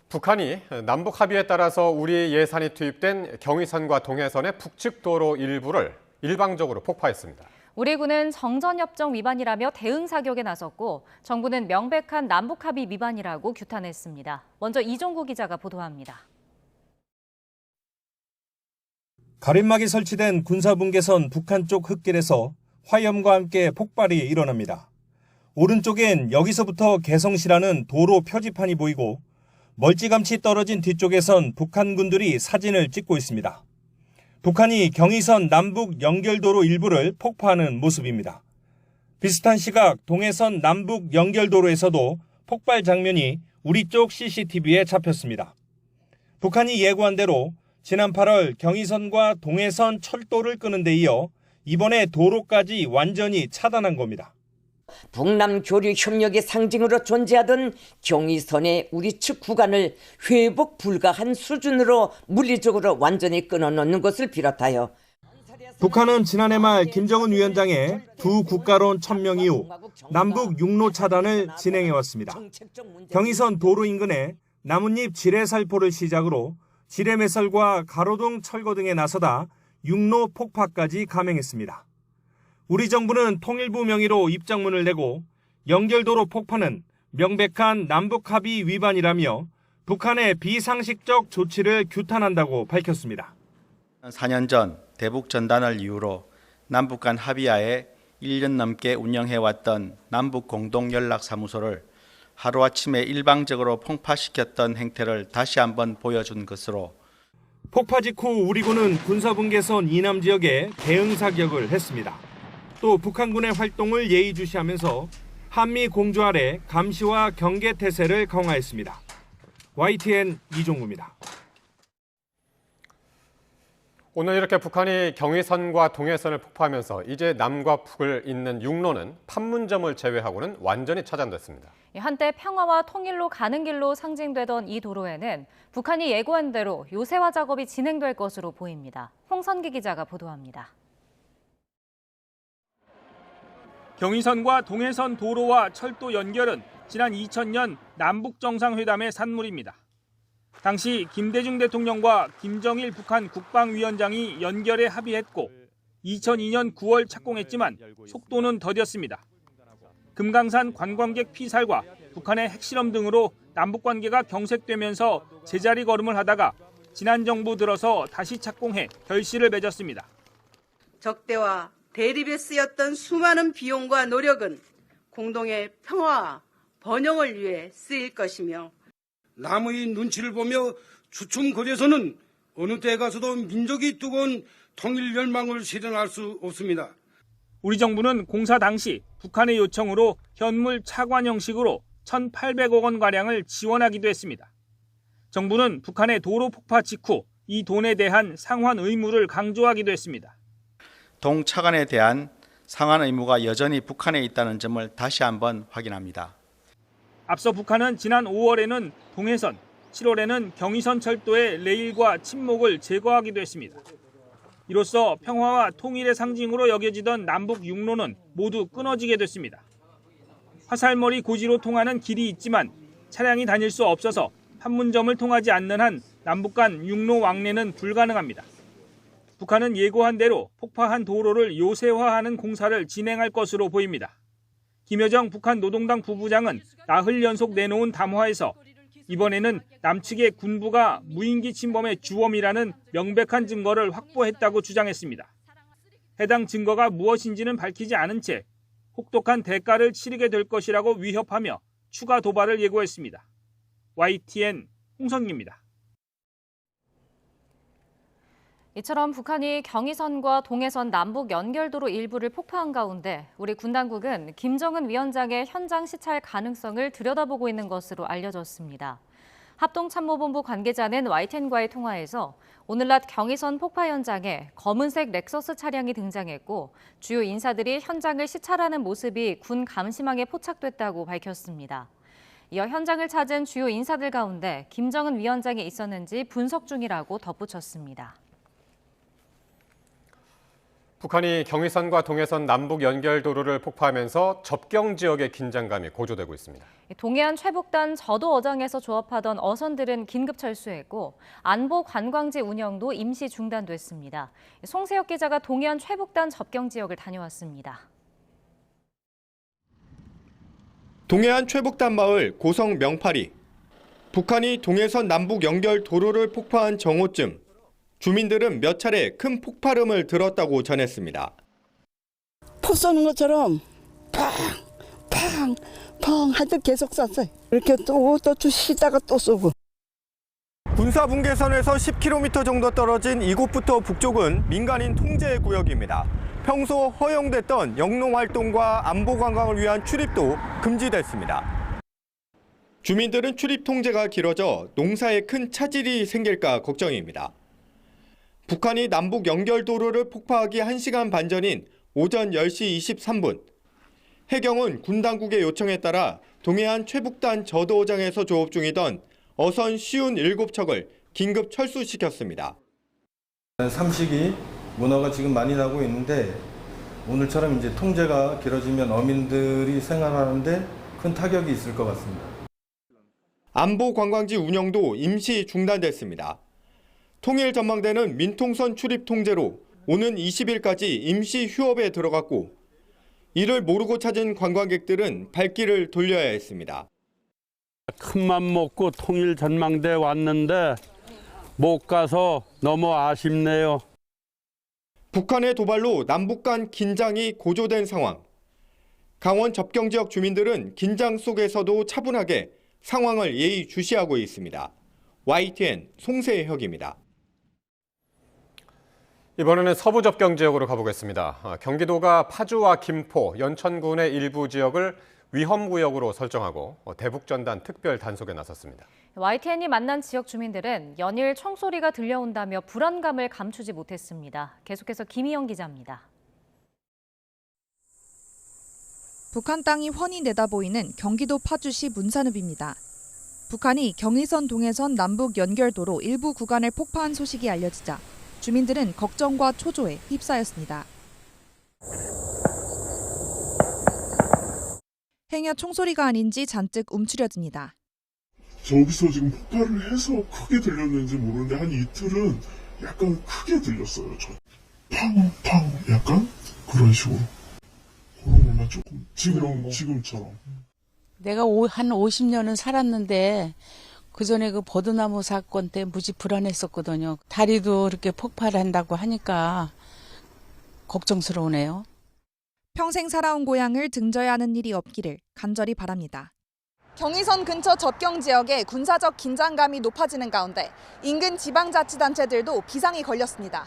북한이 남북 합의에 따라서 우리 예산이 투입된 경의선과 동해선의 북측 도로 일부를 일방적으로 폭파했습니다. 우리 군은 정전협정 위반이라며 대응 사격에 나섰고 정부는 명백한 남북 합의 위반이라고 규탄했습니다. 먼저 이종구 기자가 보도합니다. 가림막이 설치된 군사분계선 북한 쪽 흙길에서 화염과 함께 폭발이 일어납니다. 오른쪽엔 여기서부터 개성시라는 도로 표지판이 보이고 멀찌감치 떨어진 뒤쪽에선 북한군들이 사진을 찍고 있습니다. 북한이 경의선 남북 연결도로 일부를 폭파하는 모습입니다. 비슷한 시각 동해선 남북 연결도로에서도 폭발 장면이 우리 쪽 CCTV에 잡혔습니다. 북한이 예고한 대로 지난 8월 경의선과 동해선 철도를 끄는 데 이어 이번에 도로까지 완전히 차단한 겁니다. 북남 교류 협력의 상징으로 존재하던 경의선의 우리 측 구간을 회복 불가한 수준으로 물리적으로 완전히 끊어놓는 것을 비롯하여 북한은 지난해 말 김정은 위원장의 두 국가론 천명 이후 남북 육로 차단을 진행해왔습니다. 경의선 도로 인근에 나뭇잎 지뢰 살포를 시작으로 지뢰 매설과 가로등 철거 등에 나서다 육로 폭파까지 감행했습니다. 우리 정부는 통일부 명의로 입장문을 내고 연결도로 폭파는 명백한 남북 합의 위반이라며 북한의 비상식적 조치를 규탄한다고 밝혔습니다. 4년 전 대북 전단을 이유로 남북 간 합의하에 1년 넘게 운영해왔던 남북 공동연락사무소를 하루아침에 일방적으로 폭파시켰던 행태를 다시 한번 보여준 것으로 폭파 직후 우리 군은 군사분계선 이남 지역에 대응 사격을 했습니다. 또 북한군의 활동을 예의주시하면서 한미 공조 아래 감시와 경계 태세를 강화했습니다. YTN 이종구입니다. 오늘 이렇게 북한이 경의선과 동해선을 폭파하면서 이제 남과 북을 잇는 육로는 판문점을 제외하고는 완전히 차단됐습니다. 한때 평화와 통일로 가는 길로 상징되던 이 도로에는 북한이 예고한 대로 요새화 작업이 진행될 것으로 보입니다. 홍선기 기자가 보도합니다. 경의선과 동해선 도로와 철도 연결은 지난 2000년 남북정상회담의 산물입니다. 당시 김대중 대통령과 김정일 북한 국방위원장이 연결에 합의했고 2002년 9월 착공했지만 속도는 더뎠습니다. 금강산 관광객 피살과 북한의 핵실험 등으로 남북관계가 경색되면서 제자리 걸음을 하다가 지난 정부 들어서 다시 착공해 결실을 맺었습니다. 적대와 대립에 쓰였던 수많은 비용과 노력은 공동의 평화와 번영을 위해 쓰일 것이며 남의 눈치를 보며 주춤거려서는 어느 때 가서도 민족이 뜨거운 통일 열망을 실현할 수 없습니다. 우리 정부는 공사 당시 북한의 요청으로 현물 차관 형식으로 1,800억 원가량을 지원하기도 했습니다. 정부는 북한의 도로 폭파 직후 이 돈에 대한 상환 의무를 강조하기도 했습니다. 동차관에 대한 상환 의무가 여전히 북한에 있다는 점을 다시 한번 확인합니다. 앞서 북한은 지난 5월에는 동해선, 7월에는 경의선 철도의 레일과 침목을 제거하기도 했습니다. 이로써 평화와 통일의 상징으로 여겨지던 남북 육로는 모두 끊어지게 됐습니다. 화살머리 고지로 통하는 길이 있지만 차량이 다닐 수 없어서 판문점을 통하지 않는 한 남북 간 육로 왕래는 불가능합니다. 북한은 예고한 대로 폭파한 도로를 요새화하는 공사를 진행할 것으로 보입니다. 김여정 북한 노동당 부부장은 나흘 연속 내놓은 담화에서 이번에는 남측의 군부가 무인기 침범의 주범이라는 명백한 증거를 확보했다고 주장했습니다. 해당 증거가 무엇인지는 밝히지 않은 채 혹독한 대가를 치르게 될 것이라고 위협하며 추가 도발을 예고했습니다. YTN 홍선기입니다. 이처럼 북한이 경의선과 동해선 남북 연결도로 일부를 폭파한 가운데 우리 군 당국은 김정은 위원장의 현장 시찰 가능성을 들여다보고 있는 것으로 알려졌습니다. 합동참모본부 관계자는 YTN과의 통화에서 오늘 낮 경의선 폭파 현장에 검은색 렉서스 차량이 등장했고 주요 인사들이 현장을 시찰하는 모습이 군 감시망에 포착됐다고 밝혔습니다. 이어 현장을 찾은 주요 인사들 가운데 김정은 위원장이 있었는지 분석 중이라고 덧붙였습니다. 북한이 경의선과 동해선 남북 연결도로를 폭파하면서 접경 지역의 긴장감이 고조되고 있습니다. 동해안 최북단 저도어장에서 조업하던 어선들은 긴급 철수했고 안보 관광지 운영도 임시 중단됐습니다. 송세혁 기자가 동해안 최북단 접경 지역을 다녀왔습니다. 동해안 최북단 마을 고성 명파리. 북한이 동해선 남북 연결 도로를 폭파한 정오쯤 주민들은 몇 차례 큰 폭발음을 들었다고 전했습니다. 폭 쏘는 것처럼 팡 하여튼 계속 쐈어요. 이렇게 또 쉬다가 또 쏘고. 군사분계선에서 10km 정도 떨어진 이곳부터 북쪽은 민간인 통제 구역입니다. 평소 허용됐던 영농 활동과 안보 관광을 위한 출입도 금지됐습니다. 주민들은 출입 통제가 길어져 농사에 큰 차질이 생길까 걱정입니다. 북한이 남북 연결 도로를 폭파하기 1시간 반 전인 오전 10시 23분, 해경은 군 당국의 요청에 따라 동해안 최북단 저도어장에서 조업 중이던 어선 57척을 긴급 철수시켰습니다. 삼식이 문어가 지금 많이 나고 있는데 오늘처럼 이제 통제가 길어지면 어민들이 생활하는데 큰 타격이 있을 것 같습니다. 안보 관광지 운영도 임시 중단됐습니다. 통일전망대는 민통선 출입 통제로 오는 20일까지 임시 휴업에 들어갔고 이를 모르고 찾은 관광객들은 발길을 돌려야 했습니다. 큰맘 먹고 통일전망대 왔는데 못 가서 너무 아쉽네요. 북한의 도발로 남북 간 긴장이 고조된 상황. 강원 접경 지역 주민들은 긴장 속에서도 차분하게 상황을 예의주시하고 있습니다. YTN 송세혁입니다. 이번에는 서부 접경 지역으로 가보겠습니다. 경기도가 파주와 김포, 연천군의 일부 지역을 위험구역으로 설정하고 대북전단 특별 단속에 나섰습니다. YTN이 만난 지역 주민들은 연일 총소리가 들려온다며 불안감을 감추지 못했습니다. 계속해서 김희영 기자입니다. 북한 땅이 훤히 내다보이는 경기도 파주시 문산읍입니다. 북한이 경의선 동해선 남북 연결도로 일부 구간을 폭파한 소식이 알려지자 주민들은 걱정과 초조에 휩싸였습니다. 행여 총소리가 아닌지 잔뜩 움츠려듭니다. 저기서 지금 폭발을 해서 크게 들렸는지 모르는데 한 이틀은 약간 크게 들렸어요. 저 팡팡 약간 그런 식으로. 그런 것만 조금 지금처럼. 내가 한 50년은 살았는데 그전에 그 버드나무 사건 때 무지 불안했었거든요. 다리도 이렇게 폭발한다고 하니까 걱정스러우네요. 평생 살아온 고향을 등져야 하는 일이 없기를 간절히 바랍니다. 경의선 근처 접경 지역에 군사적 긴장감이 높아지는 가운데 인근 지방자치단체들도 비상이 걸렸습니다.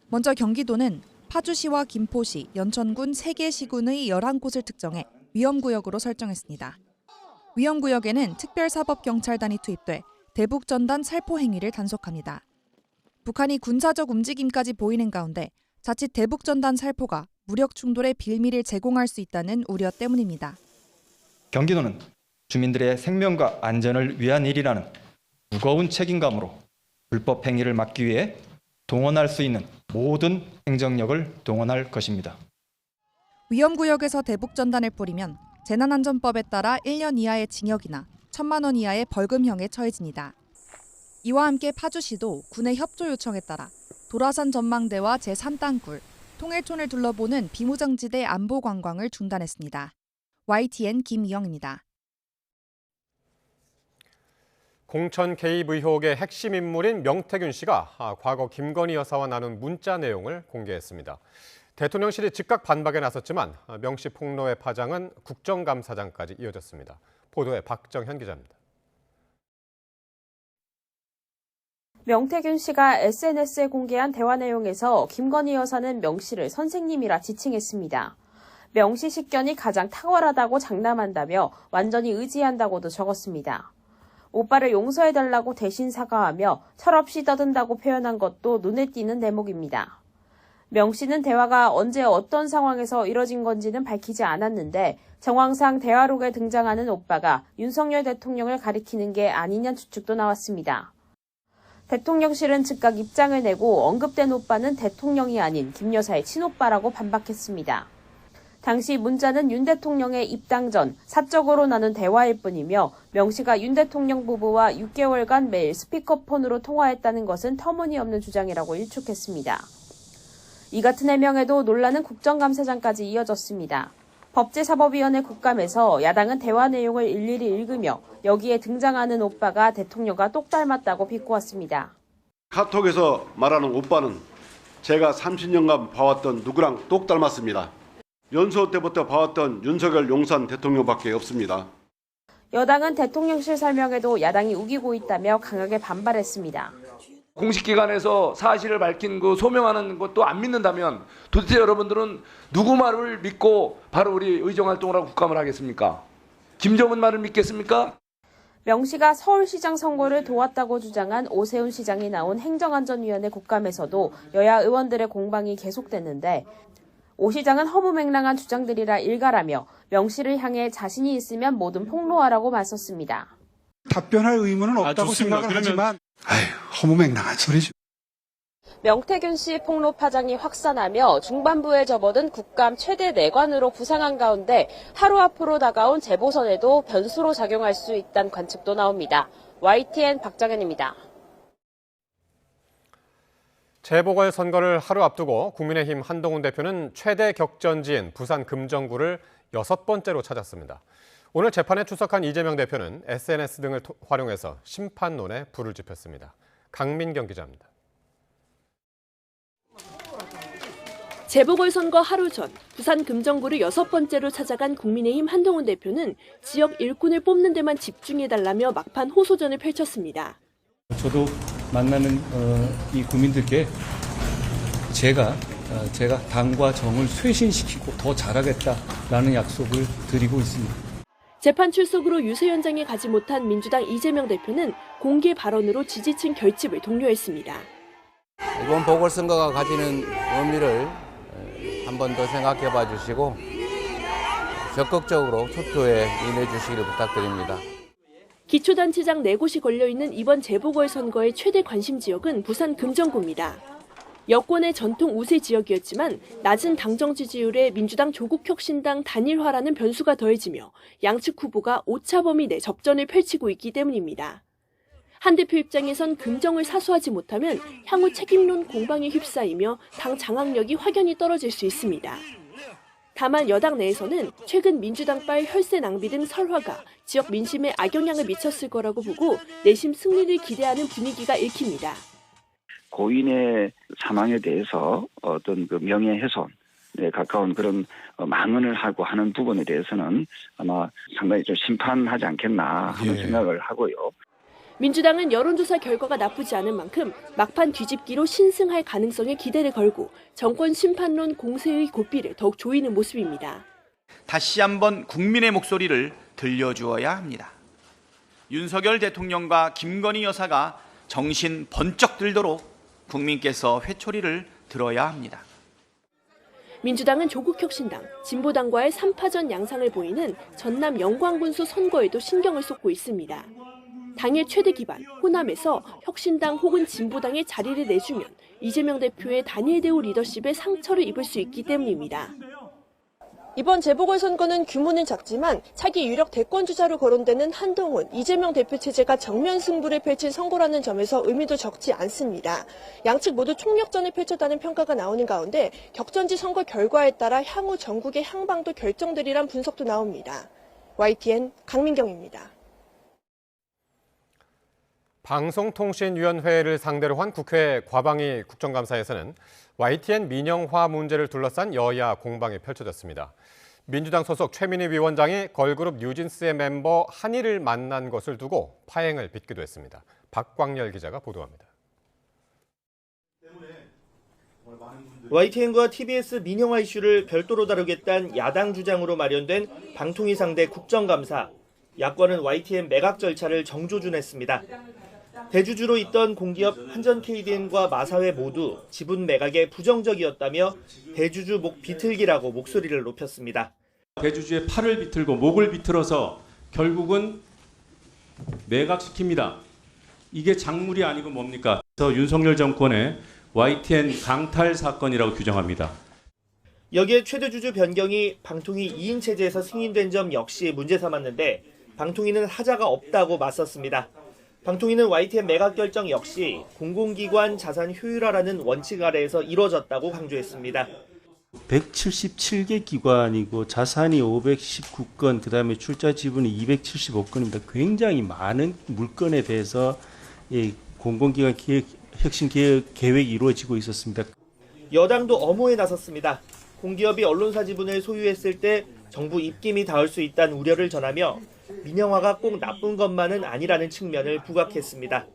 먼저 경기도는 파주시와 김포시, 연천군 3개 시군의 11곳을 특정해 위험구역으로 설정했습니다. 위험구역에는 특별사법경찰단이 투입돼 대북전단 살포 행위를 단속합니다. 북한이 군사적 움직임까지 보이는 가운데 자칫 대북전단 살포가 무력 충돌의 빌미를 제공할 수 있다는 우려 때문입니다. 경기도는 주민들의 생명과 안전을 위한 일이라는 무거운 책임감으로 불법 행위를 막기 위해 동원할 수 있는 모든 행정력을 동원할 것입니다. 위험구역에서 대북전단을 뿌리면 재난안전법에 따라 1년 이하의 징역이나 1,000만 원 이하의 벌금형에 처해집니다. 이와 함께 파주시도 군의 협조 요청에 따라 도라산 전망대와 제3땅굴, 통일촌을 둘러보는 비무장지대 안보 관광을 중단했습니다. YTN 김희영입니다. 공천 개입 의혹의 핵심 인물인 명태균 씨가 과거 김건희 여사와 나눈 문자 내용을 공개했습니다. 대통령실이 즉각 반박에 나섰지만 명 씨 폭로의 파장은 국정감사장까지 이어졌습니다. 보도에 박정현 기자입니다. 명태균 씨가 SNS에 공개한 대화 내용에서 김건희 여사는 명 씨를 선생님이라 지칭했습니다. 명 씨 식견이 가장 탁월하다고 장담한다며 완전히 의지한다고도 적었습니다. 오빠를 용서해달라고 대신 사과하며 철없이 떠든다고 표현한 것도 눈에 띄는 대목입니다. 명 씨는 대화가 언제 어떤 상황에서 이뤄진 건지는 밝히지 않았는데 정황상 대화록에 등장하는 오빠가 윤석열 대통령을 가리키는 게 아니냐는 추측도 나왔습니다. 대통령실은 즉각 입장을 내고 언급된 오빠는 대통령이 아닌 김 여사의 친오빠라고 반박했습니다. 당시 문자는 윤 대통령의 입당 전 사적으로 나눈 대화일 뿐이며 명 씨가 윤 대통령 부부와 6개월간 매일 스피커폰으로 통화했다는 것은 터무니없는 주장이라고 일축했습니다. 이 같은 해명에도 논란은 국정감사장까지 이어졌습니다. 법제사법위원회 국감에서 야당은 대화 내용을 일일이 읽으며 여기에 등장하는 오빠가 대통령과 똑 닮았다고 비꼬았습니다. 카톡에서 말하는 오빠는 제가 30년간 봐왔던 누구랑 똑 닮았습니다. 연수호 때부터 봐왔던 윤석열 용산 대통령밖에 없습니다. 여당은 대통령실 설명에도 야당이 우기고 있다며 강하게 반발했습니다. 공식기관에서 사실을 밝힌 그 소명하는 것도 안 믿는다면 도대체 여러분들은 누구 말을 믿고 바로 우리 의정활동을 하고 국감을 하겠습니까? 김정은 말을 믿겠습니까? 명 씨가 서울시장 선거를 도왔다고 주장한 오세훈 시장이 나온 행정안전위원회 국감에서도 여야 의원들의 공방이 계속됐는데 오 시장은 허무맹랑한 주장들이라 일갈하며 명 씨를 향해 자신이 있으면 뭐든 폭로하라고 맞섰습니다. 답변할 의무는 없다고 생각을 하지만 허무맹랑한 소리죠. 명태균 씨 폭로 파장이 확산하며 중반부에 접어든 국감 최대 내관으로 부상한 가운데 하루 앞으로 다가온 재보선에도 변수로 작용할 수 있다는 관측도 나옵니다. YTN 박정현입니다. 재보궐선거를 하루 앞두고 국민의힘 한동훈 대표는 최대 격전지인 부산 금정구를 6번째로 찾았습니다. 오늘 재판에 출석한 이재명 대표는 SNS 등을 활용해서 심판론에 불을 지폈습니다. 강민경 기자입니다. 재보궐선거 하루 전 부산 금정구를 6번째로 찾아간 국민의힘 한동훈 대표는 지역 일꾼을 뽑는 데만 집중해달라며 막판 호소전을 펼쳤습니다. 저도 만나는 이 국민들께 제가 당과 정을 쇄신시키고 더 잘하겠다라는 약속을 드리고 있습니다. 재판 출석으로 유세 현장에 가지 못한 민주당 이재명 대표는 공개 발언으로 지지층 결집을 독려했습니다. 이번 보궐선거가 가지는 의미를 한 번 더 생각해 봐 주시고 적극적으로 투표에 임해 주시기를 부탁드립니다. 기초단체장 4곳이 걸려있는 이번 재보궐선거의 최대 관심 지역은 부산 금정구입니다. 여권의 전통 우세 지역이었지만 낮은 당정 지지율에 민주당 조국혁신당 단일화라는 변수가 더해지며 양측 후보가 오차범위 내 접전을 펼치고 있기 때문입니다. 한 대표 입장에선 금정을 사수하지 못하면 향후 책임론 공방에 휩싸이며 당 장악력이 확연히 떨어질 수 있습니다. 다만 여당 내에서는 최근 민주당발 혈세 낭비 등 설화가 지역 민심에 악영향을 미쳤을 거라고 보고 내심 승리를 기대하는 분위기가 읽힙니다. 고인의 사망에 대해서 어떤 그 명예훼손에 가까운 그런 망언을 하고 하는 부분에 대해서는 아마 상당히 좀 심판하지 않겠나 하는 생각을 하고요. 민주당은 여론조사 결과가 나쁘지 않은 만큼 막판 뒤집기로 신승할 가능성에 기대를 걸고 정권 심판론 공세의 고삐를 더욱 조이는 모습입니다. 다시 한번 국민의 목소리를 들려주어야 합니다. 윤석열 대통령과 김건희 여사가 정신 번쩍 들도록 국민께서 회초리를 들어야 합니다. 민주당은 조국혁신당, 진보당과의 3파전 양상을 보이는 전남 영광군수 선거에도 신경을 쏟고 있습니다. 당의 최대 기반, 호남에서 혁신당 혹은 진보당의 자리를 내주면 이재명 대표의 단일 대우 리더십에 상처를 입을 수 있기 때문입니다. 이번 재보궐선거는 규모는 작지만 차기 유력 대권주자로 거론되는 한동훈, 이재명 대표 체제가 정면 승부를 펼친 선거라는 점에서 의미도 적지 않습니다. 양측 모두 총력전을 펼쳤다는 평가가 나오는 가운데 격전지 선거 결과에 따라 향후 전국의 향방도 결정되리란 분석도 나옵니다. YTN 강민경입니다. 방송통신위원회를 상대로 한 국회 과방위 국정감사에서는 YTN 민영화 문제를 둘러싼 여야 공방이 펼쳐졌습니다. 민주당 소속 최민희 위원장이 걸그룹 뉴진스의 멤버 한이를 만난 것을 두고 파행을 빚기도 했습니다. 박광열 기자가 보도합니다. YTN과 TBS 민영화 이슈를 별도로 다루겠다는 야당 주장으로 마련된 방통위 상대 국정감사. 야권은 YTN 매각 절차를 정조준했습니다. 대주주로 있던 공기업 한전 KDN과 마사회 모두 지분 매각에 부정적이었다며 대주주 목 비틀기라고 목소리를 높였습니다. 대주주의 팔을 비틀고 목을 비틀어서 결국은 매각시킵니다. 이게 작물이 아니고 뭡니까? 그래서 윤석열 정권의 YTN 강탈 사건이라고 규정합니다. 여기에 최대주주 변경이 방통위 2인 체제에서 승인된 점 역시 문제 삼았는데 방통위는 하자가 없다고 맞섰습니다. 방통위는 YTN 매각 결정 역시 공공기관 자산 효율화라는 원칙 아래에서 이루어졌다고 강조했습니다. 177개 기관이고 자산이 519건, 그다음에 출자 지분이 275건입니다. 굉장히 많은 물건에 대해서 공공기관 혁신 계획이 이루어지고 있었습니다. 여당도 엄호에 나섰습니다. 공기업이 언론사 지분을 소유했을 때 정부 입김이 닿을 수 있다는 우려를 전하며 민영화가 꼭 나쁜 것만은 아니라는 측면을 부각했습니다.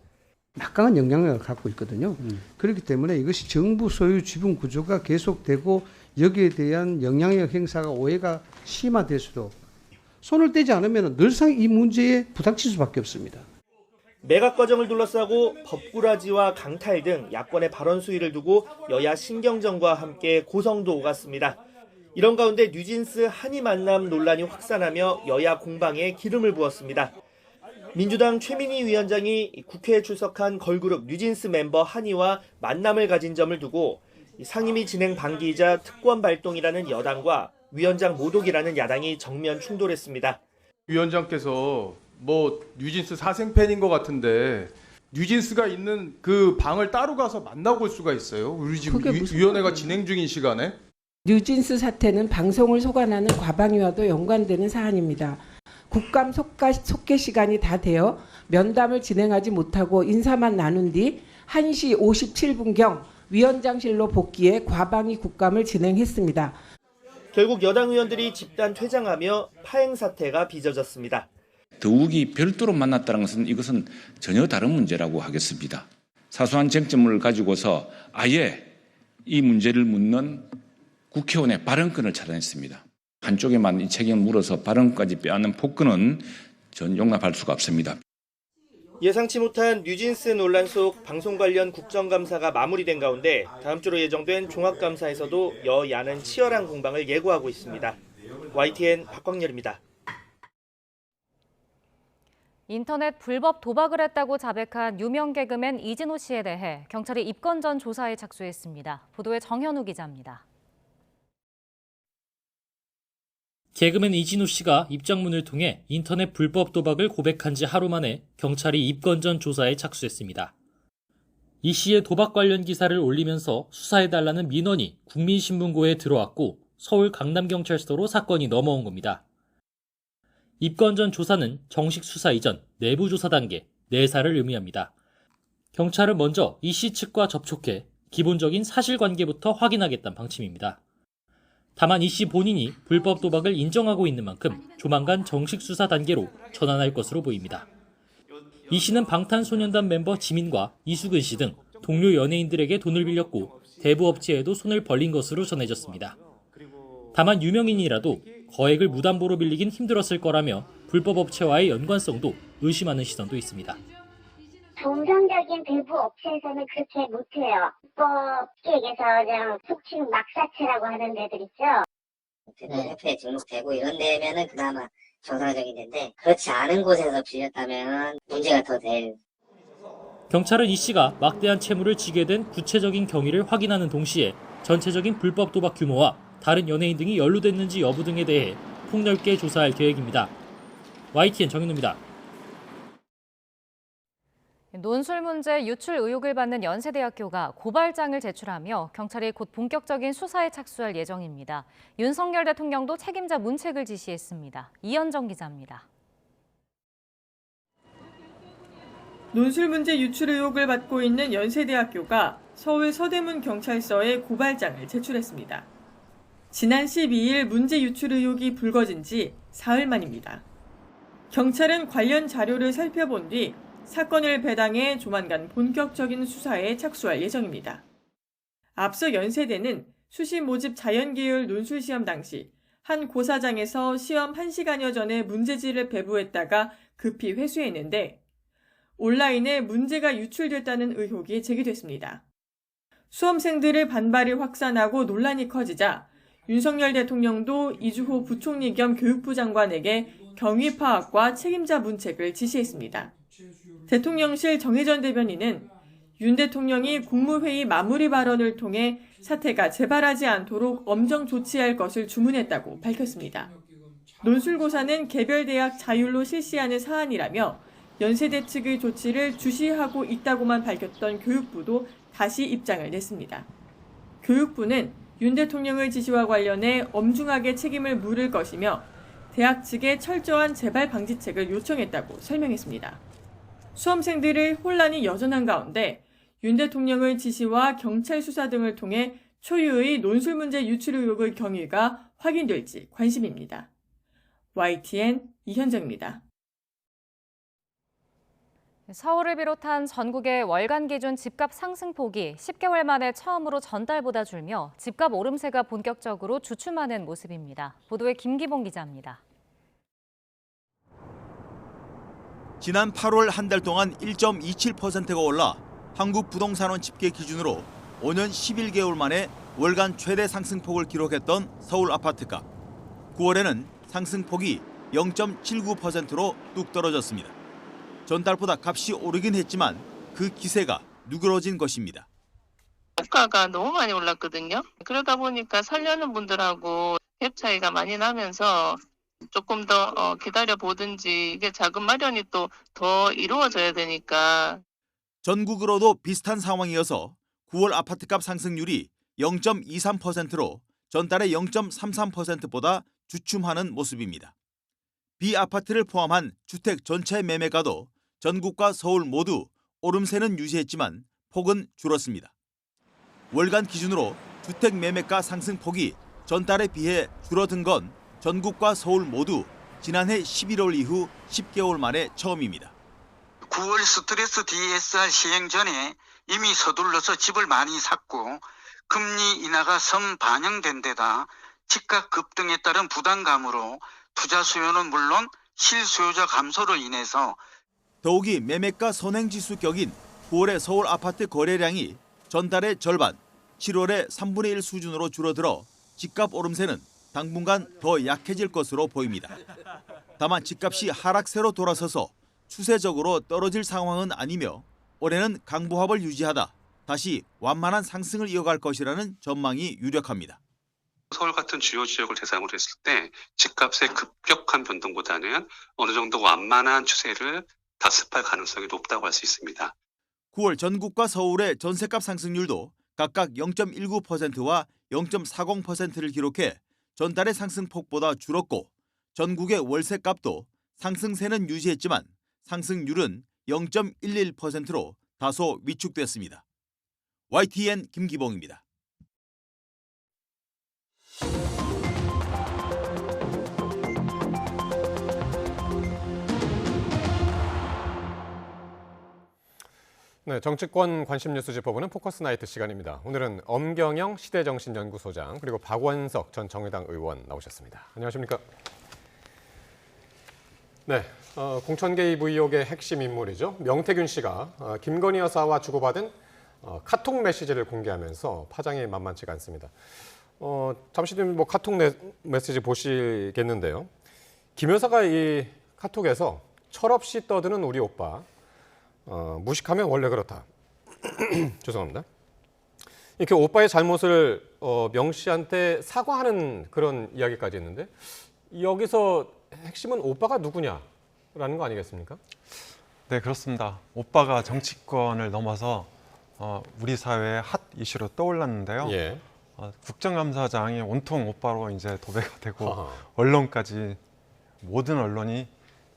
막강한 영향력을 갖고 있거든요. 그렇기 때문에 이것이 정부 소유 지분 구조가 계속되고 여기에 대한 영향력 행사가 오해가 심화될수록 손을 떼지 않으면 늘상 이 문제에 부닥칠 수밖에 없습니다. 매각 과정을 둘러싸고 법꾸라지와 강탈 등 야권의 발언 수위를 두고 여야 신경전과 함께 고성도 오갔습니다. 이런 가운데 뉴진스 한이 만남 논란이 확산하며 여야 공방에 기름을 부었습니다. 민주당 최민희 위원장이 국회에 출석한 걸그룹 뉴진스 멤버 한이와 만남을 가진 점을 두고 상임위 진행 방기이자 특권 발동이라는 여당과 위원장 모독이라는 야당이 정면 충돌했습니다. 위원장께서 뉴진스 사생팬인 것 같은데 뉴진스가 있는 그 방을 따로 가서 만나고 올 수가 있어요? 우리 지금 위원회가 진행 중인 시간에? 뉴진스 사태는 방송을 소관하는 과방위와도 연관되는 사안입니다. 국감 속개 시간이 다 되어 면담을 진행하지 못하고 인사만 나눈 뒤 1시 57분경 위원장실로 복귀해 과방위 국감을 진행했습니다. 결국 여당 의원들이 집단 퇴장하며 파행 사태가 빚어졌습니다. 더욱이 별도로 만났다는 것은 이것은 전혀 다른 문제라고 하겠습니다. 사소한 쟁점을 가지고서 아예 이 문제를 묻는 국회의원의 발언권을 차단했습니다. 한쪽에만 이 책임을 물어서 발언까지 빼앗는 폭언은 전 용납할 수가 없습니다. 예상치 못한 뉴진스 논란 속 방송 관련 국정감사가 마무리된 가운데 다음 주로 예정된 종합감사에서도 여야는 치열한 공방을 예고하고 있습니다. YTN 박광렬입니다. 인터넷 불법 도박을 했다고 자백한 유명 개그맨 이진호 씨에 대해 경찰이 입건 전 조사에 착수했습니다. 보도에 정현우 기자입니다. 개그맨 이진호 씨가 입장문을 통해 인터넷 불법 도박을 고백한 지 하루 만에 경찰이 입건 전 조사에 착수했습니다. 이 씨의 도박 관련 기사를 올리면서 수사해달라는 민원이 국민신문고에 들어왔고 서울 강남경찰서로 사건이 넘어온 겁니다. 입건 전 조사는 정식 수사 이전 내부 조사 단계 내사를 의미합니다. 경찰은 먼저 이 씨 측과 접촉해 기본적인 사실관계부터 확인하겠다는 방침입니다. 다만 이 씨 본인이 불법 도박을 인정하고 있는 만큼 조만간 정식 수사 단계로 전환할 것으로 보입니다. 이 씨는 방탄소년단 멤버 지민과 이수근 씨 등 동료 연예인들에게 돈을 빌렸고 대부업체에도 손을 벌린 것으로 전해졌습니다. 다만 유명인이라도 거액을 무담보로 빌리긴 힘들었을 거라며 불법 업체와의 연관성도 의심하는 시선도 있습니다. 정상적인 대부 업체에서는 그렇게 못해요. 쉽게 얘기해서 그냥 속칭 막사채라고 하는 데들 있죠. 협회에 등록되고 이런 데면은 그나마 정상적인 데인데 그렇지 않은 곳에서 빌렸다면 문제가 더 될. 경찰은 이 씨가 막대한 채무를 지게 된 구체적인 경위를 확인하는 동시에 전체적인 불법 도박 규모와 다른 연예인 등이 연루됐는지 여부 등에 대해 폭넓게 조사할 계획입니다. YTN 정현우입니다. 논술 문제 유출 의혹을 받는 연세대학교가 고발장을 제출하며 경찰이 곧 본격적인 수사에 착수할 예정입니다. 윤석열 대통령도 책임자 문책을 지시했습니다. 이현정 기자입니다. 논술 문제 유출 의혹을 받고 있는 연세대학교가 서울 서대문 경찰서에 고발장을 제출했습니다. 지난 12일 문제 유출 의혹이 불거진 지 사흘 만입니다. 경찰은 관련 자료를 살펴본 뒤 사건을 배당해 조만간 본격적인 수사에 착수할 예정입니다. 앞서 연세대는 수시 모집 자연계열 논술 시험 당시 한 고사장에서 시험 1시간여 전에 문제지를 배부했다가 급히 회수했는데 온라인에 문제가 유출됐다는 의혹이 제기됐습니다. 수험생들의 반발이 확산하고 논란이 커지자 윤석열 대통령도 이주호 부총리 겸 교육부 장관에게 경위 파악과 책임자 문책을 지시했습니다. 대통령실 정혜전 대변인은 윤 대통령이 국무회의 마무리 발언을 통해 사태가 재발하지 않도록 엄정 조치할 것을 주문했다고 밝혔습니다. 논술고사는 개별 대학 자율로 실시하는 사안이라며 연세대 측의 조치를 주시하고 있다고만 밝혔던 교육부도 다시 입장을 냈습니다. 교육부는 윤 대통령의 지시와 관련해 엄중하게 책임을 물을 것이며 대학 측에 철저한 재발 방지책을 요청했다고 설명했습니다. 수험생들의 혼란이 여전한 가운데 윤 대통령의 지시와 경찰 수사 등을 통해 초유의 논술 문제 유출 의혹의 경위가 확인될지 관심입니다. YTN 이현정입니다. 서울을 비롯한 전국의 월간 기준 집값 상승폭이 10개월 만에 처음으로 전달보다 줄며 집값 오름세가 본격적으로 주춤하는 모습입니다. 보도에 김기봉 기자입니다. 지난 8월 한 달 동안 1.27%가 올라 한국부동산원 집계 기준으로 5년 11개월 만에 월간 최대 상승폭을 기록했던 서울 아파트값. 9월에는 상승폭이 0.79%로 뚝 떨어졌습니다. 전달보다 값이 오르긴 했지만 그 기세가 누그러진 것입니다. 물가가 너무 많이 올랐거든요. 그러다 보니까 살려는 분들하고 갭 차이가 많이 나면서 조금 더 기다려보든지 이게 자금 마련이 또 더 이루어져야 되니까. 전국으로도 비슷한 상황이어서 9월 아파트값 상승률이 0.23%로 전달의 0.33%보다 주춤하는 모습입니다. 비아파트를 포함한 주택 전체 매매가도 전국과 서울 모두 오름세는 유지했지만 폭은 줄었습니다. 월간 기준으로 주택 매매가 상승폭이 전달에 비해 줄어든 건 전국과 서울 모두 지난해 11월 이후 10개월 만에 처음입니다. 9월 스트레스 DSR 시행 전에 이미 서둘러서 집을 많이 샀고 금리 인하가 선반영된 데다 집값 급등에 따른 부담감으로 투자 수요는 물론 실수요자 감소로 인해서 더욱이 매매가 선행지수 격인 9월의 서울 아파트 거래량이 전달의 절반, 7월의 3분의 1 수준으로 줄어들어 집값 오름세는 당분간 더 약해질 것으로 보입니다. 다만 집값이 하락세로 돌아서서 추세적으로 떨어질 상황은 아니며 올해는 강보합을 유지하다 다시 완만한 상승을 이어갈 것이라는 전망이 유력합니다. 서울 같은 주요 지역을 대상으로 했을 때 집값의 급격한 변동보다는 어느 정도 완만한 추세를 다습할 가능성이 높다고 할 수 있습니다. 9월 전국과 서울의 전셋값 상승률도 각각 0.19%와 0.40%를 기록해 전달의 상승폭보다 줄었고 전국의 월세값도 상승세는 유지했지만 상승률은 0.11%로 다소 위축됐습니다. YTN 김기봉입니다. 네, 정치권 관심 뉴스 짚어보는 포커스 나이트 시간입니다. 오늘은 엄경영 시대정신연구소장 그리고 박원석 전 정의당 의원 나오셨습니다. 안녕하십니까? 네, 공천 개입 의혹의 핵심 인물이죠. 명태균 씨가 김건희 여사와 주고받은 카톡 메시지를 공개하면서 파장이 만만치가 않습니다. 잠시 뒤면 카톡 메시지 보시겠는데요. 김 여사가 이 카톡에서 철없이 떠드는 우리 오빠, 무식하면 원래 그렇다. 죄송합니다. 이렇게 오빠의 잘못을 명 씨한테 사과하는 그런 이야기까지 했는데 여기서 핵심은 오빠가 누구냐라는 거 아니겠습니까? 네, 그렇습니다. 오빠가 정치권을 넘어서 우리 사회의 핫 이슈로 떠올랐는데요. 예. 국정감사장이 온통 오빠로 이제 도배가 되고 언론까지 모든 언론이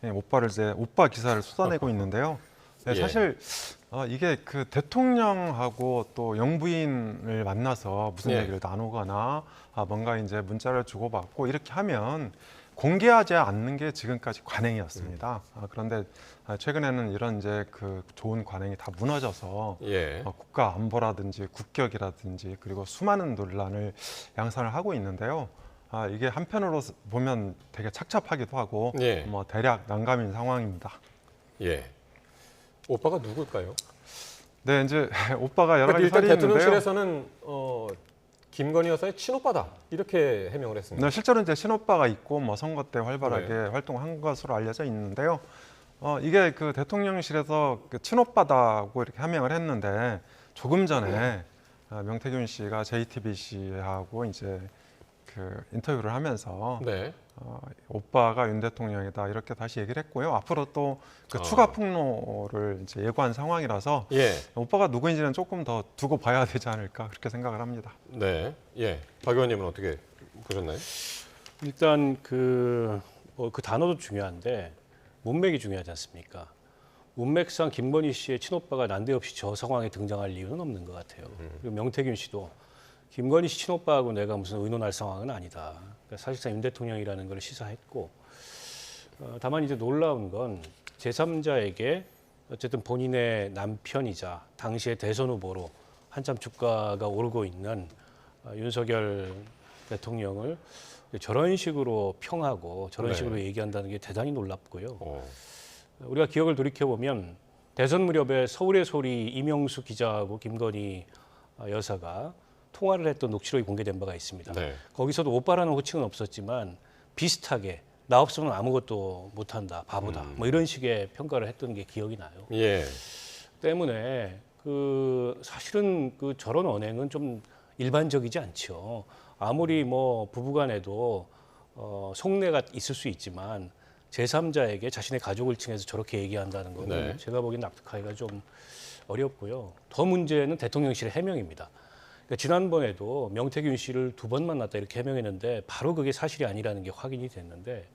오빠를 이제 오빠 기사를 쏟아내고 있는데요. 네, 사실 이게 그 대통령하고 또 영부인을 만나서 무슨 얘기를 나누거나 뭔가 이제 문자를 주고받고 이렇게 하면 공개하지 않는 게 지금까지 관행이었습니다. 그런데 최근에는 이런 이제 그 좋은 관행이 다 무너져서 국가 안보라든지 국격이라든지 그리고 수많은 논란을 양산을 하고 있는데요. 이게 한편으로 보면 되게 착잡하기도 하고 뭐 대략 난감인 상황입니다. 예. 오빠가 누굴까요? 네, 이제 오빠가 여러 가지 일단 설이 있는데요. 대통령실에서는 김건희 여사의 친오빠다 이렇게 해명을 했습니다. 네, 실제로 이제 친오빠가 있고 뭐 선거 때 활발하게 활동한 것으로 알려져 있는데요. 이게 그 대통령실에서 그 친오빠다고 이렇게 하명을 했는데 조금 전에 명태균 씨가 JTBC하고 이제 그 인터뷰를 하면서 네. 오빠가 윤 대통령이다 이렇게 다시 얘기를 했고요. 앞으로 또 그 추가 폭로를 이제 예고한 상황이라서 예. 오빠가 누구인지는 조금 더 두고 봐야 되지 않을까 그렇게 생각을 합니다. 네. 예. 박 의원님은 어떻게 보셨나요? 일단 그 단어도 중요한데 문맥이 중요하지 않습니까? 문맥상 김건희 씨의 친오빠가 난데없이 저 상황에 등장할 이유는 없는 것 같아요. 그리고 명태균 씨도 김건희 씨 친오빠하고 내가 무슨 의논할 상황은 아니다. 그러니까 사실상 윤 대통령이라는 걸 시사했고, 다만 이제 놀라운 건 제3자에게 어쨌든 본인의 남편이자 당시의 대선 후보로 한참 주가가 오르고 있는 윤석열 대통령을 저런 식으로 평하고 저런 네. 식으로 얘기한다는 게 대단히 놀랍고요. 우리가 기억을 돌이켜보면 대선 무렵에 서울의 소리 이명수 기자하고 김건희 여사가 통화를 했던 녹취록이 공개된 바가 있습니다. 네. 거기서도 오빠라는 호칭은 없었지만 비슷하게 나 없으면 아무것도 못한다, 바보다 뭐 이런 식의 평가를 했던 게 기억이 나요. 예. 때문에 사실은 저런 언행은 좀 일반적이지 않죠. 아무리 뭐 부부간에도 속내가 있을 수 있지만 제3자에게 자신의 가족을 칭해서 저렇게 얘기한다는 거는 네. 제가 보기엔 납득하기가 좀 어렵고요. 더 문제는 대통령실의 해명입니다. 그러니까 지난번에도 명태균 씨를 2번 만났다 이렇게 해명했는데 바로 그게 사실이 아니라는 게 확인이 됐는데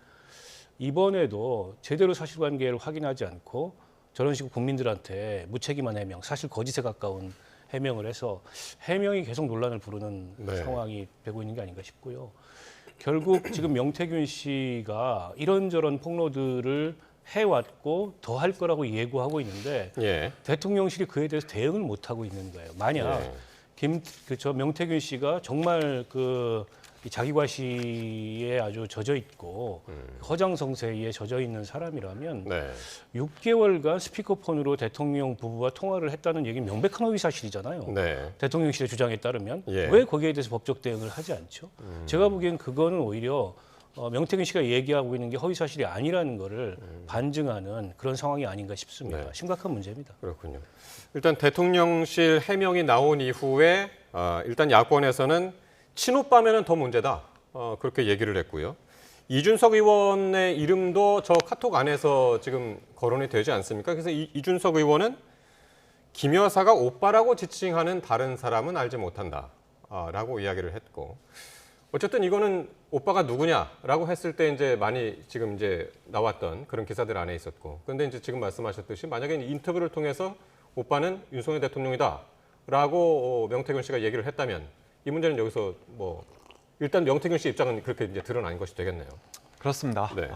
이번에도 제대로 사실관계를 확인하지 않고 저런 식으로 국민들한테 무책임한 해명, 사실 거짓에 가까운 해명을 해서 해명이 계속 논란을 부르는 네. 상황이 되고 있는 게 아닌가 싶고요. 결국 지금 명태균 씨가 이런저런 폭로들을 해왔고 더 할 거라고 예고하고 있는데 예. 대통령실이 그에 대해서 대응을 못 하고 있는 거예요. 만약 명태균 씨가 정말 이 자기과시에 아주 젖어 있고 허장성세에 젖어 있는 사람이라면 네. 6개월간 스피커폰으로 대통령 부부와 통화를 했다는 얘기는 명백한 허위 사실이잖아요. 네. 대통령실의 주장에 따르면 예. 왜 거기에 대해서 법적 대응을 하지 않죠? 제가 보기엔 그거는 오히려 명태균 씨가 얘기하고 있는 게 허위 사실이 아니라는 거를 반증하는 그런 상황이 아닌가 싶습니다. 네. 심각한 문제입니다. 그렇군요. 일단 대통령실 해명이 나온 이후에 일단 야권에서는 친오빠면은 더 문제다. 그렇게 얘기를 했고요. 이준석 의원의 이름도 저 카톡 안에서 지금 거론이 되지 않습니까? 그래서 이준석 의원은 김 여사가 오빠라고 지칭하는 다른 사람은 알지 못한다. 라고 이야기를 했고. 어쨌든 이거는 오빠가 누구냐라고 했을 때 이제 많이 지금 이제 나왔던 그런 기사들 안에 있었고. 그런데 이제 지금 말씀하셨듯이 만약에 인터뷰를 통해서 오빠는 윤석열 대통령이다라고 명태균 씨가 얘기를 했다면 이 문제는 여기서 일단 명태균 씨 입장은 그렇게 이제 드러난 것이 되겠네요. 그렇습니다. 네.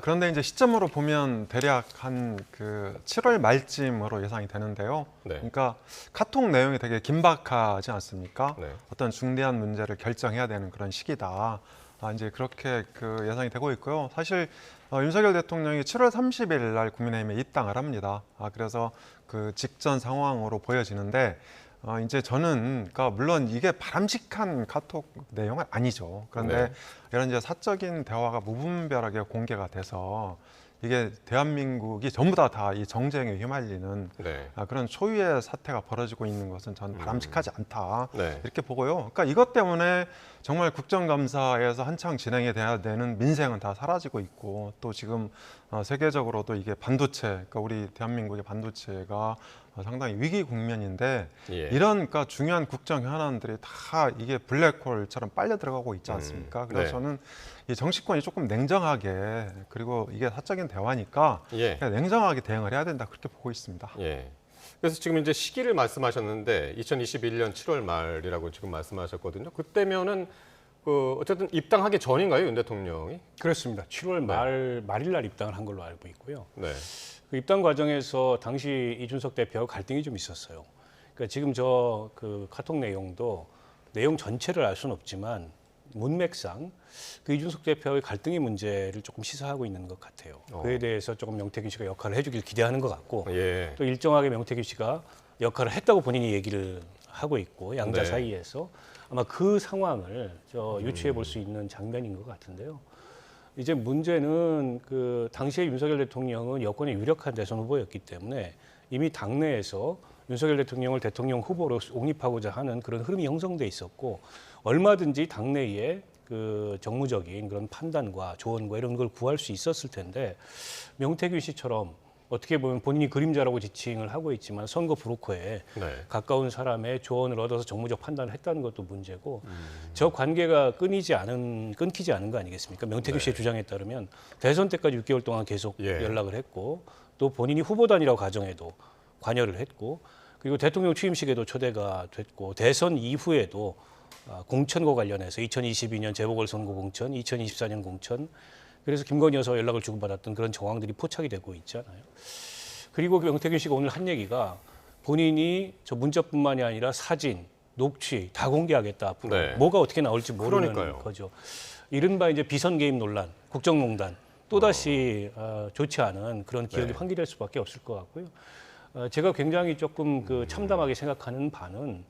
그런데 이제 시점으로 보면 대략 한 7월 말쯤으로 예상이 되는데요. 네. 그러니까 카톡 내용이 되게 긴박하지 않습니까? 네. 어떤 중대한 문제를 결정해야 되는 그런 시기다. 이제 그렇게 예상이 되고 있고요. 사실 윤석열 대통령이 7월 30일 날 국민의힘에 입당을 합니다. 그래서 그 직전 상황으로 보여지는데 이제 저는 물론 이게 바람직한 카톡 내용은 아니죠. 그런데 네. 이런 이제 사적인 대화가 무분별하게 공개가 돼서 이게 대한민국이 전부 다 이 정쟁에 휘말리는 네. 그런 초유의 사태가 벌어지고 있는 것은 저는 바람직하지 않다 네. 이렇게 보고요. 그러니까 이것 때문에 정말 국정감사에서 한창 진행이 돼야 되는 민생은 다 사라지고 있고 또 지금 세계적으로도 이게 반도체, 그러니까 우리 대한민국의 반도체가 상당히 위기 국면인데 예. 이런 중요한 국정 현안들이 다 이게 블랙홀처럼 빨려 들어가고 있지 않습니까? 그래서 네. 저는 이 정치권이 조금 냉정하게 그리고 이게 사적인 대화니까 예. 그냥 냉정하게 대응을 해야 된다 그렇게 보고 있습니다. 예. 그래서 지금 이제 시기를 말씀하셨는데 2021년 7월 말이라고 지금 말씀하셨거든요. 그때면은 어쨌든 입당하기 전인가요, 윤 대통령이? 그렇습니다. 7월 말일 날 입당을 한 걸로 알고 있고요. 네. 그 입당 과정에서 당시 이준석 대표와 갈등이 좀 있었어요. 그러니까 지금 그 카톡 내용도 내용 전체를 알 수는 없지만 문맥상 그 이준석 대표의 갈등의 문제를 조금 시사하고 있는 것 같아요. 그에 대해서 조금 명태균 씨가 역할을 해주길 기대하는 것 같고 예. 또 일정하게 명태균 씨가 역할을 했다고 본인이 얘기를 하고 있고 양자 네. 사이에서 아마 그 상황을 유추해 볼 수 있는 장면인 것 같은데요. 이제 문제는 그 당시에 윤석열 대통령은 여권의 유력한 대선 후보였기 때문에 이미 당내에서 윤석열 대통령을 대통령 후보로 옹립하고자 하는 그런 흐름이 형성돼 있었고 얼마든지 당내에 그 정무적인 그런 판단과 조언과 이런 걸 구할 수 있었을 텐데 명태균 씨처럼 어떻게 보면 본인이 그림자라고 지칭을 하고 있지만 선거 브로커에 가까운 사람의 조언을 얻어서 정무적 판단을 했다는 것도 문제고 저 관계가 끊기지 않은 거 아니겠습니까? 명태균 씨의 주장에 따르면 대선 때까지 6개월 동안 계속 연락을 했고 또 본인이 후보단이라고 가정해도 관여를 했고 그리고 대통령 취임식에도 초대가 됐고 대선 이후에도 공천과 관련해서 2022년 재보궐선거 공천, 2024년 공천 그래서 김건희 여사와 연락을 주고받았던 그런 정황들이 포착이 되고 있잖아요. 그리고 명태균 씨가 오늘 한 얘기가 본인이 저 문자뿐만이 아니라 사진, 녹취 다 공개하겠다 앞으로 뭐가 어떻게 나올지 모르는 거죠. 이른바 이제 비선 개입 논란, 국정농단 또다시 좋지 않은 그런 기억이 환기될 수밖에 없을 것 같고요. 제가 굉장히 조금 그 참담하게 생각하는 바는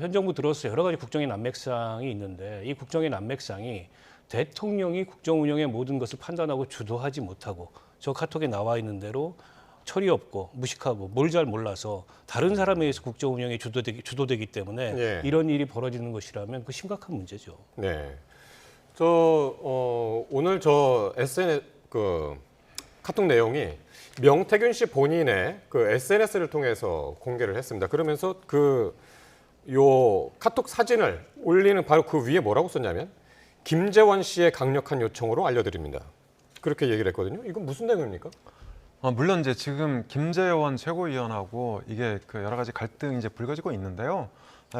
현 정부 들어서 여러 가지 국정의 난맥상이 있는데 이 국정의 난맥상이 대통령이 국정 운영의 모든 것을 판단하고 주도하지 못하고 저 카톡에 나와 있는 대로 철이 없고 무식하고 뭘 잘 몰라서 다른 사람에 의해서 국정 운영이 주도되기 때문에 이런 일이 벌어지는 것이라면 그 심각한 문제죠. 네. 오늘 SNS 그 카톡 내용이 명태균 씨 본인의 그 SNS를 통해서 공개를 했습니다. 그러면서 요 카톡 사진을 올리는 바로 그 위에 뭐라고 썼냐면 김재원 씨의 강력한 요청으로 알려드립니다. 그렇게 얘기를 했거든요. 이건 무슨 내용입니까? 물론 이제 지금 김재원 최고위원하고 이게 그 여러 가지 갈등이 이제 불거지고 있는데요.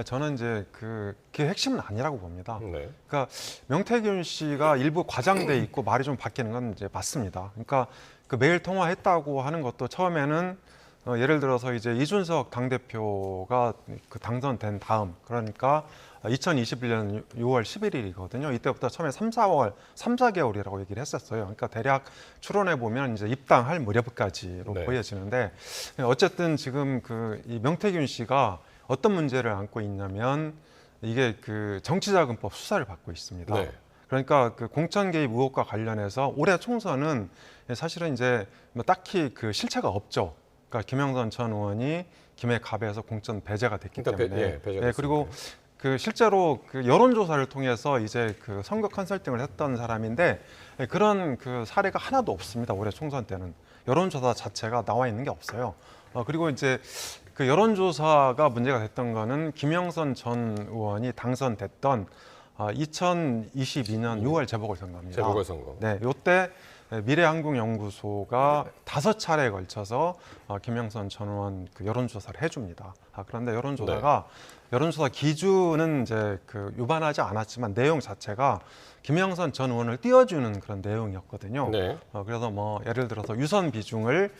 저는 이제 그게 핵심은 아니라고 봅니다. 그러니까 명태균 씨가 일부 과장돼 있고 말이 좀 바뀌는 건 이제 맞습니다. 그러니까 그 매일 통화했다고 하는 것도 처음에는 예를 들어서 이제 이준석 당대표가 그 당선된 다음 그러니까 2021년 6월 11일이거든요. 이때부터 처음에 3, 4개월이라고 얘기를 했었어요. 그러니까 대략 추론해 보면 이제 입당할 무렵까지로 보여지는데 어쨌든 지금 이 명태균 씨가 어떤 문제를 안고 있냐면 이게 그 정치자금법 수사를 받고 있습니다. 그러니까 그 공천 개입 의혹과 관련해서 올해 총선은 사실은 이제 뭐 딱히 그 실체가 없죠. 그러니까 김영선 전 의원이 김해갑에서 공천 배제가 됐기 때문에 그리고 그 실제로 그 여론조사를 통해서 이제 그 선거 컨설팅을 했던 사람인데 그런 그 사례가 하나도 없습니다. 올해 총선 때는 여론조사 자체가 나와 있는 게 없어요. 그리고 이제 그 여론조사가 문제가 됐던 거는 김영선 전 의원이 당선됐던 2022년 6월 재보궐선거입니다. 재보궐선거. 네, 요때 미래한국연구소가 5차례에 걸쳐서 김영선 전 의원 그 여론조사를 해줍니다. 그런데 여론조사 기준은 이제 그 위반하지 않았지만 내용 자체가 김영선 전 의원을 띄워주는 그런 내용이었거든요. 그래서 뭐 예를 들어서 유선 비중을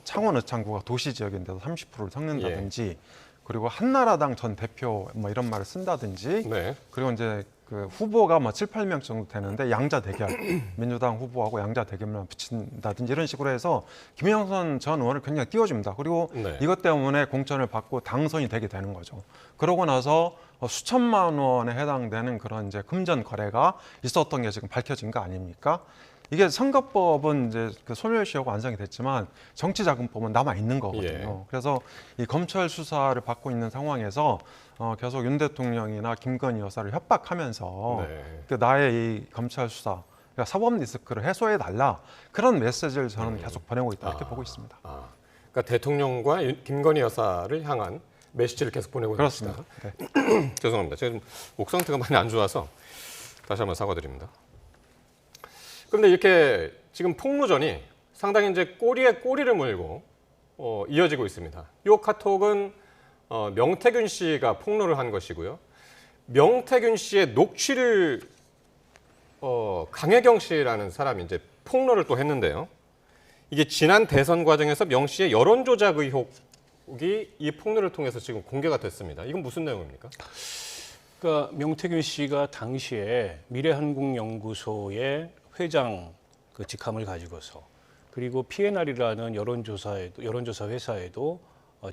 창원 의창구가 도시 지역인데도 30%를 섞는다든지 그리고 한나라당 전 대표 뭐 이런 말을 쓴다든지 그리고 이제 그 후보가 뭐 7, 8명 정도 되는데 양자 대결 민주당 후보하고 양자 대결만 붙인다든지 이런 식으로 해서 김영선 전 의원을 굉장히 띄워줍니다. 그리고 이것 때문에 공천을 받고 당선이 되게 되는 거죠. 그러고 나서 수천만 원에 해당되는 그런 이제 금전 거래가 있었던 게 지금 밝혀진 거 아닙니까? 이게 선거법은 이제 그 소멸시효가 완성이 됐지만 정치자금법은 남아 있는 거거든요. 그래서 이 검찰 수사를 받고 있는 상황에서 계속 윤 대통령이나 김건희 여사를 협박하면서 그 나의 이 검찰 수사, 그러니까 사법 리스크를 해소해 달라 그런 메시지를 저는 계속 보내고 있다 이렇게 보고 있습니다. 그러니까 대통령과 김건희 여사를 향한 메시지를 계속 보내고 그렇습니다. 있습니다. 죄송합니다. 제가 목 상태가 많이 안 좋아서 다시 한번 사과드립니다. 그런데 이렇게 지금 폭로전이 상당히 이제 꼬리에 꼬리를 물고 이어지고 있습니다. 이 카톡은 명태균 씨가 폭로를 한 것이고요. 명태균 씨의 녹취를 강혜경 씨라는 사람이 이제 폭로를 또 했는데요. 이게 지난 대선 과정에서 명 씨의 여론 조작 의혹이 이 폭로를 통해서 지금 공개가 됐습니다. 이건 무슨 내용입니까? 그러니까 명태균 씨가 당시에 미래한국연구소의 회장 그 직함을 가지고서 그리고 PNR이라는 여론조사 회사에도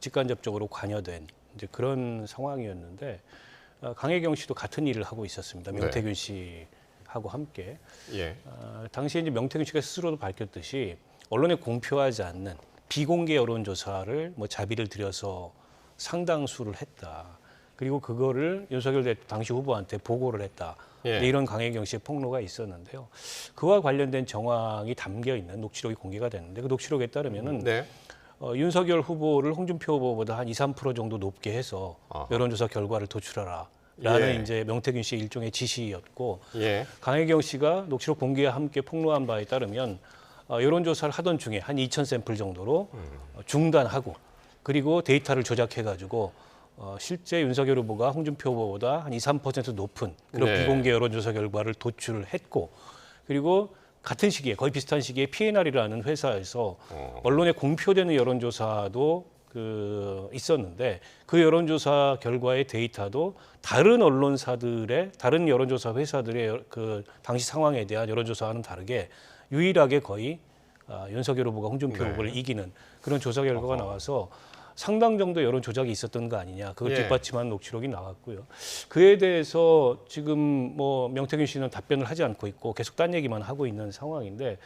직간접적으로 관여된 이제 그런 상황이었는데 강혜경 씨도 같은 일을 하고 있었습니다. 명태균 씨 하고 함께 예. 당시에 이제 명태균 씨가 스스로도 밝혔듯이 언론에 공표하지 않는 비공개 여론조사를 뭐 자비를 들여서 상당수를 했다. 그리고 그거를 윤석열 당시 후보한테 보고를 했다. 예. 이런 강혜경 씨의 폭로가 있었는데요. 그와 관련된 정황이 담겨 있는 녹취록이 공개가 됐는데 그 녹취록에 따르면은 네. 윤석열 후보를 홍준표 후보보다 한 2~3% 정도 높게 해서 여론조사 결과를 도출하라. 라는 예. 이제 명태균 씨의 일종의 지시였고 예. 강혜경 씨가 녹취록 공개와 함께 폭로한 바에 따르면 여론조사를 하던 중에 한 2,000샘플 정도로 중단하고 그리고 데이터를 조작해가지고 실제 윤석열 후보가 홍준표 후보보다 한 2~3% 높은 그런 네. 비공개 여론조사 결과를 도출을 했고 그리고 같은 시기에 거의 비슷한 시기에 P&R이라는 회사에서 언론에 공표되는 여론조사도 있었는데 그 여론조사 결과의 데이터도 다른 언론사들의 다른 여론조사 회사들의 그 당시 상황에 대한 여론조사와는 다르게 유일하게 거의 윤석열 후보가 홍준표 네. 후보를 이기는 그런 조사 결과가 나와서 상당 정도 여론 조작이 있었던 거 아니냐. 그걸 예. 뒷받침하는 녹취록이 나왔고요. 그에 대해서 지금 뭐 명태균 씨는 답변을 하지 않고 있고 계속 딴 얘기만 하고 있는 상황인데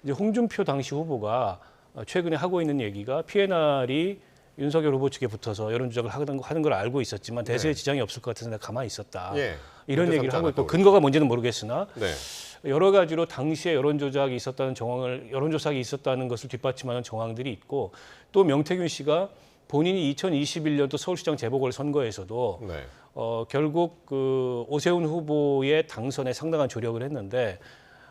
이제 홍준표 당시 후보가 최근에 하고 있는 얘기가 P&R이 윤석열 후보 측에 붙어서 여론 조작을 하는 걸 알고 있었지만 대세에 네. 지장이 없을 것 같아서 내가 가만히 있었다. 예. 이런 문제 얘기를 삼지 하고 있고 않았다고 근거가 뭔지는 모르겠으나 네. 여러 가지로 당시에 여론 조작이 있었다는 정황을 여론조사가 있었다는 것을 뒷받침하는 정황들이 있고 또 명태균 씨가 본인이 2021년도 서울시장 재보궐선거에서도 네. 결국 그 오세훈 후보의 당선에 상당한 조력을 했는데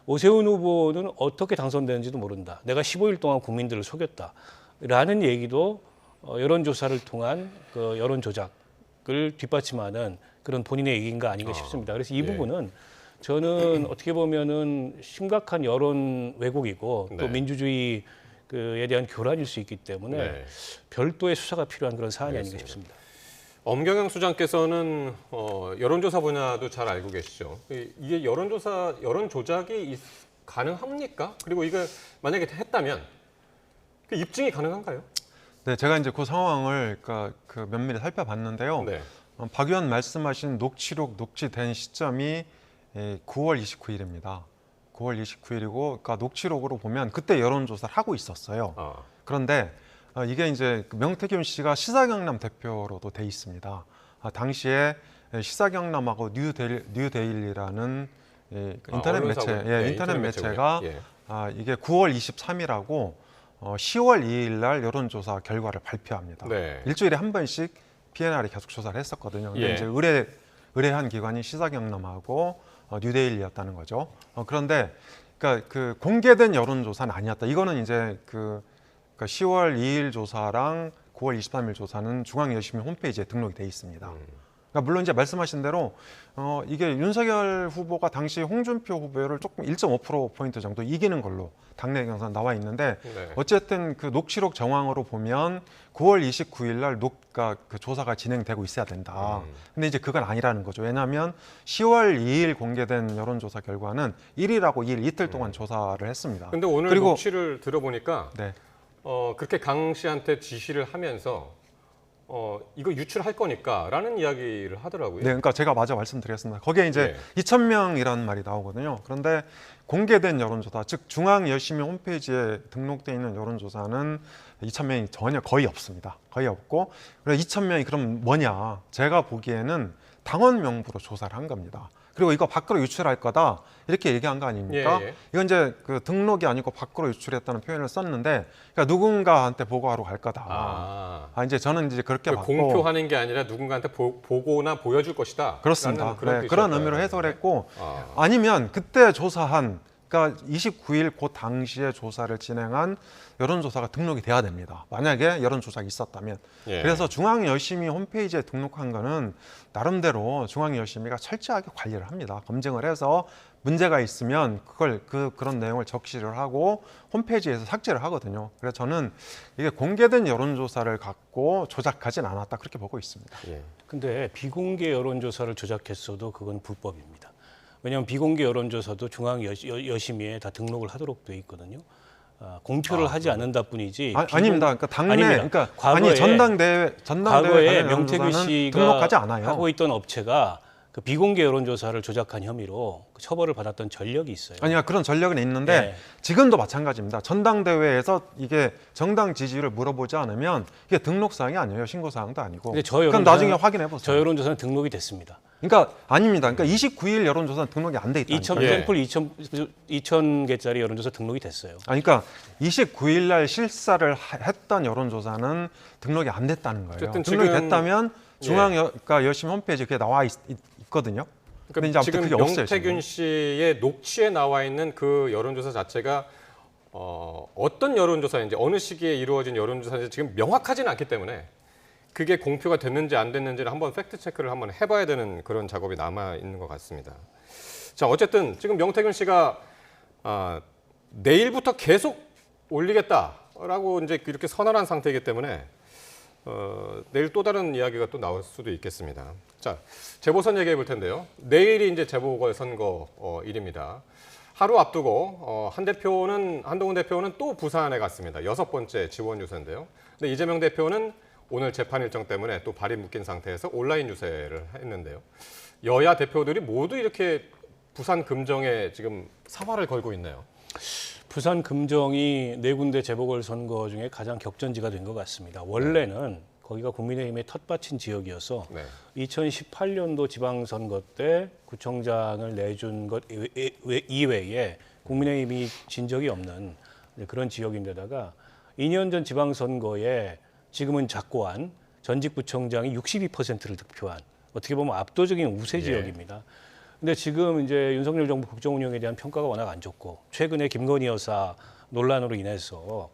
오세훈 후보는 어떻게 당선되는지도 모른다. 내가 15일 동안 국민들을 속였다라는 얘기도 여론조사를 통한 그 여론 조작을 뒷받침하는 그런 본인의 얘기인가 아닌가 싶습니다. 그래서 이 예. 부분은 저는 어떻게 보면은 심각한 여론 왜곡이고 또 네. 민주주의 그에 대한 교란일 수 있기 때문에 네. 별도의 수사가 필요한 그런 사안이 아닌가 알겠습니다. 싶습니다. 엄경영 수장께서는 여론조사 분야도 잘 알고 계시죠. 이게 여론 조작이 가능합니까? 그리고 이거 만약에 했다면 그 입증이 가능한가요? 네, 제가 이제 그 상황을 그러니까 그 면밀히 살펴봤는데요. 네. 박 의원 말씀하신 녹취록 녹취된 시점이 9월 29일입니다. 9월 29일이고, 그러니까 녹취록으로 보면 그때 여론조사를 하고 있었어요. 그런데 이게 이제 명태균 씨가 시사경남 대표로도 돼 있습니다. 당시에 시사경남하고 뉴데일리라는 인터넷 매체, 인터넷 매체가 이게 9월 23일하고 10월 2일 날 여론조사 결과를 발표합니다. 네. 일주일에 한 번씩 P&R이 계속 조사를 했었거든요. 근데 예. 이제 의뢰한 기관이 시사경남하고 뉴데일리였다는 거죠. 그런데 그러니까 그 공개된 여론조사는 아니었다. 이거는 이제 그러니까 10월 2일 조사랑 9월 23일 조사는 중앙여심위 홈페이지에 등록이 돼 있습니다. 그러니까 물론 이제 말씀하신 대로 이게 윤석열 후보가 당시 홍준표 후보를 조금 1.5%포인트 정도 이기는 걸로 당내 경선 나와 있는데 네. 어쨌든 그 녹취록 정황으로 보면 9월 29일 날 그 조사가 진행되고 있어야 된다. 근데 이제 그건 아니라는 거죠. 왜냐하면 10월 2일 공개된 여론조사 결과는 1일하고 2일 이틀 동안 조사를 했습니다. 근데 오늘 그리고 녹취를 들어보니까 네. 그렇게 강 씨한테 지시를 하면서 이거 유출할 거니까라는 이야기를 하더라고요. 네, 그러니까 제가 마저 말씀드렸습니다. 거기에 이제 네. 2,000명이라는 말이 나오거든요. 그런데 공개된 여론조사, 즉 중앙여심위 홈페이지에 등록돼 있는 여론조사는 2,000명이 전혀 거의 없습니다. 거의 없고, 그래서 2,000명이 그럼 뭐냐? 제가 보기에는 당원 명부로 조사를 한 겁니다. 그리고 이거 밖으로 유출할 거다 이렇게 얘기한 거 아닙니까? 예, 예. 이건 이제 그 등록이 아니고 밖으로 유출했다는 표현을 썼는데, 그러니까 누군가한테 보고하러 갈 거다. 이제 저는 이제 그렇게 봤고, 공표하는 게 아니라 누군가한테 보거나 보여줄 것이다. 그렇습니다. 그런, 그런 의미로 해석을 했고, 아니면 그때 조사한, 그러니까 29일 그 당시에 조사를 진행한 여론조사가 등록이 돼야 됩니다. 만약에 여론조사가 있었다면. 예. 그래서 중앙여심위 홈페이지에 등록한 거는 나름대로 중앙여심위가 철저하게 관리를 합니다. 검증을 해서 문제가 있으면 그런 내용을 적시를 하고 홈페이지에서 삭제를 하거든요. 그래서 저는 이게 공개된 여론조사를 갖고 조작하진 않았다 그렇게 보고 있습니다. 근데 비공개 여론조사를 조작했어도 그건 불법입니다. 왜냐하면 비공개 여론조사도 중앙여심위에 다 등록을 하도록 돼 있거든요. 공표를 하지 않는다 뿐이지. 아닙니다. 그러니까 당내, 아닙니다. 그러니까 과거에, 전당대회 과거에 명태균 씨가 등록하지 않아요. 하고 있던 업체가 그 비공개 여론조사를 조작한 혐의로 처벌을 받았던 전력이 있어요. 아니야, 그런 전력은 있는데 네. 지금도 마찬가지입니다. 전당대회에서 이게 정당 지지율을 물어보지 않으면 이게 등록사항이 아니에요. 신고사항도 아니고. 근데 그럼 나중에 확인해 보세요. 저 여론조사는 등록이 됐습니다. 그러니까 아닙니다. 그러니까 29일 여론조사는 등록이 안 돼 있다니까요. 2,000개짜리 여론조사 등록이 됐어요. 그러니까 29일 날 실사를 했던 여론조사는 등록이 안 됐다는 거예요. 어쨌든 등록이 지금 됐다면 중앙가 열심 홈페이지에 그게 나와 있거든요. 근데 이제 아무튼 지금 그게 없어요. 명태균 씨의 녹취에 나와 있는 그 여론조사 자체가 어떤 여론조사인지 어느 시기에 이루어진 여론조사인지 지금 명확하지는 않기 때문에 그게 공표가 됐는지 안 됐는지를 한번 팩트 체크를 한번 해봐야 되는 그런 작업이 남아 있는 것 같습니다. 자, 어쨌든 지금 명태균 씨가 내일부터 계속 올리겠다라고 이제 이렇게 선언한 상태이기 때문에 내일 또 다른 이야기가 또 나올 수도 있겠습니다. 자, 재보선 얘기해 볼 텐데요. 내일이 이제 재보궐선거 일입니다. 하루 앞두고 한동훈 대표는 또 부산에 갔습니다. 6번째 지원 유세인데요. 근데 이재명 대표는 오늘 재판 일정 때문에 또 발이 묶인 상태에서 온라인 유세를 했는데요. 여야 대표들이 모두 이렇게 부산 금정에 지금 사활을 걸고 있네요. 부산 금정이 4군데 재보궐선거 중에 가장 격전지가 된 것 같습니다. 원래는 거기가 국민의힘의 텃밭인 지역이어서 2018년도 지방선거 때 구청장을 내준 것 이외에 국민의힘이 진 적이 없는 그런 지역인데다가 2년 전 지방선거에 지금은 작고한 전직구청장이 62%를 득표한 어떻게 보면 압도적인 우세 지역입니다. 근데 지금 이제 윤석열 정부 국정 운영에 대한 평가가 워낙 안 좋고 최근에 김건희 여사 논란으로 인해서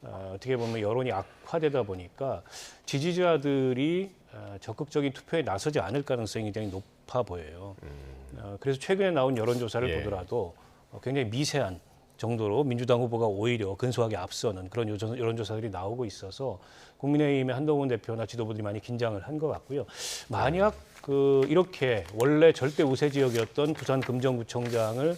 어떻게 보면 여론이 악화되다 보니까 지지자들이 적극적인 투표에 나서지 않을 가능성이 굉장히 높아 보여요. 그래서 최근에 나온 여론조사를 보더라도 굉장히 미세한 정도로 민주당 후보가 오히려 근소하게 앞서는 그런 여론조사들이 나오고 있어서 국민의힘의 한동훈 대표나 지도부들이 많이 긴장을 한 것 같고요. 만약 이렇게 원래 절대 우세 지역이었던 부산 금정구청장을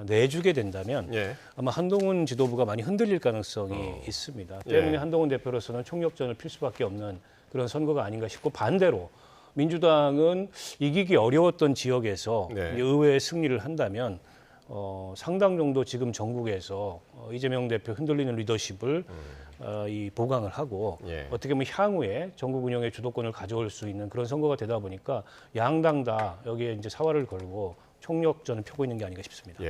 내주게 된다면 아마 한동훈 지도부가 많이 흔들릴 가능성이 있습니다. 때문에 한동훈 대표로서는 총력전을 필 수밖에 없는 그런 선거가 아닌가 싶고 반대로 민주당은 이기기 어려웠던 지역에서 의회의 승리를 한다면 상당 정도 지금 전국에서 이재명 대표 흔들리는 리더십을 보강을 하고 어떻게 보면 향후에 전국 운영의 주도권을 가져올 수 있는 그런 선거가 되다 보니까 양당 다 여기에 이제 사활을 걸고 총력전을 펴고 있는 게 아닌가 싶습니다.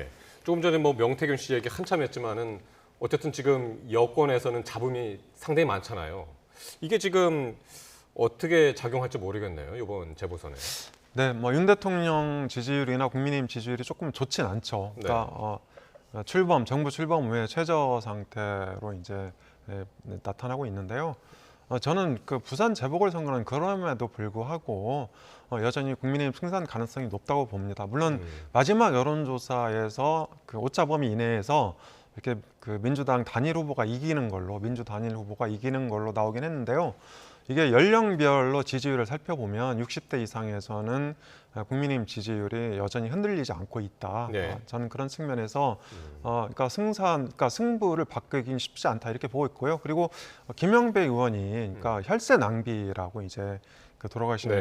조금 전에 뭐 명태균 씨 얘기 한참 했지만은 어쨌든 지금 여권에서는 잡음이 상당히 많잖아요. 이게 지금 어떻게 작용할지 모르겠네요. 이번 재보선에. 네, 뭐 윤 대통령 지지율이나 국민의힘 지지율이 조금 좋진 않죠. 그러니까 정부 출범 후에 최저 상태로 이제 나타나고 있는데요. 저는 그 부산 재보궐선거는 그럼에도 불구하고 여전히 국민의힘 승산 가능성이 높다고 봅니다. 물론 마지막 여론조사에서 그 오차 범위 이내에서 이렇게 그 민주당 단일 후보가 이기는 걸로 나오긴 했는데요. 이게 연령별로 지지율을 살펴보면 60대 이상에서는 국민의힘 지지율이 여전히 흔들리지 않고 있다. 저는 그런 측면에서 그러니까 승부를 바꾸긴 쉽지 않다 이렇게 보고 있고요. 그리고 김영배 의원이 그러니까 혈세 낭비라고 이제 그 돌아가신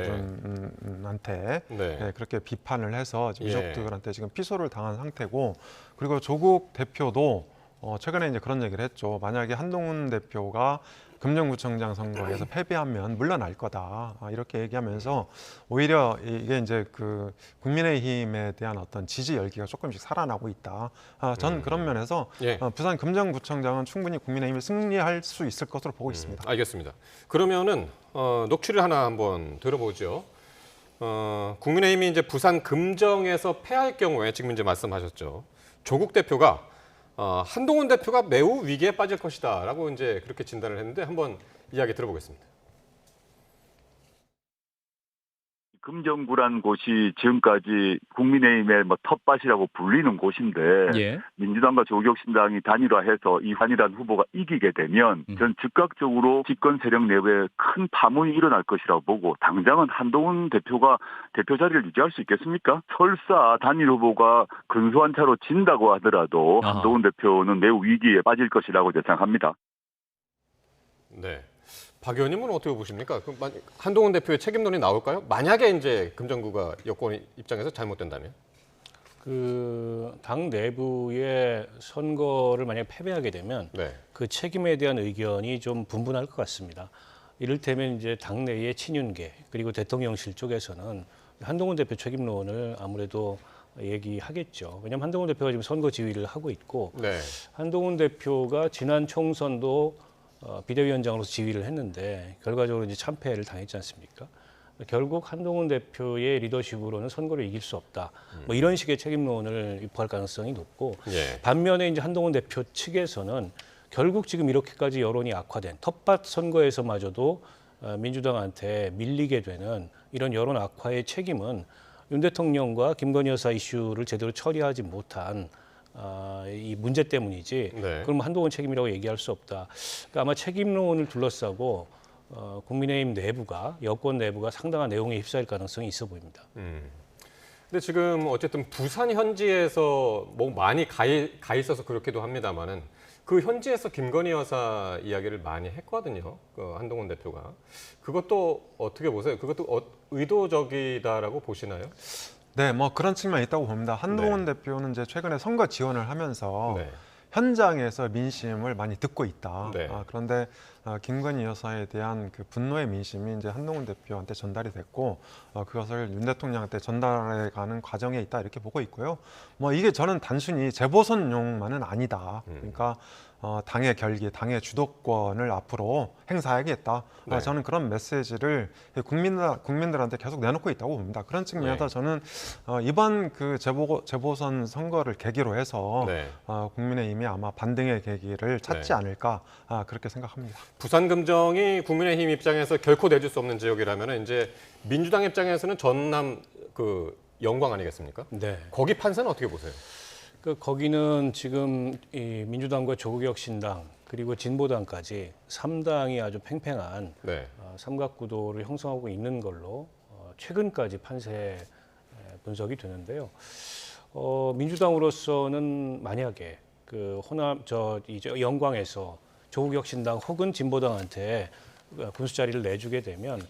분한테 그렇게 비판을 해서 유족들한테 지금 피소를 당한 상태고, 그리고 조국 대표도 최근에 이제 그런 얘기를 했죠. 만약에 한동훈 대표가 금정구청장 선거에서 패배하면 물러날 거다 이렇게 얘기하면서 오히려 이게 이제 그 국민의힘에 대한 어떤 지지 열기가 조금씩 살아나고 있다. 저는 그런 면에서 부산 금정구청장은 충분히 국민의힘이 승리할 수 있을 것으로 보고 있습니다. 알겠습니다. 그러면은 녹취를 하나 한번 들어보죠. 국민의힘이 이제 부산 금정에서 패할 경우에 지금 이제 말씀하셨죠. 조국 대표가 한동훈 대표가 매우 위기에 빠질 것이다라고 이제 그렇게 진단을 했는데 한번 이야기 들어보겠습니다. 금정구란 곳이 지금까지 국민의힘의 텃밭이라고 불리는 곳인데 민주당과 조국혁신당이 단일화해서 이 단일한 후보가 이기게 되면 전 즉각적으로 집권 세력 내부에 큰 파문이 일어날 것이라고 보고, 당장은 한동훈 대표가 대표 자리를 유지할 수 있겠습니까? 설사 단일 후보가 근소한 차로 진다고 하더라도 한동훈 대표는 매우 위기에 빠질 것이라고 예상합니다. 네. 박 의원님은 어떻게 보십니까? 그럼 한동훈 대표의 책임론이 나올까요? 만약에 이제 금정구가 여권 입장에서 잘못된다면? 그 당 내부의 선거를 만약에 패배하게 되면 그 책임에 대한 의견이 좀 분분할 것 같습니다. 이를테면 이제 당내의 친윤계 그리고 대통령실 쪽에서는 한동훈 대표 책임론을 아무래도 얘기하겠죠. 왜냐하면 한동훈 대표가 지금 선거 지휘를 하고 있고 한동훈 대표가 지난 총선도 비대위원장으로서 지휘를 했는데 결과적으로 이제 참패를 당했지 않습니까? 결국 한동훈 대표의 리더십으로는 선거를 이길 수 없다. 뭐 이런 식의 책임론을 유포할 가능성이 높고 반면에 이제 한동훈 대표 측에서는 결국 지금 이렇게까지 여론이 악화된 텃밭 선거에서마저도 민주당한테 밀리게 되는 이런 여론 악화의 책임은 윤 대통령과 김건희 여사 이슈를 제대로 처리하지 못한 이 문제 때문이지 그럼 한동훈 책임이라고 얘기할 수 없다. 그러니까 아마 책임론을 둘러싸고 국민의힘 내부가 여권 내부가 상당한 내용에 휩싸일 가능성이 있어 보입니다. 근데 지금 어쨌든 부산 현지에서 뭐 많이 가 있어서 그렇기도 합니다만은 그 현지에서 김건희 여사 이야기를 많이 했거든요. 그 한동훈 대표가. 그것도 어떻게 보세요? 그것도 의도적이다라고 보시나요? 네, 뭐 그런 측면이 있다고 봅니다. 한동훈 대표는 이제 최근에 선거 지원을 하면서 현장에서 민심을 많이 듣고 있다. 그런데 김건희 여사에 대한 그 분노의 민심이 이제 한동훈 대표한테 전달이 됐고 그것을 윤 대통령한테 전달해 가는 과정에 있다 이렇게 보고 있고요. 뭐 이게 저는 단순히 재보선용만은 아니다. 그러니까 당의 결기, 당의 주도권을 앞으로 행사하겠다. 저는 그런 메시지를 국민들한테 계속 내놓고 있다고 봅니다. 그런 측면에서 저는 이번 그 재보선 선거를 계기로 해서 국민의힘이 아마 반등의 계기를 찾지 않을까 그렇게 생각합니다. 부산 금정이 국민의힘 입장에서 결코 내줄 수 없는 지역이라면 이제 민주당 입장에서는 전남 그 영광 아니겠습니까? 거기 판세는 어떻게 보세요? 거기는 지금 이 민주당과 조국혁신당 그리고 진보당까지 3당이 아주 팽팽한 삼각구도를 형성하고 있는 걸로 최근까지 판세 분석이 되는데요. 민주당으로서는 만약에 그 호남 이제 영광에서 조국혁신당 혹은 진보당한테 군수 자리를 내주게 되면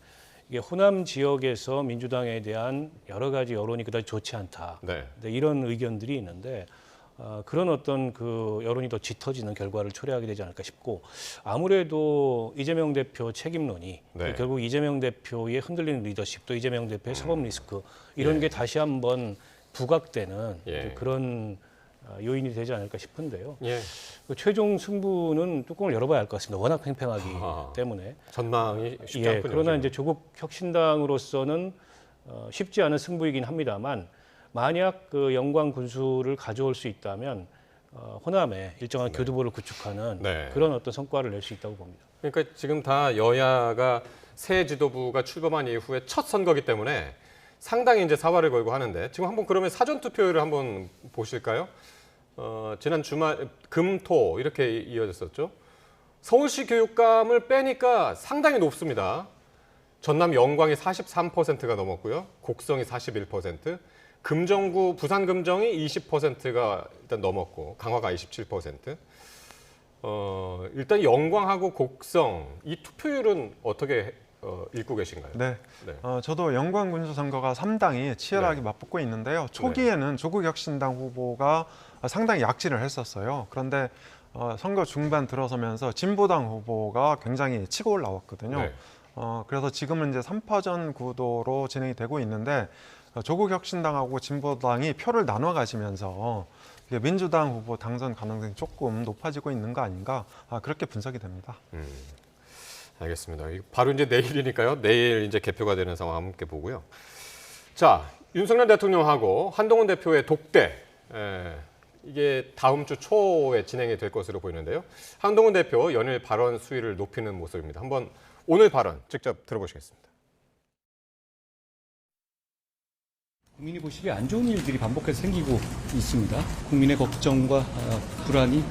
이게 호남 지역에서 민주당에 대한 여러 가지 여론이 그다지 좋지 않다. 이런 의견들이 있는데 그런 어떤 그 여론이 더 짙어지는 결과를 초래하게 되지 않을까 싶고 아무래도 이재명 대표 책임론이 결국 이재명 대표의 흔들리는 리더십 또 이재명 대표의 사법 리스크 이런 게 다시 한번 부각되는 그런 요인이 되지 않을까 싶은데요. 그 최종 승부는 뚜껑을 열어봐야 할 것 같습니다. 워낙 팽팽하기 때문에. 전망이 쉽지 않군요. 그러나 이제 조국 혁신당으로서는 쉽지 않은 승부이긴 합니다만 만약 그 영광 군수를 가져올 수 있다면 호남에 일정한 교두보를 구축하는 그런 어떤 성과를 낼 수 있다고 봅니다. 그러니까 지금 다 여야가 새 지도부가 출범한 이후에 첫 선거기 때문에 상당히 이제 사활을 걸고 하는데 지금 한번 그러면 사전 투표율을 한번 보실까요? 지난 주말 금토 이렇게 이어졌었죠. 서울시 교육감을 빼니까 상당히 높습니다. 전남 영광이 43%가 넘었고요. 곡성이 41%, 금정구 부산 금정이 20%가 일단 넘었고 강화가 27%. 일단 영광하고 곡성 이 투표율은 어떻게 읽고 계신가요? 저도 영광 군수 선거가 3당이 치열하게 맞붙고 있는데요. 초기에는 조국혁신당 후보가 상당히 약진을 했었어요. 그런데 선거 중반 들어서면서 진보당 후보가 굉장히 치고 올라왔거든요. 그래서 지금은 이제 3파전 구도로 진행이 되고 있는데 조국혁신당하고 진보당이 표를 나눠 가지면서 민주당 후보 당선 가능성이 조금 높아지고 있는 거 아닌가 그렇게 분석이 됩니다. 알겠습니다. 바로 이제 내일이니까요. 내일 이제 개표가 되는 상황 함께 보고요. 자, 윤석열 대통령하고 한동훈 대표의 독대 이게 다음 주 초에 진행이 될 것으로 보이는데요. 한동훈 대표 연일 발언 수위를 높이는 모습입니다. 한번 오늘 발언 직접 들어보시겠습니다. 국민이 보시기에 안 좋은 일들이 반복해서 생기고 있습니다. 국민의 걱정과 불안이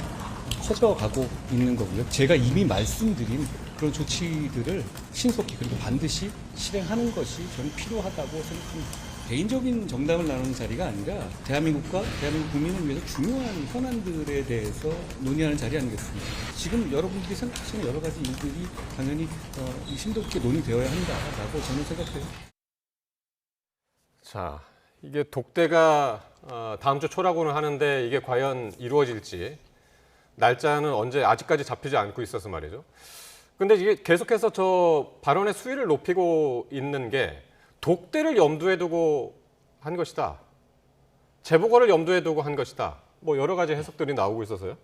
커져가고 있는 거고요. 제가 이미 말씀드린 그런 조치들을 신속히 그리고 반드시 실행하는 것이 저는 필요하다고 생각합니다. 개인적인 정담을 나누는 자리가 아니라 대한민국과 대한민국 국민을 위해서 중요한 현안들에 대해서 논의하는 자리 아니겠습니까? 지금 여러분들이 생각하시는 여러 가지 일들이 당연히 심도 있게 논의되어야 한다라고 저는 생각해요. 자, 이게 독대가 다음 주 초라고는 하는데 이게 과연 이루어질지 날짜는 언제 아직까지 잡히지 않고 있어서 말이죠. 근데 이게 계속해서 저 발언의 수위를 높이고 있는 게 독대를 염두에 두고 한 것이다. 재보궐을 염두에 두고 한 것이다. 뭐 여러 가지 해석들이 나오고 있어서요.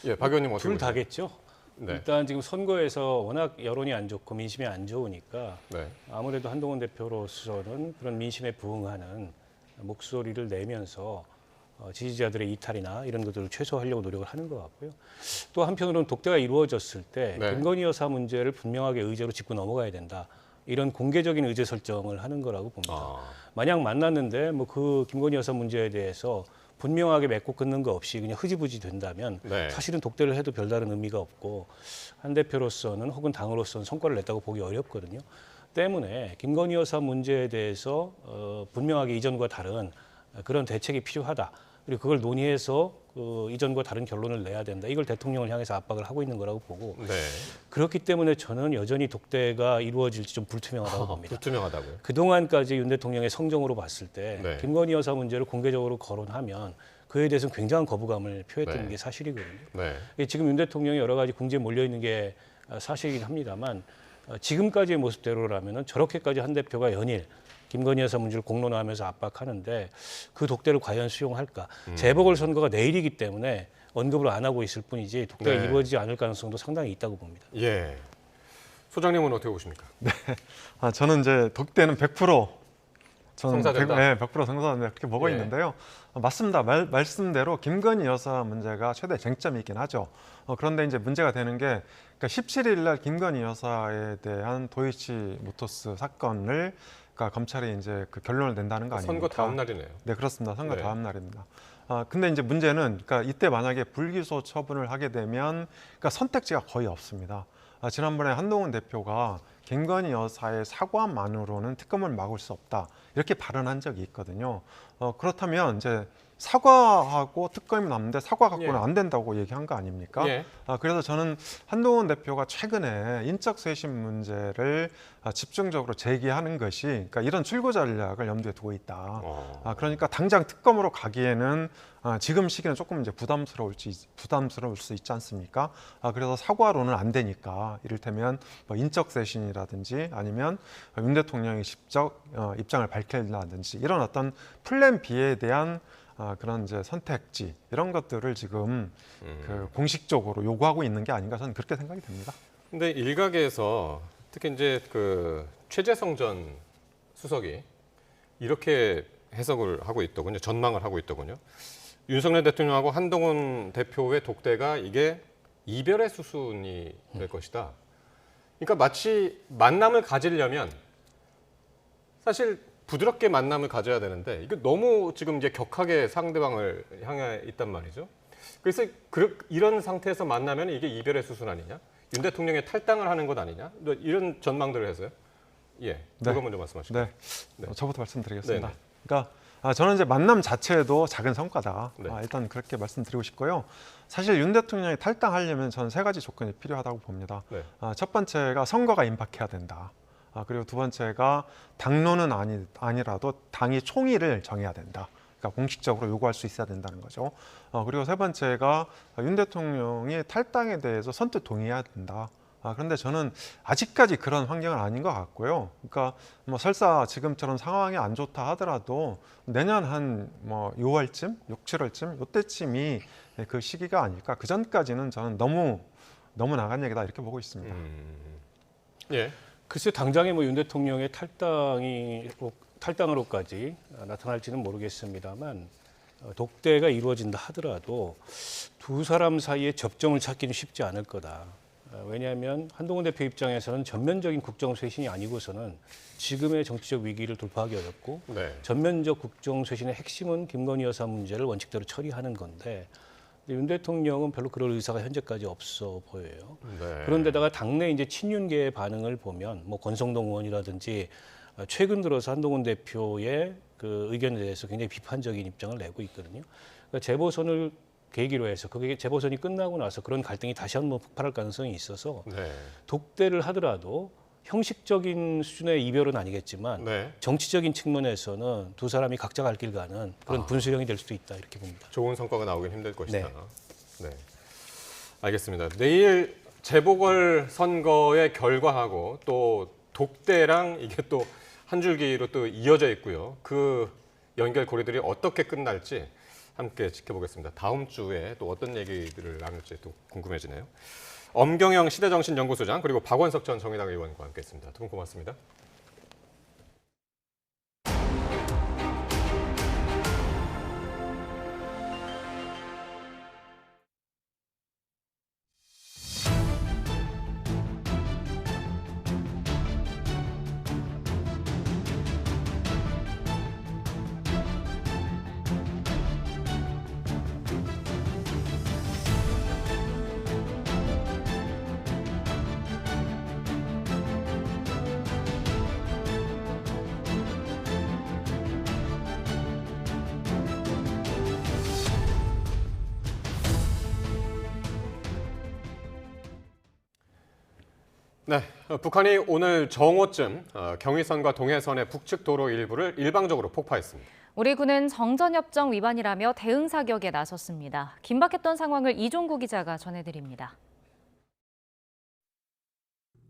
예, 박 의원님 어떻게 둘 보세요? 다겠죠. 네. 일단 지금 선거에서 워낙 여론이 안 좋고 민심이 안 좋으니까 네. 아무래도 한동훈 대표로서는 그런 민심에 부응하는 목소리를 내면서 지지자들의 이탈이나 이런 것들을 최소화하려고 노력을 하는 것 같고요. 또 한편으로는 독대가 이루어졌을 때 네. 김건희 여사 문제를 분명하게 의제로 짚고 넘어가야 된다. 이런 공개적인 의제 설정을 하는 거라고 봅니다. 만약 만났는데 뭐 그 김건희 여사 문제에 대해서 분명하게 맺고 끊는 거 없이 그냥 흐지부지 된다면 네. 사실은 독대를 해도 별다른 의미가 없고 한 대표로서는 혹은 당으로서는 성과를 냈다고 보기 어렵거든요. 때문에 김건희 여사 문제에 대해서 분명하게 이전과 다른 그런 대책이 필요하다. 그리고 그걸 논의해서 이전과 다른 결론을 내야 된다. 이걸 대통령을 향해서 압박을 하고 있는 거라고 보고 네. 그렇기 때문에 저는 여전히 독대가 이루어질지 좀 불투명하다고 봅니다. 불투명하다고요? 그동안까지 윤 대통령의 성정으로 봤을 때 네. 김건희 여사 문제를 공개적으로 거론하면 그에 대해서는 굉장한 거부감을 표했던 네. 게 사실이거든요. 네. 지금 윤 대통령이 여러 가지 궁지에 몰려 있는 게 사실이긴 합니다만 지금까지의 모습대로라면 저렇게까지 한 대표가 연일 김건희 여사 문제를 공론화하면서 압박하는데 그 독대를 과연 수용할까? 재보궐선거가 내일이기 때문에 언급을 안 하고 있을 뿐이지 독대가 네. 이루어지지 않을 가능성도 상당히 있다고 봅니다. 예. 소장님은 어떻게 보십니까? 네. 저는 이제 독대는 100% 저는 성사된다. 100% 성사된다 그렇게 보고 예. 있는데요. 맞습니다. 말씀대로 김건희 여사 문제가 최대 쟁점이 있긴 하죠. 그런데 이제 문제가 되는 게 그러니까 17일 날 김건희 여사에 대한 도이치모터스 사건을 그러니까 검찰이 이제 그 결론을 낸다는 거 아닙니까? 선거 다음 날이네요. 네, 그렇습니다. 선거 네. 다음 날입니다. 근데 이제 문제는 그러니까 이때 만약에 불기소 처분을 하게 되면 그러니까 선택지가 거의 없습니다. 지난번에 한동훈 대표가 김건희 여사의 사과만으로는 특검을 막을 수 없다 이렇게 발언한 적이 있거든요. 그렇다면 이제 사과하고 특검이 남는데 사과 갖고는 예. 안 된다고 얘기한 거 아닙니까? 예. 그래서 저는 한동훈 대표가 최근에 인적 쇄신 문제를 집중적으로 제기하는 것이 그러니까 이런 출구 전략을 염두에 두고 있다. 그러니까 당장 특검으로 가기에는 지금 시기는 조금 이제 부담스러울 수 있지 않습니까? 그래서 사과로는 안 되니까 이를테면 뭐 인적 쇄신이라든지 아니면 윤 대통령이 직접 입장을 밝힌다든지 이런 어떤 플랜 B에 대한 그런 이제 선택지 이런 것들을 지금 그 공식적으로 요구하고 있는 게 아닌가 저는 그렇게 생각이 됩니다. 근데 일각에서 특히 이제 그 최재성 전 수석이 이렇게 해석을 하고 있더군요. 전망을 하고 있더군요. 윤석열 대통령하고 한동훈 대표의 독대가 이게 이별의 수순이 될 것이다. 그러니까 마치 만남을 가지려면 사실 부드럽게 만남을 가져야 되는데 이거 너무 지금 이제 격하게 상대방을 향해 있단 말이죠. 그래서 이런 상태에서 만나면 이게 이별의 수순 아니냐? 윤 대통령의 탈당을 하는 것 아니냐? 이런 전망들을 해서요. 예, 누가 먼저 말씀하시죠? 네. 저부터 말씀드리겠습니다. 네네. 그러니까 저는 이제 만남 자체도 작은 성과다. 네. 일단 그렇게 말씀드리고 싶고요. 사실 윤 대통령이 탈당하려면 저는 3가지 조건이 필요하다고 봅니다. 네. 첫 번째가 선거가 임박해야 된다. 그리고 두 번째가 당론은 아니라도 당이 총의를 정해야 된다. 그러니까 공식적으로 요구할 수 있어야 된다는 거죠. 그리고 세 번째가 윤 대통령이 탈당에 대해서 선뜻 동의해야 된다. 그런데 저는 아직까지 그런 환경은 아닌 것 같고요. 그러니까 뭐 설사 지금처럼 상황이 안 좋다 하더라도 내년 한 뭐 6월쯤, 6, 7월쯤 이때쯤이 그 시기가 아닐까. 그 전까지는 저는 너무 나간 얘기다 이렇게 보고 있습니다. 예. 글쎄 당장에 뭐 윤 대통령의 탈당으로까지 나타날지는 모르겠습니다만 독대가 이루어진다 하더라도 두 사람 사이에 접점을 찾기는 쉽지 않을 거다. 왜냐하면 한동훈 대표 입장에서는 전면적인 국정 쇄신이 아니고서는 지금의 정치적 위기를 돌파하기 어렵고 네. 전면적 국정 쇄신의 핵심은 김건희 여사 문제를 원칙대로 처리하는 건데 윤 대통령은 별로 그럴 의사가 현재까지 없어 보여요. 네. 그런데다가 당내 이제 친윤계의 반응을 보면 뭐 권성동 의원이라든지 최근 들어서 한동훈 대표의 그 의견에 대해서 굉장히 비판적인 입장을 내고 있거든요. 그러니까 재보선을 계기로 해서 그게 재보선이 끝나고 나서 그런 갈등이 다시 한번 폭발할 가능성이 있어서 네. 독대를 하더라도 형식적인 수준의 이별은 아니겠지만 네. 정치적인 측면에서는 두 사람이 각자 갈 길 가는 그런 분수령이 될 수도 있다 이렇게 봅니다. 좋은 성과가 나오긴 힘들 것이다. 네. 알겠습니다. 내일 재보궐 선거의 결과하고 또 독대랑 이게 또 한 줄기로 또 이어져 있고요. 그 연결고리들이 어떻게 끝날지 함께 지켜보겠습니다. 다음 주에 또 어떤 얘기들을 나눌지 또 궁금해지네요. 엄경영 시대정신연구소장 그리고 박원석 전 정의당 의원과 함께했습니다. 두 분 고맙습니다. 네, 북한이 오늘 정오쯤 경의선과 동해선의 북측 도로 일부를 일방적으로 폭파했습니다. 우리 군은 정전협정 위반이라며 대응 사격에 나섰습니다. 긴박했던 상황을 이종구 기자가 전해드립니다.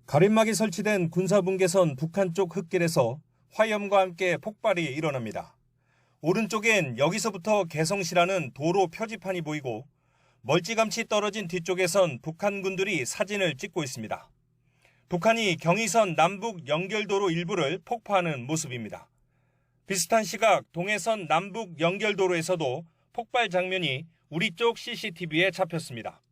가림막이 설치된 군사분계선 북한 쪽 흙길에서 화염과 함께 폭발이 일어납니다. 오른쪽엔 여기서부터 개성시라는 도로 표지판이 보이고 멀찌감치 떨어진 뒤쪽에선 북한군들이 사진을 찍고 있습니다. 북한이 경의선 남북 연결도로 일부를 폭파하는 모습입니다. 비슷한 시각 동해선 남북 연결도로에서도 폭발 장면이 우리 쪽 CCTV에 잡혔습니다.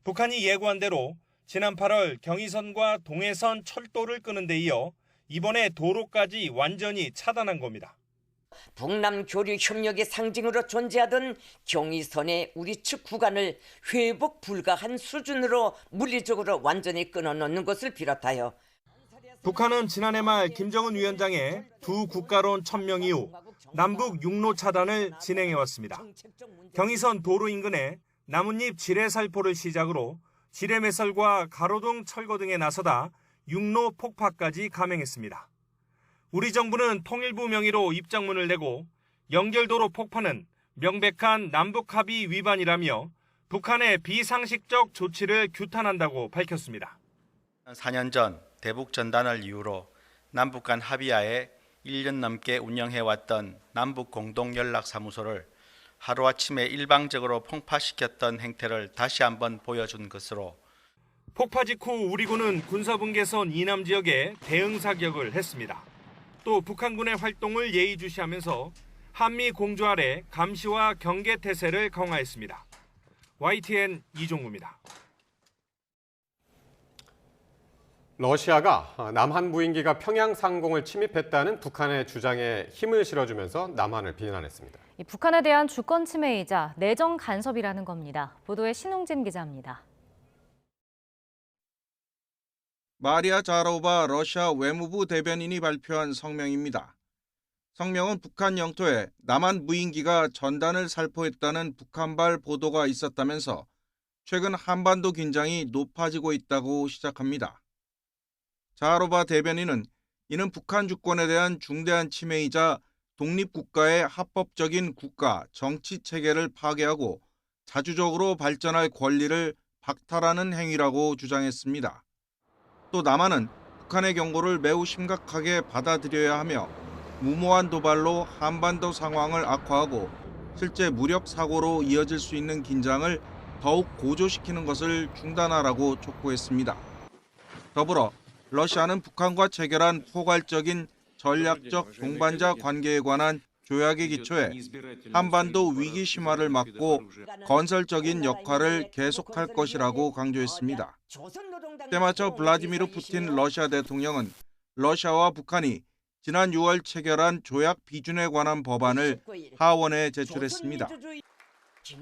북한이 예고한 대로 지난 8월 경의선과 동해선 철도를 끄는 데 이어 이번에 도로까지 완전히 차단한 겁니다. 북남 교류 협력의 상징으로 존재하던 경의선의 우리 측 구간을 회복 불가한 수준으로 물리적으로 완전히 끊어놓는 것을 비롯하여 북한은 지난해 말 김정은 위원장의 두 국가론 천명 이후 남북 육로 차단을 진행해왔습니다. 경의선 도로 인근에 나뭇잎 지뢰살포를 시작으로 지뢰매설과 가로등 철거 등에 나서다 육로 폭파까지 감행했습니다. 우리 정부는 통일부 명의로 입장문을 내고 연결도로 폭파는 명백한 남북합의 위반이라며 북한의 비상식적 조치를 규탄한다고 밝혔습니다. 4년 전 대북 전단을 이유로 남북 간 합의하에 1년 넘게 운영해왔던 남북 공동연락사무소를 하루아침에 일방적으로 폭파시켰던 행태를 다시 한번 보여준 것으로 폭파 직후 우리 군은 군사분계선 이남 지역에 대응 사격을 했습니다. 또 북한군의 활동을 예의주시하면서 한미 공조 아래 감시와 경계 태세를 강화했습니다. YTN 이종구입니다. 러시아가 남한 무인기가 평양 상공을 침입했다는 북한의 주장에 힘을 실어주면서 남한을 비난했습니다. 북한에 대한 주권 침해이자 내정 간섭이라는 겁니다. 보도에 신웅진 기자입니다. 마리아 자로바 러시아 외무부 대변인이 발표한 성명입니다. 성명은 북한 영토에 남한 무인기가 전단을 살포했다는 북한발 보도가 있었다면서 최근 한반도 긴장이 높아지고 있다고 시작합니다. 자로바 대변인은 이는 북한 주권에 대한 중대한 침해이자 독립국가의 합법적인 국가, 정치 체계를 파괴하고 자주적으로 발전할 권리를 박탈하는 행위라고 주장했습니다. 또 남한은 북한의 경고를 매우 심각하게 받아들여야 하며 무모한 도발로 한반도 상황을 악화하고 실제 무력 사고로 이어질 수 있는 긴장을 더욱 고조시키는 것을 중단하라고 촉구했습니다. 더불어 러시아는 북한과 체결한 포괄적인 전략적 동반자 관계에 관한 조약의 기초에 한반도 위기 심화를 막고 건설적인 역할을 계속할 것이라고 강조했습니다. 때마쳐 블라디미르 푸틴 러시아 대통령은 러시아와 북한이 지난 6월 체결한 조약 비준에 관한 법안을 하원에 제출했습니다.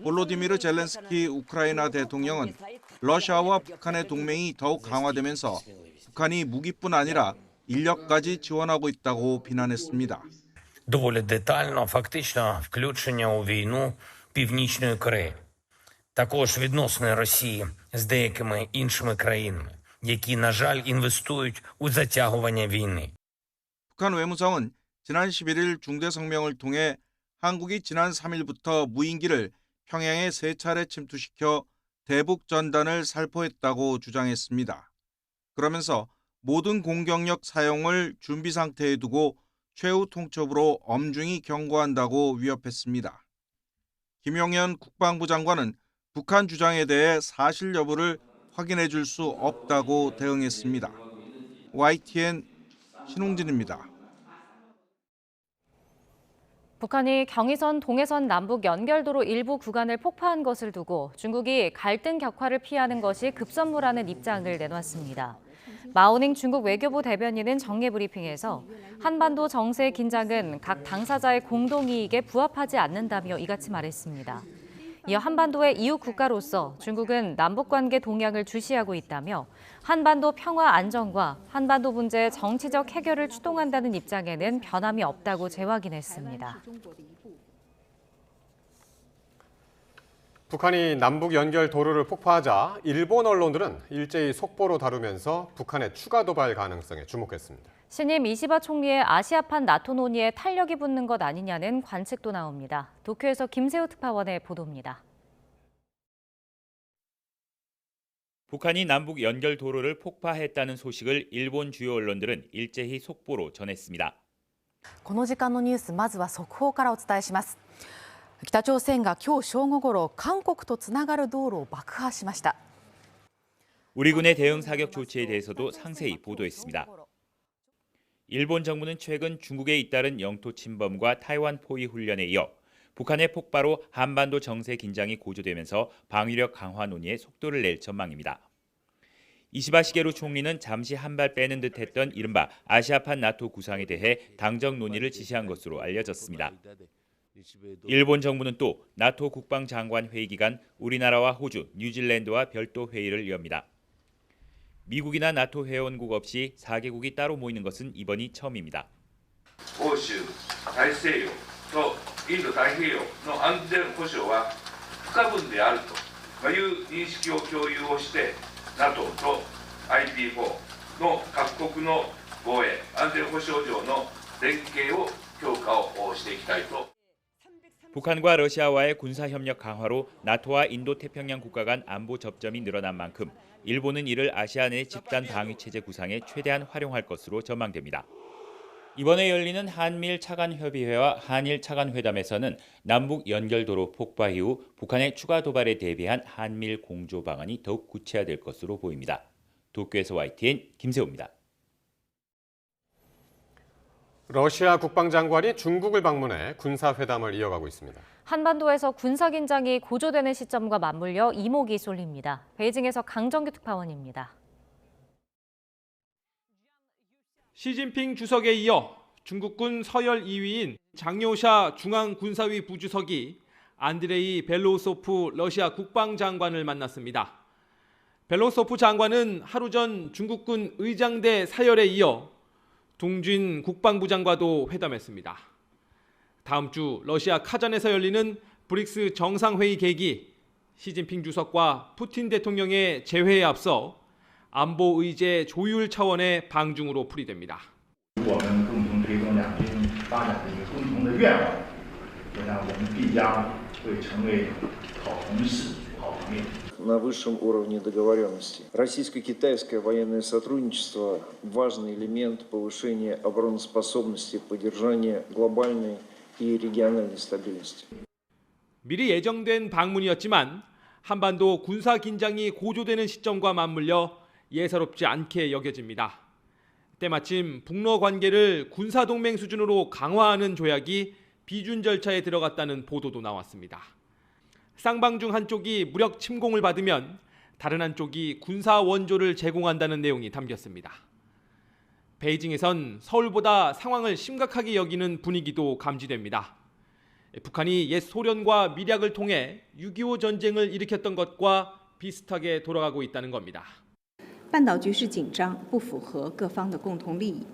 볼로디미르 젤렌스키 우크라이나 대통령은 러시아와 북한의 동맹이 더욱 강화되면서 북한이 무기뿐 아니라 인력까지 지원하고 있다고 비난했습니다. доволі детально, фактично, включення у війну Північної Кореї. Також відносини Росії з деякими іншими країнами. які, на жаль, інвестують у затягування війни. 북한 외무성은 지난 11일 중대 성명을 통해 한국이 지난 3일부터 무인기를 평양에 3차례 침투시켜 대북 전단을 살포했다고 주장했습니다. 그러면서 모든 공격력 사용을 준비 상태에 두고 최후 통첩으로 엄중히 경고한다고 위협했습니다. 김용현 국방부 장관은 북한 주장에 대해 사실 여부를 확인해 줄 수 없다고 대응했습니다. YTN 신홍진입니다. 북한이 경의선 동해선 남북 연결도로 일부 구간을 폭파한 것을 두고 중국이 갈등 격화를 피하는 것이 급선무라는 입장을 내놨습니다. 마오닝 중국 외교부 대변인은 정례 브리핑에서 한반도 정세 긴장은 각 당사자의 공동이익에 부합하지 않는다며 이같이 말했습니다. 이어 한반도의 이웃 국가로서 중국은 남북관계 동향을 주시하고 있다며 한반도 평화 안정과 한반도 문제의 정치적 해결을 추동한다는 입장에는 변함이 없다고 재확인했습니다. 북한이 남북 연결 도로를 폭파하자 일본 언론들은 일제히 속보로 다루면서 북한의 추가 도발 가능성에 주목했습니다. 신임 이시바 총리의 아시아판 나토 논의에 탄력이 붙는 것 아니냐는 관측도 나옵니다. 도쿄에서 김세호 특파원의 보도입니다. 북한이 남북 연결 도로를 폭파했다는 소식을 일본 주요 언론들은 일제히 속보로 전했습니다. この時間のニュース、まずは速報からお伝えします。北朝鮮が今日正午ごろ、韓国とつながる道路を爆破しました。 우리 군의 대응 사격 조치에 대해서도 상세히 보도했습니다. 일본 정부는 최근 중국에 잇따른 영토 침범과 타이완 포위 훈련에 이어 북한의 폭발로 한반도 정세 긴장이 고조되면서 방위력 강화 논의에 속도를 낼 전망입니다. 이시바 시게루 총리는 잠시 한 발 빼는 듯했던 이른바 아시아판 나토 구상에 대해 당정 논의를 지시한 것으로 알려졌습니다. 일본 정부는 또 나토 국방장관 회의 기간 우리나라와 호주, 뉴질랜드와 별도 회의를 엽니다. 미국이나 나토 회원국 없이 4개국이 따로 모이는 것은 이번이 처음입니다. 欧州、大西洋とインド太平洋の安全保障は不可分であるという認識を共有をして NATO と IP4 の各国の防衛安全保障上の連携を強化をしていきたいと 북한과 러시아와의 군사협력 강화로 나토와 인도태평양 국가 간 안보 접점이 늘어난 만큼 일본은 이를 아시아 내 집단 방위체제 구상에 최대한 활용할 것으로 전망됩니다. 이번에 열리는 한미일 차관협의회와 한일 차관회담에서는 남북 연결도로 폭파 이후 북한의 추가 도발에 대비한 한미일 공조 방안이 더욱 구체화될 것으로 보입니다. 도쿄에서 YTN 김세호입니다. 러시아 국방장관이 중국을 방문해 군사회담을 이어가고 있습니다. 한반도에서 군사 긴장이 고조되는 시점과 맞물려 이목이 쏠립니다. 베이징에서 강정규 특파원입니다. 시진핑 주석에 이어 중국군 서열 2위인 장요샤 중앙군사위 부주석이 안드레이 벨로소프 러시아 국방장관을 만났습니다. 벨로소프 장관은 하루 전 중국군 의장대 사열에 이어 동준 국방부장과도 회담했습니다. 다음 주 러시아 카잔에서 열리는 브릭스 정상회의 계기, 시진핑 주석과 푸틴 대통령의 재회에 앞서 안보 의제 조율 차원의 방중으로 풀이됩니다. 我们共同推动两军发展的一个共同的愿望，我想我们必将会成为好同事、好朋友。 На высшем уровне договоренности. Российско-китайское военное сотрудничество – важный элемент повышения обороноспособности, поддержания глобальной и региональной стабильности. 미리 예정된 방문이었지만 한반도 군사 긴장이 고조되는 시점과 맞물려 예사롭지 않게 여겨집니다. 때마침 북러 관계를 군사동맹 수준으로 강화하는 조약이 비준 절차에 들어갔다는 보도도 나왔습니다. 쌍방 중 한쪽이 무력 침공을 받으면 다른 한쪽이 군사 원조를 제공한다는 내용이 담겼습니다. 베이징에선 서울보다 상황을 심각하게 여기는 분위기도 감지됩니다. 북한이 옛 소련과 밀약을 통해 6.25 전쟁을 일으켰던 것과 비슷하게 돌아가고 있다는 겁니다. 半岛局势紧张，不符合各方的共同利益。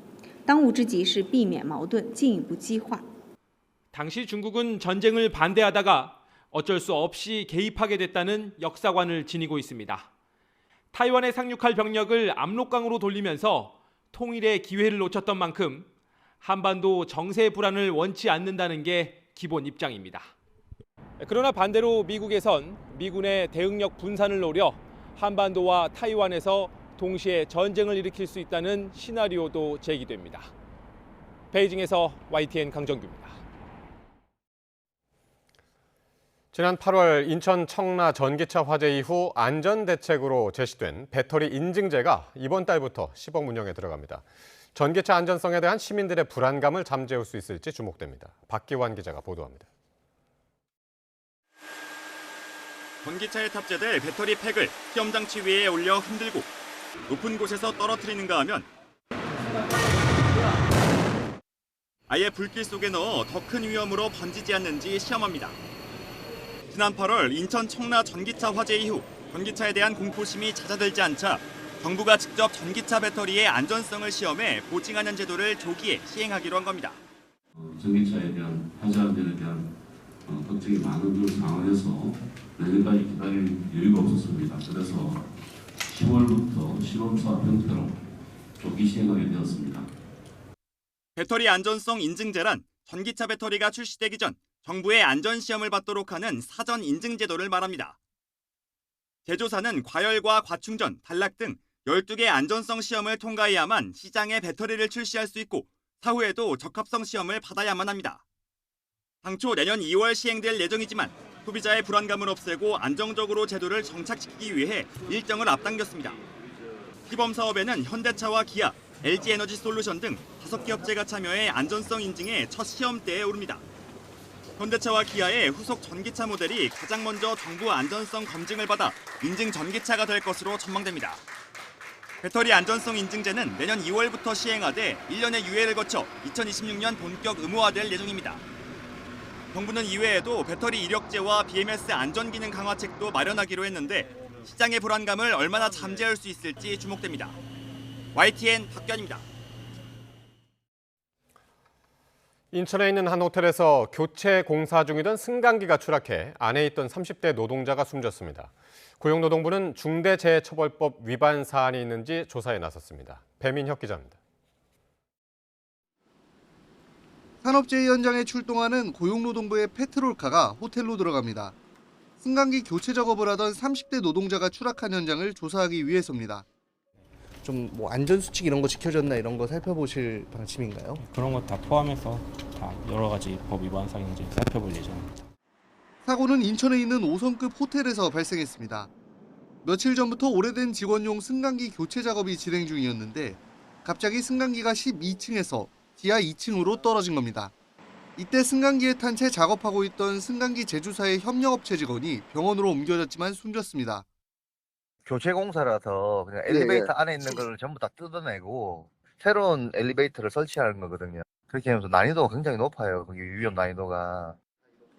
当务之急是避免矛盾进一步激化。 당시 중국은 전쟁을 반대하다가 어쩔 수 없이 개입하게 됐다는 역사관을 지니고 있습니다. 타이완에 상륙할 병력을 압록강으로 돌리면서 통일의 기회를 놓쳤던 만큼 한반도 정세 불안을 원치 않는다는 게 기본 입장입니다. 그러나 반대로 미국에선 미군의 대응력 분산을 노려 한반도와 타이완에서 동시에 전쟁을 일으킬 수 있다는 시나리오도 제기됩니다. 베이징에서 YTN 강정규입니다. 지난 8월 인천 청라 전기차 화재 이후 안전대책으로 제시된 배터리 인증제가 이번 달부터 시범 운영에 들어갑니다. 전기차 안전성에 대한 시민들의 불안감을 잠재울 수 있을지 주목됩니다. 박기환 기자가 보도합니다. 전기차에 탑재될 배터리 팩을 시험장치 위에 올려 흔들고 높은 곳에서 떨어뜨리는가 하면 아예 불길 속에 넣어 더 큰 위험으로 번지지 않는지 시험합니다. 지난 8월 인천 청라 전기차 화재 이후 전기차에 대한 공포심이 잦아들지 않자 정부가 직접 전기차 배터리의 안전성을 시험해 보증하는 제도를 조기에 시행하기로 한 겁니다. 전기차에 대한 화재 안전에 대한 걱정이 많은 그런 상황에서 내년까지 기다릴 여유가 없었습니다. 그래서 10월부터 시범사업 형태로 조기 시행하게 되었습니다. 배터리 안전성 인증제란 전기차 배터리가 출시되기 전 정부의 안전시험을 받도록 하는 사전 인증 제도를 말합니다. 제조사는 과열과 과충전, 단락 등 12개 안전성 시험을 통과해야만 시장에 배터리를 출시할 수 있고 사후에도 적합성 시험을 받아야만 합니다. 당초 내년 2월 시행될 예정이지만 소비자의 불안감을 없애고 안정적으로 제도를 정착시키기 위해 일정을 앞당겼습니다. 시범 사업에는 현대차와 기아, LG에너지솔루션 등 5개 업체가 참여해 안전성 인증의 첫 시험대에 오릅니다. 현대차와 기아의 후속 전기차 모델이 가장 먼저 정부 안전성 검증을 받아 인증 전기차가 될 것으로 전망됩니다. 배터리 안전성 인증제는 내년 2월부터 시행하되 1년의 유예를 거쳐 2026년 본격 의무화될 예정입니다. 정부는 이외에도 배터리 이력제와 BMS 안전기능 강화책도 마련하기로 했는데 시장의 불안감을 얼마나 잠재울 수 있을지 주목됩니다. YTN 박규환입니다. 인천에 있는 한 호텔에서 교체 공사 중이던 승강기가 추락해 안에 있던 30대 노동자가 숨졌습니다. 고용노동부는 중대재해처벌법 위반 사안이 있는지 조사에 나섰습니다. 배민혁 기자입니다. 산업재해 현장에 출동하는 고용노동부의 페트롤카가 호텔로 들어갑니다. 승강기 교체 작업을 하던 30대 노동자가 추락한 현장을 조사하기 위해서입니다. 좀 뭐 안전수칙 이런 거 지켜졌나 이런 거 살펴보실 방침인가요? 그런 거 다 포함해서 다 여러 가지 법 위반 사항인지 살펴볼 예정입니다. 사고는 인천에 있는 5성급 호텔에서 발생했습니다. 며칠 전부터 오래된 직원용 승강기 교체 작업이 진행 중이었는데 갑자기 승강기가 12층에서 지하 2층으로 떨어진 겁니다. 이때 승강기에 탄 채 작업하고 있던 승강기 제조사의 협력업체 직원이 병원으로 옮겨졌지만 숨졌습니다. 교체 공사라서 그냥 엘리베이터 안에 있는 걸 전부 다 뜯어내고 새로운 엘리베이터를 설치하는 거거든요. 그렇게 하면서 난이도가 굉장히 높아요. 거기 위험 난이도가.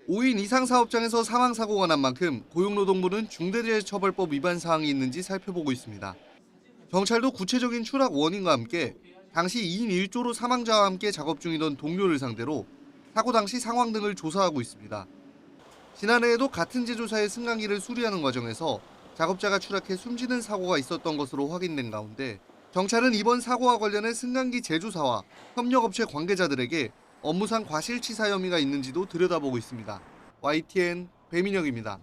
5인 이상 사업장에서 사망 사고가 난 만큼 고용노동부는 중대재해처벌법 위반 사항이 있는지 살펴보고 있습니다. 경찰도 구체적인 추락 원인과 함께 당시 2인 1조로 사망자와 함께 작업 중이던 동료를 상대로 사고 당시 상황 등을 조사하고 있습니다. 지난해에도 같은 제조사의 승강기를 수리하는 과정에서 작업자가 추락해 숨지는 사고가 있었던 것으로 확인된 가운데 경찰은 이번 사고와 관련해 승강기 제조사와 협력업체 관계자들에게 업무상 과실치사 혐의가 있는지도 들여다보고 있습니다. YTN 배민혁입니다.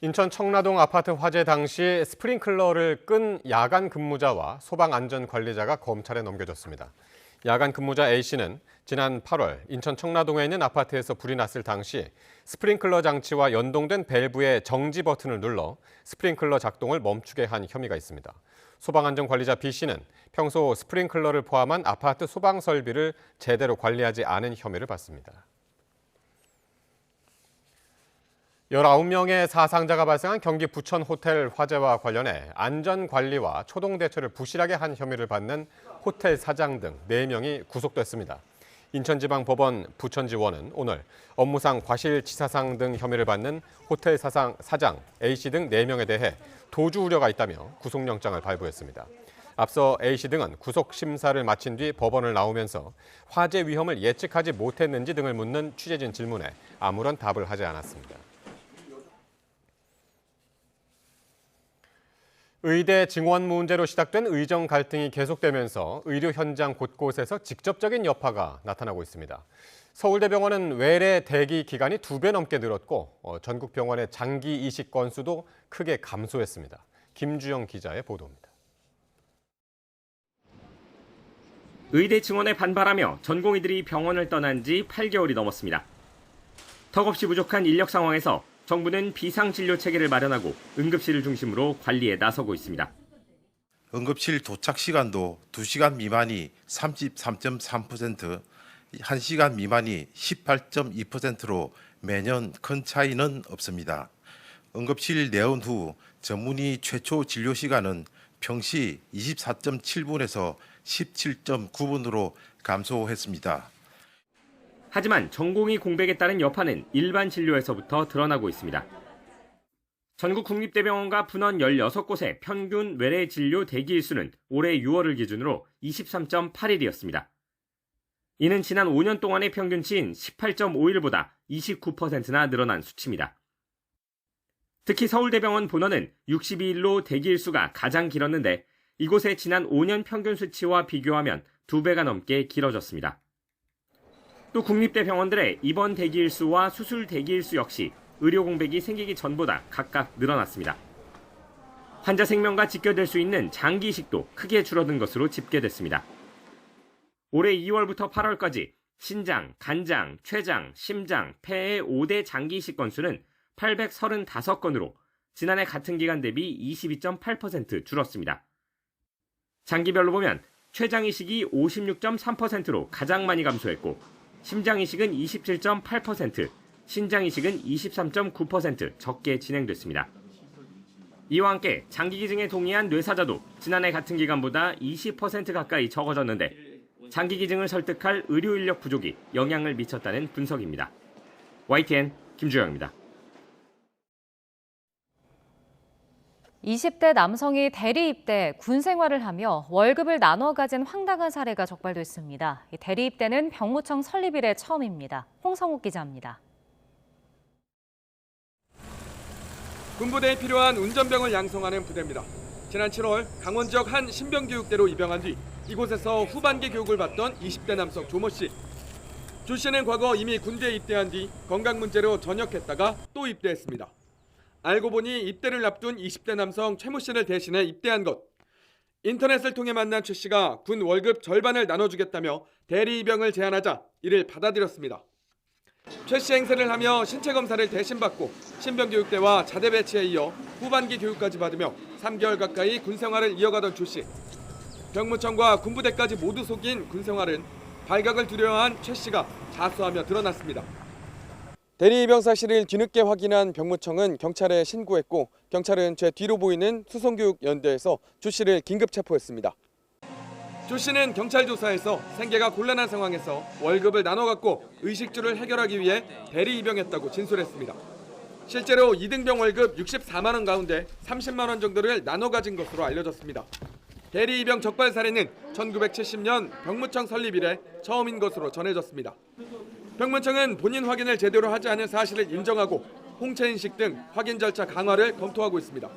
인천 청라동 아파트 화재 당시 스프링클러를 끈 야간 근무자와 소방안전관리자가 검찰에 넘겨졌습니다. 야간 근무자 A씨는 지난 8월 인천 청라동에 있는 아파트에서 불이 났을 당시 스프링클러 장치와 연동된 밸브의 정지 버튼을 눌러 스프링클러 작동을 멈추게 한 혐의가 있습니다. 소방안전관리자 B씨는 평소 스프링클러를 포함한 아파트 소방 설비를 제대로 관리하지 않은 혐의를 받습니다. 19명의 사상자가 발생한 경기 부천 호텔 화재와 관련해 안전관리와 초동대처를 부실하게 한 혐의를 받는 호텔 사장 등 4명이 구속됐습니다. 인천지방법원 부천지원은 오늘 업무상 과실치사상 등 혐의를 받는 호텔 사장 A씨 등 4명에 대해 도주 우려가 있다며 구속영장을 발부했습니다. 앞서 A씨 등은 구속심사를 마친 뒤 법원을 나오면서 화재 위험을 예측하지 못했는지 등을 묻는 취재진 질문에 아무런 답을 하지 않았습니다. 의대 증원 문제로 시작된 의정 갈등이 계속되면서 의료 현장 곳곳에서 직접적인 여파가 나타나고 있습니다. 서울대병원은 외래 대기 기간이 2배 넘게 늘었고 전국 병원의 장기 이식 건수도 크게 감소했습니다. 김주영 기자의 보도입니다. 의대 증원에 반발하며 전공의들이 병원을 떠난 지 8개월이 넘었습니다. 턱없이 부족한 인력 상황에서 정부는 비상진료 체계를 마련하고 응급실을 중심으로 관리에 나서고 있습니다. 응급실 도착 시간도 2시간 미만이 33.3%, 1시간 미만이 18.2%로 매년 큰 차이는 없습니다. 응급실 내원 후 전문의 최초 진료 시간은 평시 24.7분에서 17.9분으로 감소했습니다. 하지만 전공의 공백에 따른 여파는 일반 진료에서부터 드러나고 있습니다. 전국 국립대병원과 분원 16곳의 평균 외래 진료 대기일 수는 올해 6월을 기준으로 23.8일이었습니다. 이는 지난 5년 동안의 평균치인 18.5일보다 29%나 늘어난 수치입니다. 특히 서울대병원 본원은 62일로 대기일 수가 가장 길었는데 이곳의 지난 5년 평균 수치와 비교하면 2배가 넘게 길어졌습니다. 또 국립대 병원들의 입원 대기일 수와 수술 대기일 수 역시 의료 공백이 생기기 전보다 각각 늘어났습니다. 환자 생명과 직결될 수 있는 장기 이식도 크게 줄어든 것으로 집계됐습니다. 올해 2월부터 8월까지 신장, 간장, 췌장, 심장, 폐의 5대 장기 이식 건수는 835건으로 지난해 같은 기간 대비 22.8% 줄었습니다. 장기별로 보면 췌장 이식이 56.3%로 가장 많이 감소했고 심장 이식은 27.8%, 신장 이식은 23.9% 적게 진행됐습니다. 이와 함께 장기 기증에 동의한 뇌사자도 지난해 같은 기간보다 20% 가까이 적어졌는데 장기 기증을 설득할 의료 인력 부족이 영향을 미쳤다는 분석입니다. YTN 김주영입니다. 20대 남성이 대리 입대, 군 생활을 하며 월급을 나눠 가진 황당한 사례가 적발됐습니다. 대리 입대는 병무청 설립 이래 처음입니다. 홍성욱 기자입니다. 군부대에 필요한 운전병을 양성하는 부대입니다. 지난 7월 강원 지역 한 신병교육대로 입영한 뒤 이곳에서 후반기 교육을 받던 20대 남성 조모 씨. 조 씨는 과거 이미 군대에 입대한 뒤 건강 문제로 전역했다가 또 입대했습니다. 알고 보니 입대를 앞둔 20대 남성 최모 씨를 대신해 입대한 것. 인터넷을 통해 만난 최 씨가 군 월급 절반을 나눠주겠다며 대리 입영을 제안하자 이를 받아들였습니다. 최 씨 행세를 하며 신체 검사를 대신 받고 신병교육대와 자대 배치에 이어 후반기 교육까지 받으며 3개월 가까이 군 생활을 이어가던 조 씨. 병무청과 군부대까지 모두 속인 군 생활은 발각을 두려워한 최 씨가 자수하며 드러났습니다. 대리 입영 사실을 뒤늦게 확인한 병무청은 경찰에 신고했고 경찰은 제 뒤로 보이는 수송교육연대에서 조 씨를 긴급 체포했습니다. 조 씨는 경찰 조사에서 생계가 곤란한 상황에서 월급을 나눠 갖고 의식주를 해결하기 위해 대리 입영했다고 진술했습니다. 실제로 2등병 월급 64만 원 가운데 30만 원 정도를 나눠 가진 것으로 알려졌습니다. 대리 입영 적발 사례는 1970년 병무청 설립 이래 처음인 것으로 전해졌습니다. 병무청은 본인 확인을 제대로 하지 않은 사실을 인정하고 홍채 인식 등 확인 절차 강화를 검토하고 있습니다.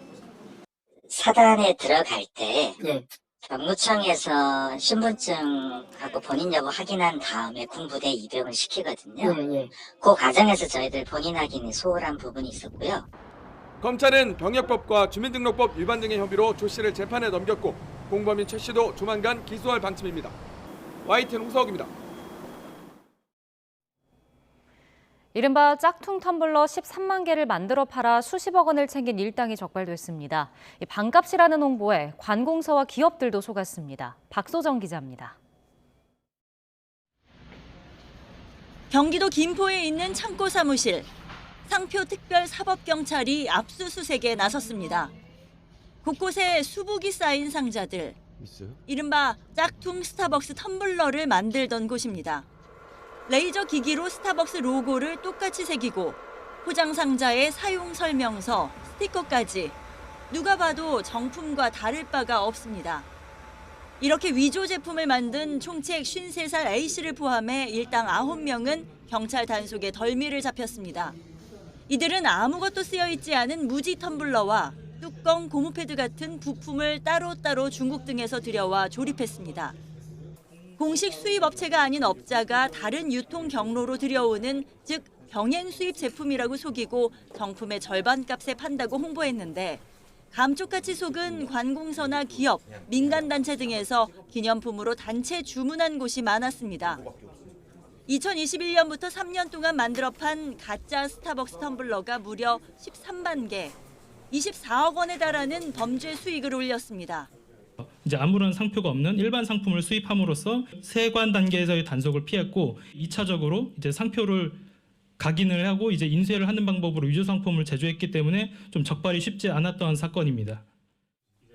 사단에 들어갈 때 병무청에서 신분증하고 본인 여부 확인한 다음에 군부대 입영을 시키거든요. 그 과정에서 저희들 본인 확인이 소홀한 부분이 있었고요. 검찰은 병역법과 주민등록법 위반 등의 혐의로 조 씨를 재판에 넘겼고 공범인 최 씨도 조만간 기소할 방침입니다. YTN 홍석입니다. 이른바 짝퉁 텀블러 13만 개를 만들어 팔아 수십억 원을 챙긴 일당이 적발됐습니다. 반값이라는 홍보에 관공서와 기업들도 속았습니다. 박소정 기자입니다. 경기도 김포에 있는 창고 사무실. 상표 특별사법경찰이 압수수색에 나섰습니다. 곳곳에 수북이 쌓인 상자들. 이른바 짝퉁 스타벅스 텀블러를 만들던 곳입니다. 레이저 기기로 스타벅스 로고를 똑같이 새기고 포장 상자에 사용 설명서, 스티커까지 누가 봐도 정품과 다를 바가 없습니다. 이렇게 위조 제품을 만든 총책 53살 A씨를 포함해 일당 9명은 경찰 단속에 덜미를 잡혔습니다. 이들은 아무것도 쓰여 있지 않은 무지 텀블러와 뚜껑, 고무 패드 같은 부품을 따로따로 중국 등에서 들여와 조립했습니다. 공식 수입 업체가 아닌 업자가 다른 유통 경로로 들여오는, 즉 병행 수입 제품이라고 속이고 정품의 절반 값에 판다고 홍보했는데, 감쪽같이 속은 관공서나 기업, 민간단체 등에서 기념품으로 단체 주문한 곳이 많았습니다. 2021년부터 3년 동안 만들어 판 가짜 스타벅스 텀블러가 무려 13만 개, 24억 원에 달하는 범죄 수익을 올렸습니다. 이제 아무런 상표가 없는 일반 상품을 수입함으로써 세관 단계에서의 단속을 피했고, 2차적으로 이제 상표를 각인을 하고 이제 인쇄를 하는 방법으로 위조 상품을 제조했기 때문에 좀 적발이 쉽지 않았던 사건입니다.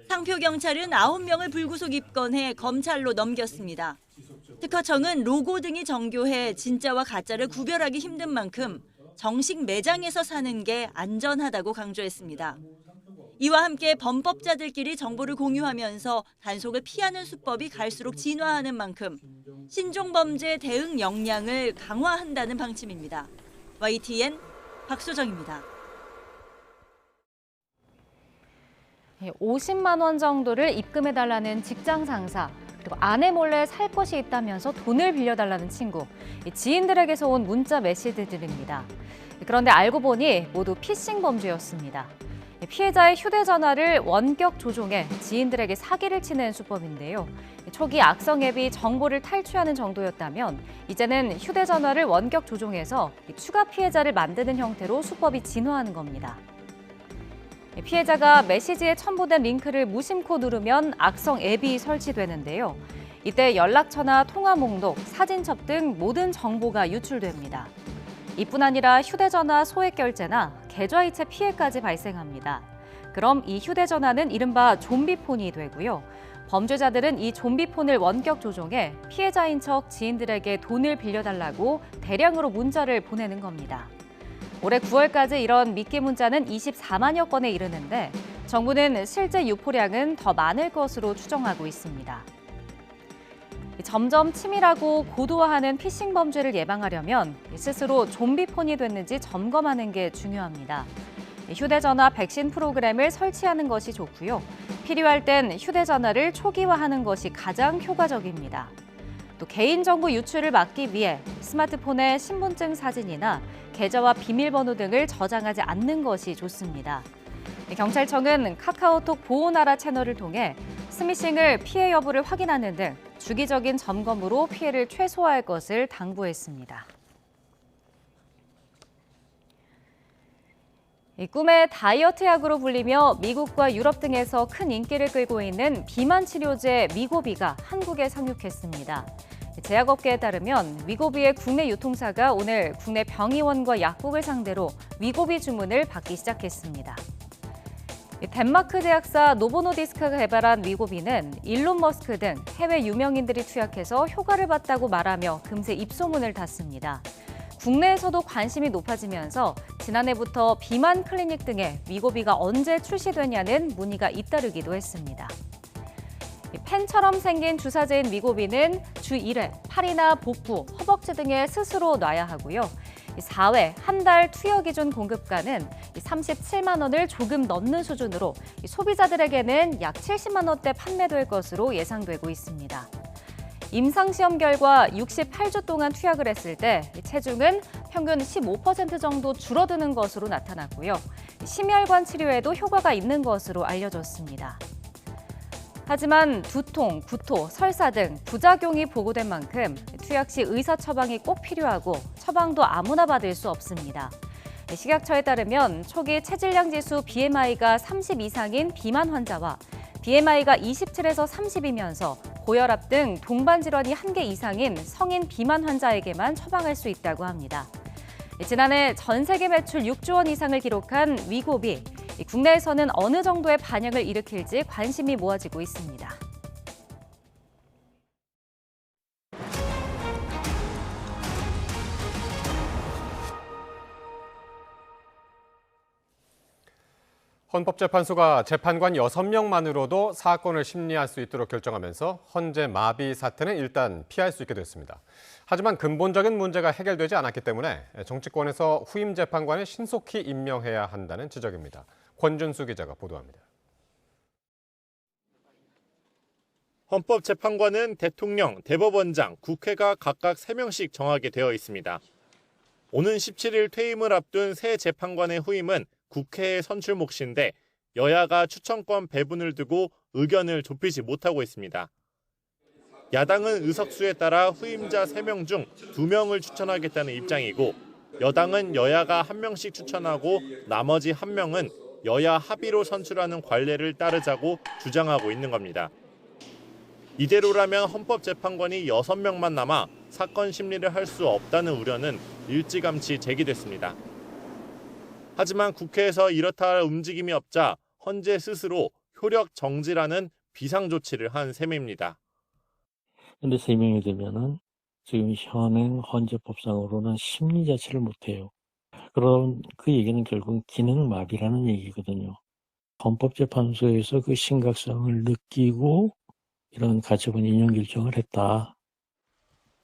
상표 경찰은 9명을 불구속 입건해 검찰로 넘겼습니다. 특허청은 로고 등이 정교해 진짜와 가짜를 구별하기 힘든 만큼 정식 매장에서 사는 게 안전하다고 강조했습니다. 이와 함께 범법자들끼리 정보를 공유하면서 단속을 피하는 수법이 갈수록 진화하는 만큼 신종범죄 대응 역량을 강화한다는 방침입니다. YTN 박소정입니다. 50만 원 정도를 입금해달라는 직장 상사, 그리고 아내 몰래 살 것이 있다면서 돈을 빌려달라는 친구, 지인들에게서 온 문자 메시지들입니다. 그런데 알고 보니 모두 피싱 범죄였습니다. 피해자의 휴대전화를 원격 조종해 지인들에게 사기를 치는 수법인데요. 초기 악성 앱이 정보를 탈취하는 정도였다면 이제는 휴대전화를 원격 조종해서 추가 피해자를 만드는 형태로 수법이 진화하는 겁니다. 피해자가 메시지에 첨부된 링크를 무심코 누르면 악성 앱이 설치되는데요. 이때 연락처나 통화 목록, 사진첩 등 모든 정보가 유출됩니다. 이뿐 아니라 휴대전화 소액 결제나 계좌이체 피해까지 발생합니다. 그럼 이 휴대전화는 이른바 좀비폰이 되고요. 범죄자들은 이 좀비폰을 원격 조종해 피해자인 척 지인들에게 돈을 빌려달라고 대량으로 문자를 보내는 겁니다. 올해 9월까지 이런 미끼 문자는 24만여 건에 이르는데 정부는 실제 유포량은 더 많을 것으로 추정하고 있습니다. 점점 치밀하고 고도화하는 피싱 범죄를 예방하려면 스스로 좀비폰이 됐는지 점검하는 게 중요합니다. 휴대전화 백신 프로그램을 설치하는 것이 좋고요. 필요할 땐 휴대전화를 초기화하는 것이 가장 효과적입니다. 또 개인정보 유출을 막기 위해 스마트폰에 신분증 사진이나 계좌와 비밀번호 등을 저장하지 않는 것이 좋습니다. 경찰청은 카카오톡 보호나라 채널을 통해 스미싱을 피해 여부를 확인하는 등 주기적인 점검으로 피해를 최소화할 것을 당부했습니다. 이 꿈의 다이어트 약으로 불리며 미국과 유럽 등에서 큰 인기를 끌고 있는 비만 치료제 위고비가 한국에 상륙했습니다. 제약업계에 따르면 위고비의 국내 유통사가 오늘 국내 병의원과 약국을 상대로 위고비 주문을 받기 시작했습니다. 덴마크 제약사 노보노디스크가 개발한 위고비는 일론 머스크 등 해외 유명인들이 투약해서 효과를 봤다고 말하며 금세 입소문을 탔습니다. 국내에서도 관심이 높아지면서 지난해부터 비만 클리닉 등에 위고비가 언제 출시되냐는 문의가 잇따르기도 했습니다. 펜처럼 생긴 주사제인 위고비는 주 1회 팔이나 복부, 허벅지 등에 스스로 놔야 하고요. 4회 한 달 투여 기준 공급가는 37만 원을 조금 넘는 수준으로 소비자들에게는 약 70만 원대 판매될 것으로 예상되고 있습니다. 임상시험 결과 68주 동안 투약을 했을 때 체중은 평균 15% 정도 줄어드는 것으로 나타났고요. 심혈관 치료에도 효과가 있는 것으로 알려졌습니다. 하지만 두통, 구토, 설사 등 부작용이 보고된 만큼 투약 시 의사 처방이 꼭 필요하고 처방도 아무나 받을 수 없습니다. 식약처에 따르면 초기 체질량 지수 BMI가 30 이상인 비만 환자와 BMI가 27에서 30이면서 고혈압 등 동반 질환이 1개 이상인 성인 비만 환자에게만 처방할 수 있다고 합니다. 지난해 전 세계 매출 6조 원 이상을 기록한 위고비. 국내에서는 어느 정도의 반향을 일으킬지 관심이 모아지고 있습니다. 헌법재판소가 재판관 6명만으로도 사건을 심리할 수 있도록 결정하면서 헌재 마비 사태는 일단 피할 수 있게 됐습니다. 하지만 근본적인 문제가 해결되지 않았기 때문에 정치권에서 후임 재판관을 신속히 임명해야 한다는 지적입니다. 권준수 기자가 보도합니다. 헌법재판관은 대통령, 대법원장, 국회가 각각 3명씩 정하게 되어 있습니다. 오는 17일 퇴임을 앞둔 새 재판관의 후임은 국회의 선출 몫인데 여야가 추천권 배분을 두고 의견을 좁히지 못하고 있습니다. 야당은 의석수에 따라 후임자 3명 중 2명을 추천하겠다는 입장이고 여당은 여야가 1명씩 추천하고 나머지 1명은 여야 합의로 선출하는 관례를 따르자고 주장하고 있는 겁니다. 이대로라면 헌법재판관이 6명만 남아 사건 심리를 할 수 없다는 우려는 일찌감치 제기됐습니다. 하지만 국회에서 이렇다 할 움직임이 없자 헌재 스스로 효력 정지라는 비상조치를 한 셈입니다. 근데 3명이 되면은 지금 현행 헌재법상으로는 심리 자체를 못해요. 그럼 그 얘기는 결국 기능마비라는 얘기거든요. 헌법재판소에서 그 심각성을 느끼고 이런 가처분 인용 결정을 했다.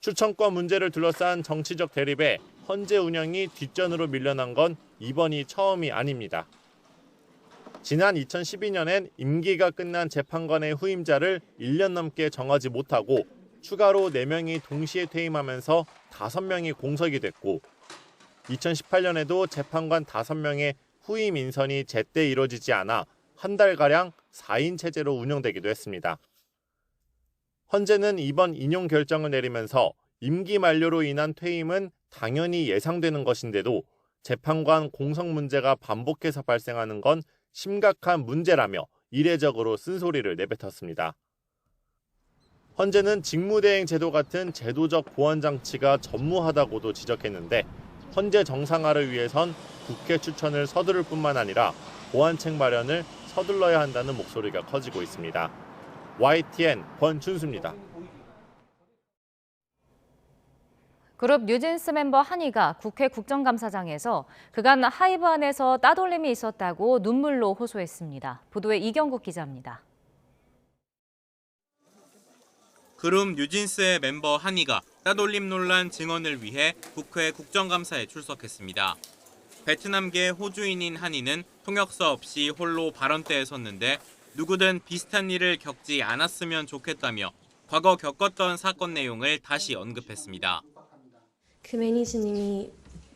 추천권 문제를 둘러싼 정치적 대립에 헌재 운영이 뒷전으로 밀려난 건 이번이 처음이 아닙니다. 지난 2012년엔 임기가 끝난 재판관의 후임자를 1년 넘게 정하지 못하고 추가로 4명이 동시에 퇴임하면서 5명이 공석이 됐고 2018년에도 재판관 5명의 후임 인선이 제때 이뤄지지 않아 한 달가량 4인 체제로 운영되기도 했습니다. 헌재는 이번 인용 결정을 내리면서 임기 만료로 인한 퇴임은 당연히 예상되는 것인데도 재판관 공석 문제가 반복해서 발생하는 건 심각한 문제라며 이례적으로 쓴소리를 내뱉었습니다. 헌재는 직무대행 제도 같은 제도적 보완 장치가 전무하다고도 지적했는데 헌재 정상화를 위해선 국회 추천을 서두를 뿐만 아니라 보완책 마련을 서둘러야 한다는 목소리가 커지고 있습니다. YTN 권준수입니다. 그룹 뉴진스 멤버 한이가 국회 국정감사장에서 그간 하이브 안에서 따돌림이 있었다고 눈물로 호소했습니다. 보도에 이경국 기자입니다. 그룹 뉴진스의 멤버 한이가 따돌림 논란 증언을 위해 국회 국정감사에 출석했습니다. 베트남계 호주인인 한이는 통역사 없이 홀로 발언대에 섰는데 누구든 비슷한 일을 겪지 않았으면 좋겠다며 과거 겪었던 사건 내용을 다시 언급했습니다. 그 매니저님이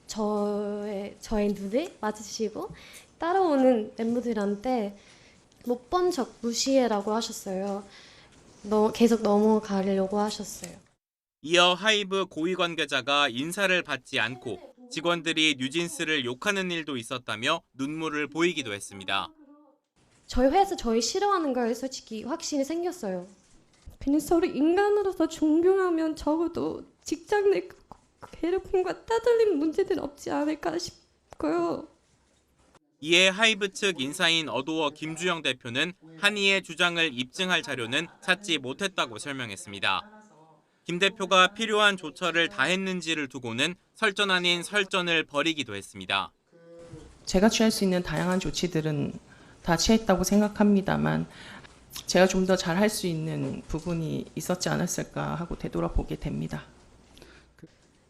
저의 눈을 맞으시고 따라오는 멤버들한테 못 본 척 무시해라고 하셨어요. 계속 넘어가려고 하셨어요. 이어 하이브 고위 관계자가 인사를 받지 않고 직원들이 뉴진스를 욕하는 일도 있었다며 눈물을 보이기도 했습니다. 저희 회사 저희 싫어하는 걸 솔직히 확신이 생겼어요. 그냥 서로 인간으로서 존경하면 적어도 직장 내 괴롭힘과 따돌림 문제는 없지 않을까 싶고요. 이에 하이브 측 인사인 어도어 김주영 대표는 한이의 주장을 입증할 자료는 찾지 못했다고 설명했습니다. 김 대표가 필요한 조처를 다했는지를 두고는 설전 아닌 설전을 벌이기도 했습니다. 제가 취할 수 있는 다양한 조치들은 다 취했다고 생각합니다만 제가 좀 더 잘할 수 있는 부분이 있었지 않았을까 하고 되돌아보게 됩니다.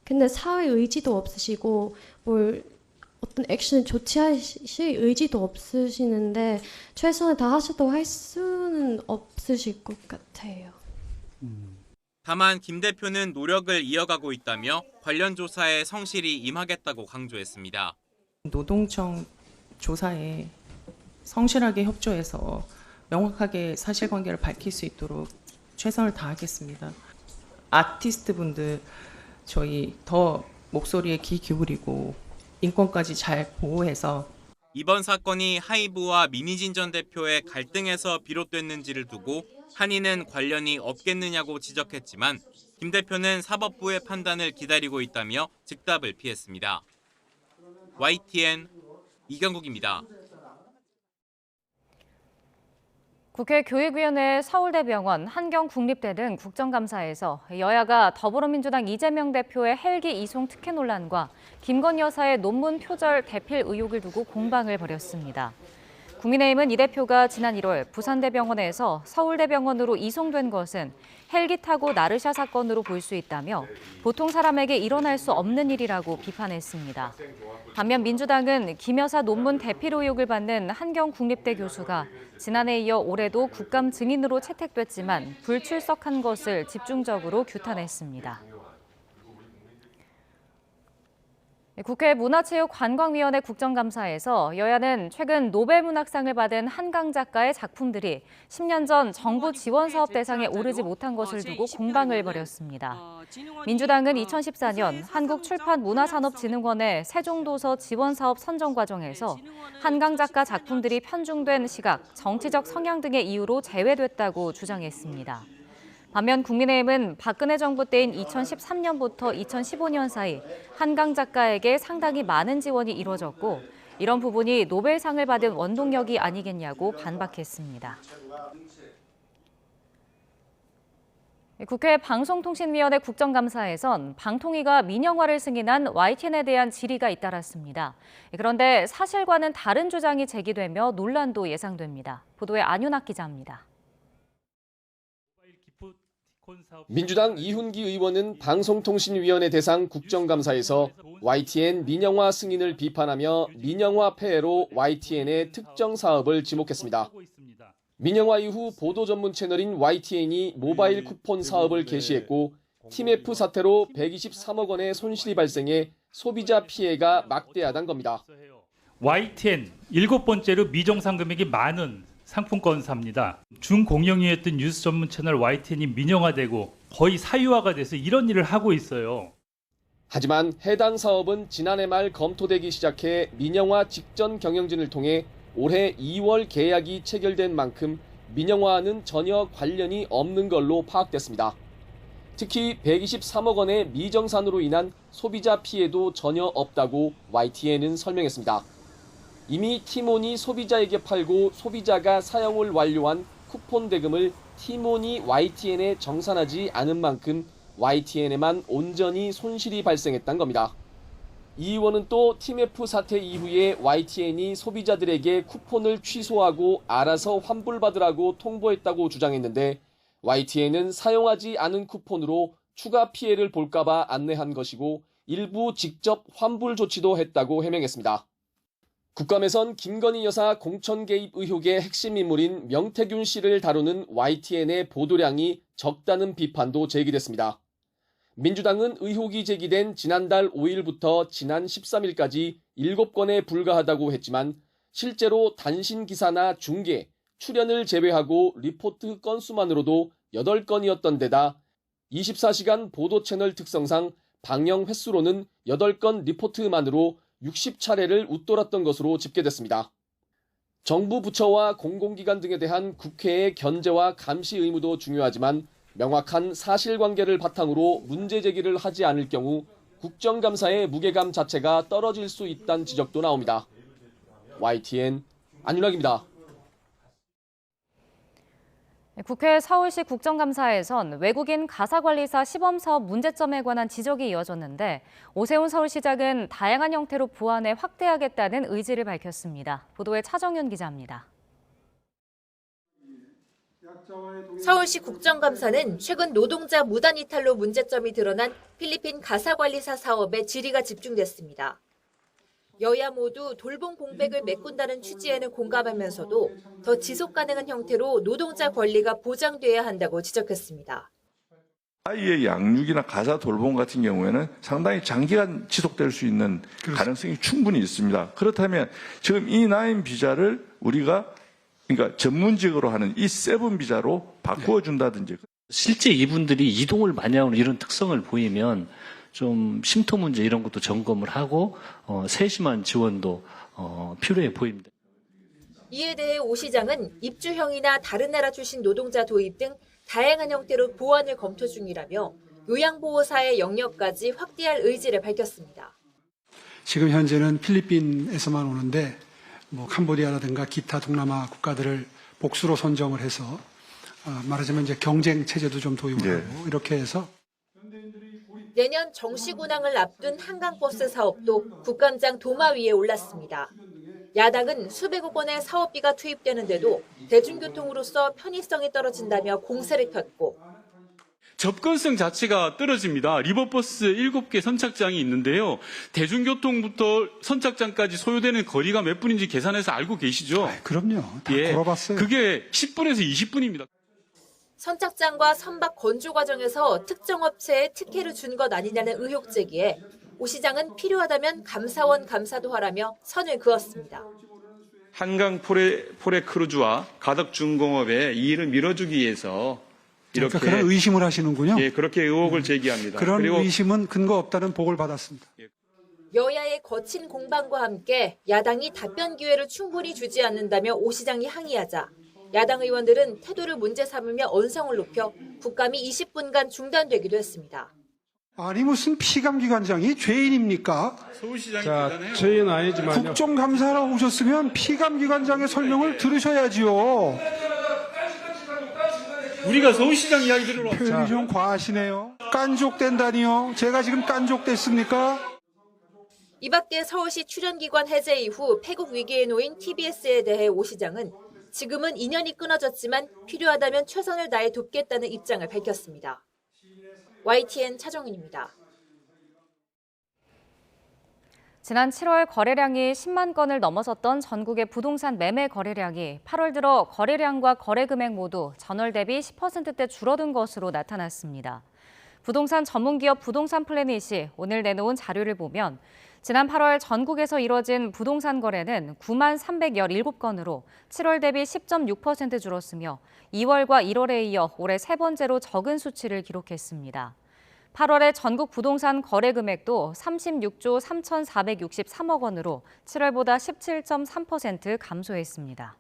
근데 사회 의지도 없으시고 어떤 액션을 조치하실 의지도 없으시는데 최선을 다하셔도 할 수는 없으실 것 같아요. 다만 김 대표는 노력을 이어가고 있다며 관련 조사에 성실히 임하겠다고 강조했습니다. 노동청 조사에 성실하게 협조해서 명확하게 사실관계를 밝힐 수 있도록 최선을 다하겠습니다. 아티스트분들 저희 더 목소리에 귀 기울이고 인권까지 잘 보호해서 이번 사건이 하이브와 민희진 전 대표의 갈등에서 비롯됐는지를 두고 한이는 관련이 없겠느냐고 지적했지만 김 대표는 사법부의 판단을 기다리고 있다며 즉답을 피했습니다. YTN 이경국입니다. 국회 교육위원회 서울대병원, 한경국립대 등 국정감사에서 여야가 더불어민주당 이재명 대표의 헬기 이송 특혜 논란과 김건희 여사의 논문 표절 대필 의혹을 두고 공방을 벌였습니다. 국민의힘은 이 대표가 지난 1월 부산대병원에서 서울대병원으로 이송된 것은 헬기 타고 나르샤 사건으로 볼 수 있다며 보통 사람에게 일어날 수 없는 일이라고 비판했습니다. 반면 민주당은 김 여사 논문 대필 의혹을 받는 한경국립대 교수가 지난해에 이어 올해도 국감 증인으로 채택됐지만 불출석한 것을 집중적으로 규탄했습니다. 국회 문화체육관광위원회 국정감사에서 여야는 최근 노벨문학상을 받은 한강 작가의 작품들이 10년 전 정부 지원 사업 대상에 오르지 못한 것을 두고 공방을 벌였습니다. 민주당은 2014년 한국출판문화산업진흥원의 세종도서 지원 사업 선정 과정에서 한강 작가 작품들이 편중된 시각, 정치적 성향 등의 이유로 제외됐다고 주장했습니다. 반면 국민의힘은 박근혜 정부 때인 2013년부터 2015년 사이 한강 작가에게 상당히 많은 지원이 이루어졌고 이런 부분이 노벨상을 받은 원동력이 아니겠냐고 반박했습니다. 국회 방송통신위원회 국정감사에선 방통위가 민영화를 승인한 YTN에 대한 질의가 잇따랐습니다. 그런데 사실과는 다른 주장이 제기되며 논란도 예상됩니다. 보도에 안윤학 기자입니다. 민주당 이훈기 의원은 방송통신위원회 대상 국정감사에서 YTN 민영화 승인을 비판하며 민영화 폐해로 YTN의 특정 사업을 지목했습니다. 민영화 이후 보도 전문 채널인 YTN이 모바일 쿠폰 사업을 개시했고 TMF 사태로 123억 원의 손실이 발생해 소비자 피해가 막대하다는 겁니다. YTN 7번째로 미정상 금액이 많은 상품권사입니다. 중공영이었던 뉴스 전문 채널 YTN이 민영화되고 거의 사유화가 돼서 이런 일을 하고 있어요. 하지만 해당 사업은 지난해 말 검토되기 시작해 민영화 직전 경영진을 통해 올해 2월 계약이 체결된 만큼 민영화와는 전혀 관련이 없는 걸로 파악됐습니다. 특히 123억 원의 미정산으로 인한 소비자 피해도 전혀 없다고 YTN은 설명했습니다. 이미 티몬이 소비자에게 팔고 소비자가 사용을 완료한 쿠폰 대금을 티몬이 YTN에 정산하지 않은 만큼 YTN에만 온전히 손실이 발생했다는 겁니다. 이 의원은 또 TMF 사태 이후에 YTN이 소비자들에게 쿠폰을 취소하고 알아서 환불받으라고 통보했다고 주장했는데 YTN은 사용하지 않은 쿠폰으로 추가 피해를 볼까봐 안내한 것이고 일부 직접 환불 조치도 했다고 해명했습니다. 국감에선 김건희 여사 공천 개입 의혹의 핵심 인물인 명태균 씨를 다루는 YTN의 보도량이 적다는 비판도 제기됐습니다. 민주당은 의혹이 제기된 지난달 5일부터 지난 13일까지 7건에 불과하다고 했지만 실제로 단신 기사나 중계, 출연을 제외하고 리포트 건수만으로도 8건이었던 데다 24시간 보도 채널 특성상 방영 횟수로는 8건 리포트만으로 60차례를 웃돌았던 것으로 집계됐습니다. 정부 부처와 공공기관 등에 대한 국회의 견제와 감시 의무도 중요하지만 명확한 사실관계를 바탕으로 문제 제기를 하지 않을 경우 국정감사의 무게감 자체가 떨어질 수 있다는 지적도 나옵니다. YTN 안윤학입니다. 국회 서울시 국정감사에선 외국인 가사관리사 시범사업 문제점에 관한 지적이 이어졌는데 오세훈 서울시장은 다양한 형태로 보완해 확대하겠다는 의지를 밝혔습니다. 보도에 차정윤 기자입니다. 서울시 국정감사는 최근 노동자 무단 이탈로 문제점이 드러난 필리핀 가사관리사 사업에 질의가 집중됐습니다. 여야 모두 돌봄 공백을 메꾼다는 취지에는 공감하면서도 더 지속 가능한 형태로 노동자 권리가 보장돼야 한다고 지적했습니다. 아이의 양육이나 가사 돌봄 같은 경우에는 상당히 장기간 지속될 수 있는 가능성이 충분히 있습니다. 그렇다면 지금 이 9 비자를 우리가 그러니까 전문직으로 하는 이 7 비자로 바꾸어준다든지. 실제 이분들이 이동을 많이 하는 이런 특성을 보이면 좀 쉼터 문제 이런 것도 점검을 하고 세심한 지원도 필요해 보입니다. 이에 대해 오 시장은 입주형이나 다른 나라 출신 노동자 도입 등 다양한 형태로 보완을 검토 중이라며 요양보호사의 영역까지 확대할 의지를 밝혔습니다. 지금 현재는 필리핀에서만 오는데 캄보디아라든가 기타 동남아 국가들을 복수로 선정을 해서 말하자면 이제 경쟁 체제도 좀 도입을 하고 이렇게 해서 내년 정식 운항을 앞둔 한강버스 사업도 국감장 도마 위에 올랐습니다. 야당은 수백억 원의 사업비가 투입되는데도 대중교통으로서 편의성이 떨어진다며 공세를 폈고 접근성 자체가 떨어집니다. 리버버스 7개 선착장이 있는데요. 대중교통부터 선착장까지 소요되는 거리가 몇 분인지 계산해서 알고 계시죠? 그럼요. 다 걸어봤어요. 그게 10분에서 20분입니다. 선착장과 선박 건조 과정에서 특정 업체에 특혜를 준 것 아니냐는 의혹 제기에 오 시장은 필요하다면 감사원 감사도 하라며 선을 그었습니다. 한강 포레 크루즈와 가덕중공업의 이의를 밀어주기 위해서 이렇게 그런 의심을 하시는군요. 예, 그렇게 의혹을 제기합니다. 그런 그리고 의심은 근거 없다는 보고를 받았습니다. 여야의 거친 공방과 함께 야당이 답변 기회를 충분히 주지 않는다며 오 시장이 항의하자 야당 의원들은 태도를 문제 삼으며 언성을 높여 국감이 20분간 중단되기도 했습니다. 아니 무슨 피감기관장이 죄인입니까? 서울시장이 죄인 아니지만요. 국정감사하러 오셨으면 피감기관장의 설명을 들으셔야지요. 우리가 서울시장 이야기 들으러 왔죠. 표현이 좀 과하시네요. 깐족된다니요. 제가 지금 깐족됐습니까? 이 밖에 서울시 출연기관 해제 이후 폐국 위기에 놓인 TBS에 대해 오 시장은 지금은 인연이 끊어졌지만 필요하다면 최선을 다해 돕겠다는 입장을 밝혔습니다. YTN 차정은입니다. 지난 7월 거래량이 10만 건을 넘어섰던 전국의 부동산 매매 거래량이 8월 들어 거래량과 거래 금액 모두 전월 대비 10%대 줄어든 것으로 나타났습니다. 부동산 전문기업 부동산 플래닛이 오늘 내놓은 자료를 보면 지난 8월 전국에서 이뤄진 부동산 거래는 9만 317건으로 7월 대비 10.6% 줄었으며 2월과 1월에 이어 올해 세 번째로 적은 수치를 기록했습니다. 8월의 전국 부동산 거래 금액도 36조 3,463억 원으로 7월보다 17.3% 감소했습니다.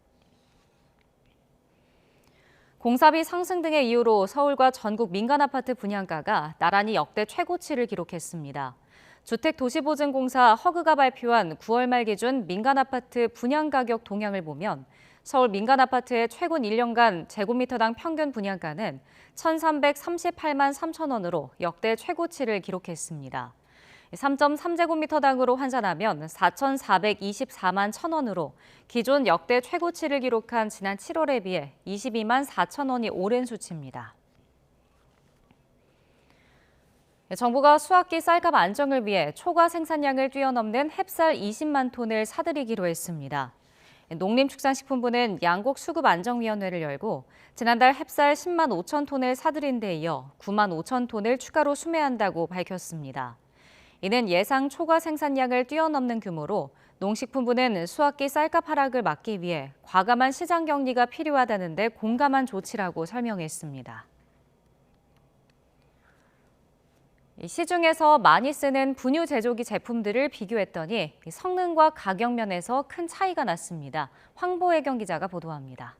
공사비 상승 등의 이유로 서울과 전국 민간 아파트 분양가가 나란히 역대 최고치를 기록했습니다. 주택도시보증공사 허그가 발표한 9월 말 기준 민간 아파트 분양 가격 동향을 보면 서울 민간 아파트의 최근 1년간 제곱미터당 평균 분양가는 1,338만 3천 원으로 역대 최고치를 기록했습니다. 3.3제곱미터당으로 환산하면 4,424만 1천 원으로 기존 역대 최고치를 기록한 지난 7월에 비해 22만 4천 원이 오른 수치입니다. 정부가 수학기 쌀값 안정을 위해 초과 생산량을 뛰어넘는 햅쌀 20만 톤을 사들이기로 했습니다. 농림축산식품부는 양곡수급안정위원회를 열고 지난달 햅쌀 10만 5천 톤을 사들인 데 이어 9만 5천 톤을 추가로 수매한다고 밝혔습니다. 이는 예상 초과 생산량을 뛰어넘는 규모로 농식품부는 수학기 쌀값 하락을 막기 위해 과감한 시장 격리가 필요하다는 데 공감한 조치라고 설명했습니다. 시중에서 많이 쓰는 분유 제조기 제품들을 비교했더니 성능과 가격 면에서 큰 차이가 났습니다. 황보혜경 기자가 보도합니다.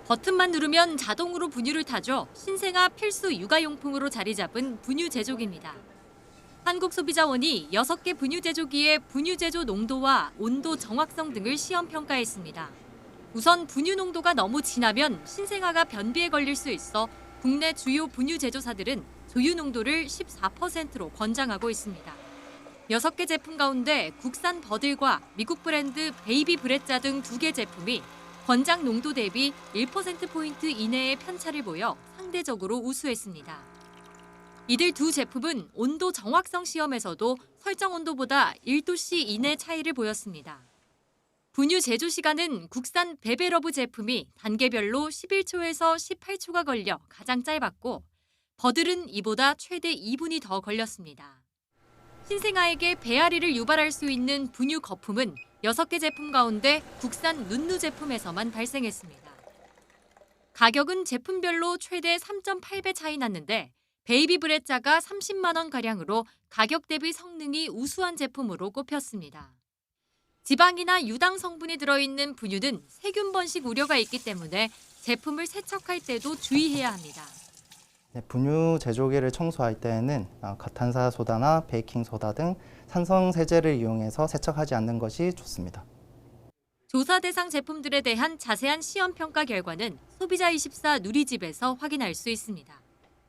버튼만 누르면 자동으로 분유를 타줘 신생아 필수 육아용품으로 자리 잡은 분유 제조기입니다. 한국소비자원이 6개 분유 제조기의 분유 제조 농도와 온도 정확성 등을 시험 평가했습니다. 우선 분유 농도가 너무 진하면 신생아가 변비에 걸릴 수 있어 국내 주요 분유 제조사들은 조유 농도를 14%로 권장하고 있습니다. 6개 제품 가운데 국산 버들과 미국 브랜드 베이비 브레짜 등 2개 제품이 권장 농도 대비 1%포인트 이내의 편차를 보여 상대적으로 우수했습니다. 이들 두 제품은 온도 정확성 시험에서도 설정 온도보다 1도씨 이내 차이를 보였습니다. 분유 제조 시간은 국산 베베러브 제품이 단계별로 11초에서 18초가 걸려 가장 짧았고 버들은 이보다 최대 2분이 더 걸렸습니다. 신생아에게 배앓이를 유발할 수 있는 분유 거품은 6개 제품 가운데 국산 눈누 제품에서만 발생했습니다. 가격은 제품별로 최대 3.8배 차이 났는데 베이비 브레짜가 30만 원가량으로 가격 대비 성능이 우수한 제품으로 꼽혔습니다. 지방이나 유당 성분이 들어있는 분유는 세균 번식 우려가 있기 때문에 제품을 세척할 때도 주의해야 합니다. 분유 제조기를 청소할 때에는 과탄사 소다나 베이킹 소다 등 산성 세제를 이용해서 세척하지 않는 것이 좋습니다. 조사 대상 제품들에 대한 자세한 시험 평가 결과는 소비자24 누리집에서 확인할 수 있습니다.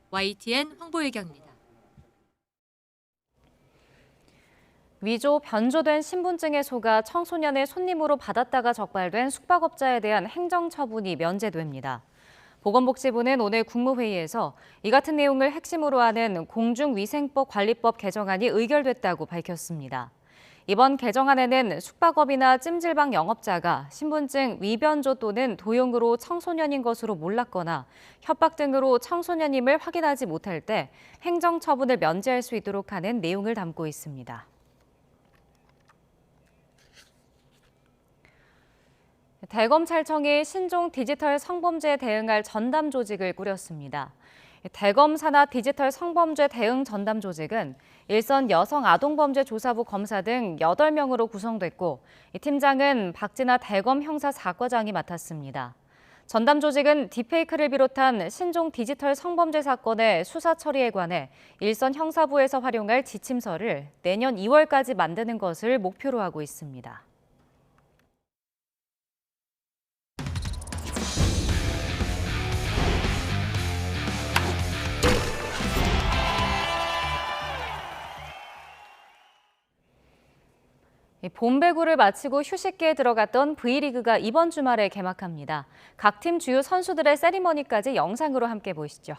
YTN 황보혜경입니다. 위조, 변조된 신분증에 속아 청소년을 손님으로 받았다가 적발된 숙박업자에 대한 행정처분이 면제됩니다. 보건복지부는 오늘 국무회의에서 이 같은 내용을 핵심으로 하는 공중위생법 관리법 개정안이 의결됐다고 밝혔습니다. 이번 개정안에는 숙박업이나 찜질방 영업자가 신분증 위변조 또는 도용으로 청소년인 것으로 몰랐거나 협박 등으로 청소년임을 확인하지 못할 때 행정처분을 면제할 수 있도록 하는 내용을 담고 있습니다. 대검찰청이 신종 디지털 성범죄에 대응할 전담 조직을 꾸렸습니다. 대검 산하 디지털 성범죄 대응 전담 조직은 일선 여성 아동범죄 조사부 검사 등 8명으로 구성됐고 이 팀장은 박진아 대검 형사 4과장이 맡았습니다. 전담 조직은 딥페이크를 비롯한 신종 디지털 성범죄 사건의 수사 처리에 관해 일선 형사부에서 활용할 지침서를 내년 2월까지 만드는 것을 목표로 하고 있습니다. 봄 배구를 마치고 휴식기에 들어갔던 V리그가 이번 주말에 개막합니다. 각 팀 주요 선수들의 세리머니까지 영상으로 함께 보시죠.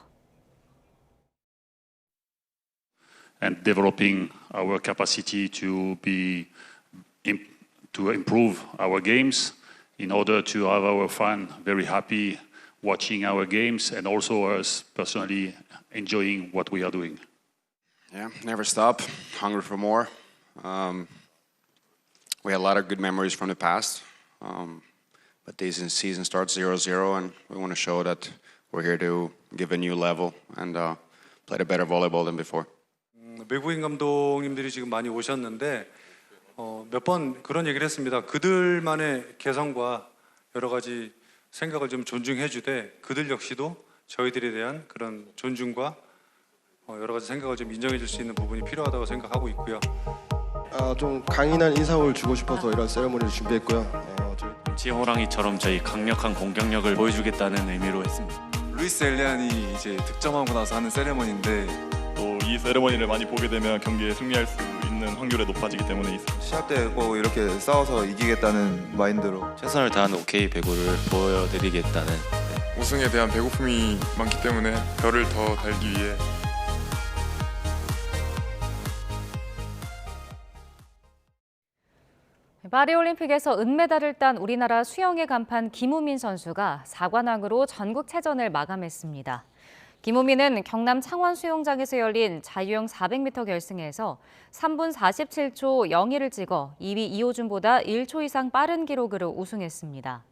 And developing our capacity to improve our games in order to have our fan very happy watching our games and also us personally enjoying what we are doing. Yeah, never stop, hungry for more. We had a lot of good memories from the past, but this season starts 0-0, and we want to show that we're here to give a new level and play a better volleyball than before. 외국인 감독님들이 지금 많이 오셨는데 몇 번 그런 얘기를 했습니다. 그들만의 개성과 여러 가지 생각을 좀 존중해 주되 그들 역시도 저희들에 대한 그런 존중과 여러 가지 생각을 좀 인정해 줄 수 있는 부분이 필요하다고 생각하고 있고요. 좀 강인한 인사를 주고 싶어서 이런 세레모니를 준비했고요. 지호랑이처럼 저희 강력한 공격력을 보여주겠다는 의미로 했습니다. 루이스 엘리안이 이제 득점하고 나서 하는 세레모니인데 또 이 세레모니를 많이 보게 되면 경기에 승리할 수 있는 확률이 높아지기 때문에 시합 때 꼭 이렇게 싸워서 이기겠다는 마인드로 최선을 다하는 OK 배구를 보여드리겠다는 우승에 대한 배고픔이 많기 때문에 별을 더 달기 위해 파리올림픽에서 은메달을 딴 우리나라 수영의 간판 김우민 선수가 4관왕으로 전국체전을 마감했습니다. 김우민은 경남 창원 수영장에서 열린 자유형 400m 결승에서 3분 47초 01을 찍어 2위 이호준보다 1초 이상 빠른 기록으로 우승했습니다.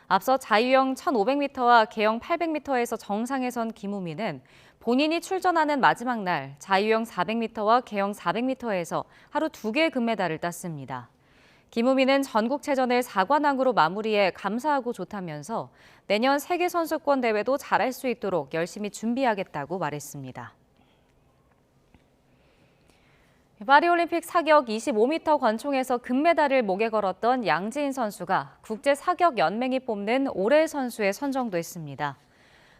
앞서 자유형 1500m와 개형 800m에서 정상에 선 김우민은 본인이 출전하는 마지막 날 자유형 400m와 개형 400m에서 하루 2개의 금메달을 땄습니다. 김우민은 전국체전을 4관왕으로 마무리해 감사하고 좋다면서 내년 세계선수권 대회도 잘할 수 있도록 열심히 준비하겠다고 말했습니다. 파리올림픽 사격 25m 권총에서 금메달을 목에 걸었던 양지인 선수가 국제사격연맹이 뽑는 올해의 선수에 선정됐습니다.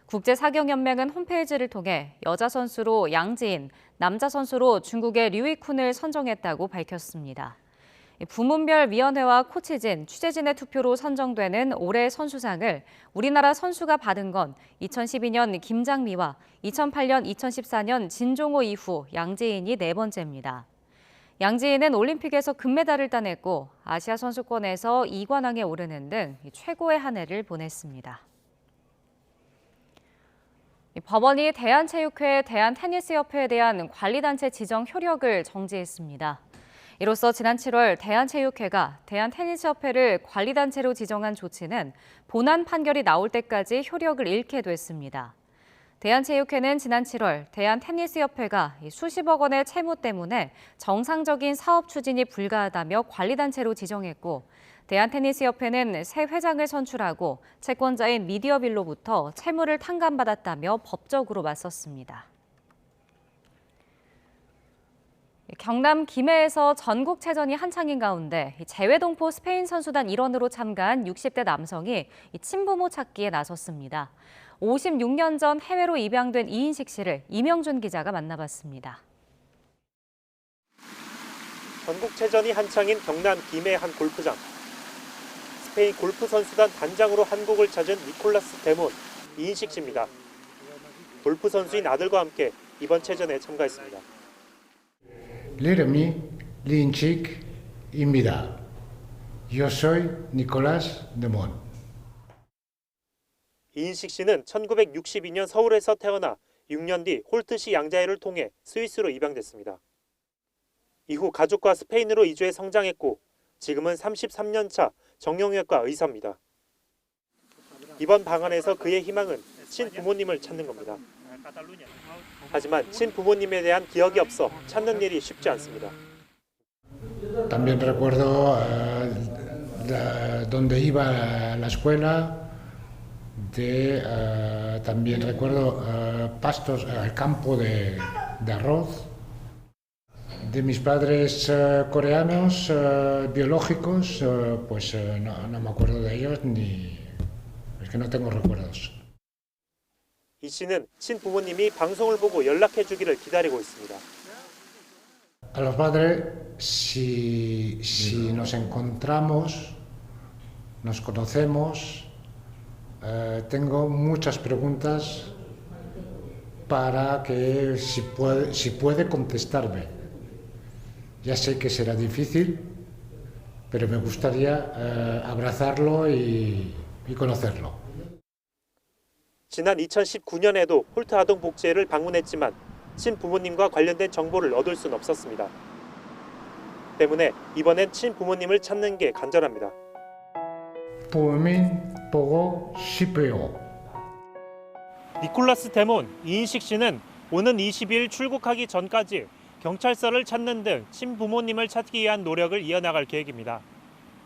국제사격연맹은 홈페이지를 통해 여자 선수로 양지인, 남자 선수로 중국의 류이쿤을 선정했다고 밝혔습니다. 부문별 위원회와 코치진, 취재진의 투표로 선정되는 올해의 선수상을 우리나라 선수가 받은 건 2012년 김장미와 2008년, 2014년 진종호 이후 양지인이 4번째입니다. 양지인은 올림픽에서 금메달을 따냈고 아시아 선수권에서 2관왕에 오르는 등 최고의 한 해를 보냈습니다. 법원이 대한체육회, 대한테니스협회에 대한 관리단체 지정 효력을 정지했습니다. 이로써 지난 7월 대한체육회가 대한테니스협회를 관리단체로 지정한 조치는 본안 판결이 나올 때까지 효력을 잃게 됐습니다. 대한체육회는 지난 7월 대한테니스협회가 수십억 원의 채무 때문에 정상적인 사업 추진이 불가하다며 관리단체로 지정했고 대한테니스협회는 새 회장을 선출하고 채권자인 미디어빌로부터 채무를 탕감받았다며 법적으로 맞섰습니다. 경남 김해에서 전국체전이 한창인 가운데 재외동포 스페인 선수단 일원으로 참가한 60대 남성이 친부모 찾기에 나섰습니다. 56년 전 해외로 입양된 이인식 씨를 이명준 기자가 만나봤습니다. 전국체전이 한창인 경남 김해 한 골프장. 스페인 골프 선수단 단장으로 한국을 찾은 니콜라스 데몬, 이인식 씨입니다. 골프 선수인 아들과 함께 이번 체전에 참가했습니다. 이름이 이인식입니다. Yo soy Nicolás Demón. 이인식 씨는 1962년 서울에서 태어나 6년 뒤 홀트시 양자회를 통해 스위스로 입양됐습니다. 이후 가족과 스페인으로 이주해 성장했고 지금은 33년 차 정형외과 의사입니다. 이번 방안에서 그의 희망은 친부모님을 찾는 겁니다. 하지만 친부모님에 대한 기억이 없어 찾는 일이 쉽지 않습니다. También recuerdo donde iba a la escuela, también recuerdo pastos, campo de arroz. De mis padres coreanos biológicos, pues no me acuerdo de ellos ni es que no tengo recuerdos. 이 씨는 친부모님이 방송을 보고 연락해 주기를 기다리고 있습니다. A los padres, si nos encontramos, nos conocemos, tengo muchas preguntas para que si puede contestarme. Ya sé que será difícil, pero me gustaría abrazarlo y conocerlo. 지난 2019년에도 홀트 아동복지회를 방문했지만 친부모님과 관련된 정보를 얻을 순 없었습니다. 때문에 이번엔 친부모님을 찾는 게 간절합니다. 니콜라스 데몬, 이인식 씨는 오는 22일 출국하기 전까지 경찰서를 찾는 등 친부모님을 찾기 위한 노력을 이어나갈 계획입니다.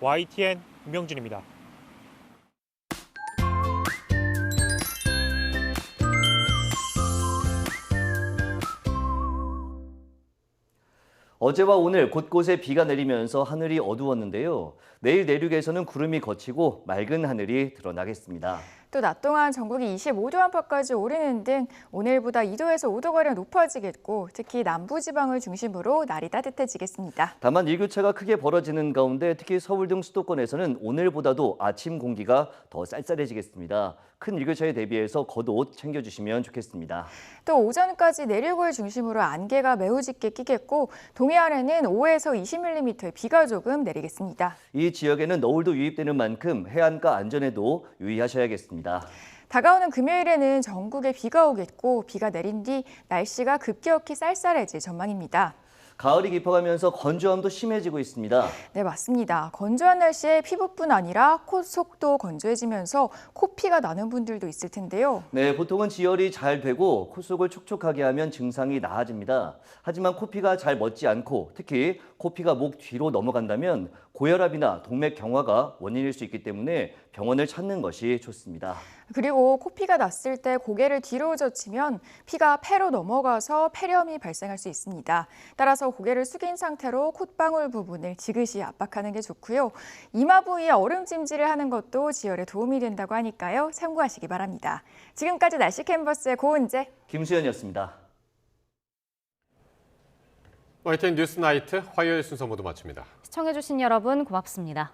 YTN 김명준입니다. 어제와 오늘 곳곳에 비가 내리면서 하늘이 어두웠는데요. 내일 내륙에서는 구름이 걷히고 맑은 하늘이 드러나겠습니다. 또 낮 동안 전국이 25도 안팎까지 오르는 등 오늘보다 2도에서 5도가량 높아지겠고 특히 남부지방을 중심으로 날이 따뜻해지겠습니다. 다만 일교차가 크게 벌어지는 가운데 특히 서울 등 수도권에서는 오늘보다도 아침 공기가 더 쌀쌀해지겠습니다. 큰 일교차에 대비해서 겉옷 챙겨주시면 좋겠습니다. 또 오전까지 내륙을 중심으로 안개가 매우 짙게 끼겠고 동해안에는 5에서 20mm 비가 조금 내리겠습니다. 이 지역에는 너울도 유입되는 만큼 해안가 안전에도 유의하셔야겠습니다. 다가오는 금요일에는 전국에 비가 오겠고 비가 내린 뒤 날씨가 급격히 쌀쌀해질 전망입니다. 가을이 깊어가면서 건조함도 심해지고 있습니다. 네, 맞습니다. 건조한 날씨에 피부뿐 아니라 코 속도 건조해지면서 코피가 나는 분들도 있을 텐데요. 네, 보통은 지혈이 잘 되고 코 속을 촉촉하게 하면 증상이 나아집니다. 하지만 코피가 잘 멎지 않고 특히 코피가 목 뒤로 넘어간다면 고혈압이나 동맥 경화가 원인일 수 있기 때문에 병원을 찾는 것이 좋습니다. 그리고 코피가 났을 때 고개를 뒤로 젖히면 피가 폐로 넘어가서 폐렴이 발생할 수 있습니다. 따라서 고개를 숙인 상태로 콧방울 부분을 지그시 압박하는 게 좋고요. 이마 부위에 얼음찜질을 하는 것도 지혈에 도움이 된다고 하니까요. 참고하시기 바랍니다. 지금까지 날씨 캔버스의 고은재, 김수현이었습니다. YTN 뉴스나이트 화요일 순서 모두 마칩니다. 시청해주신 여러분 고맙습니다.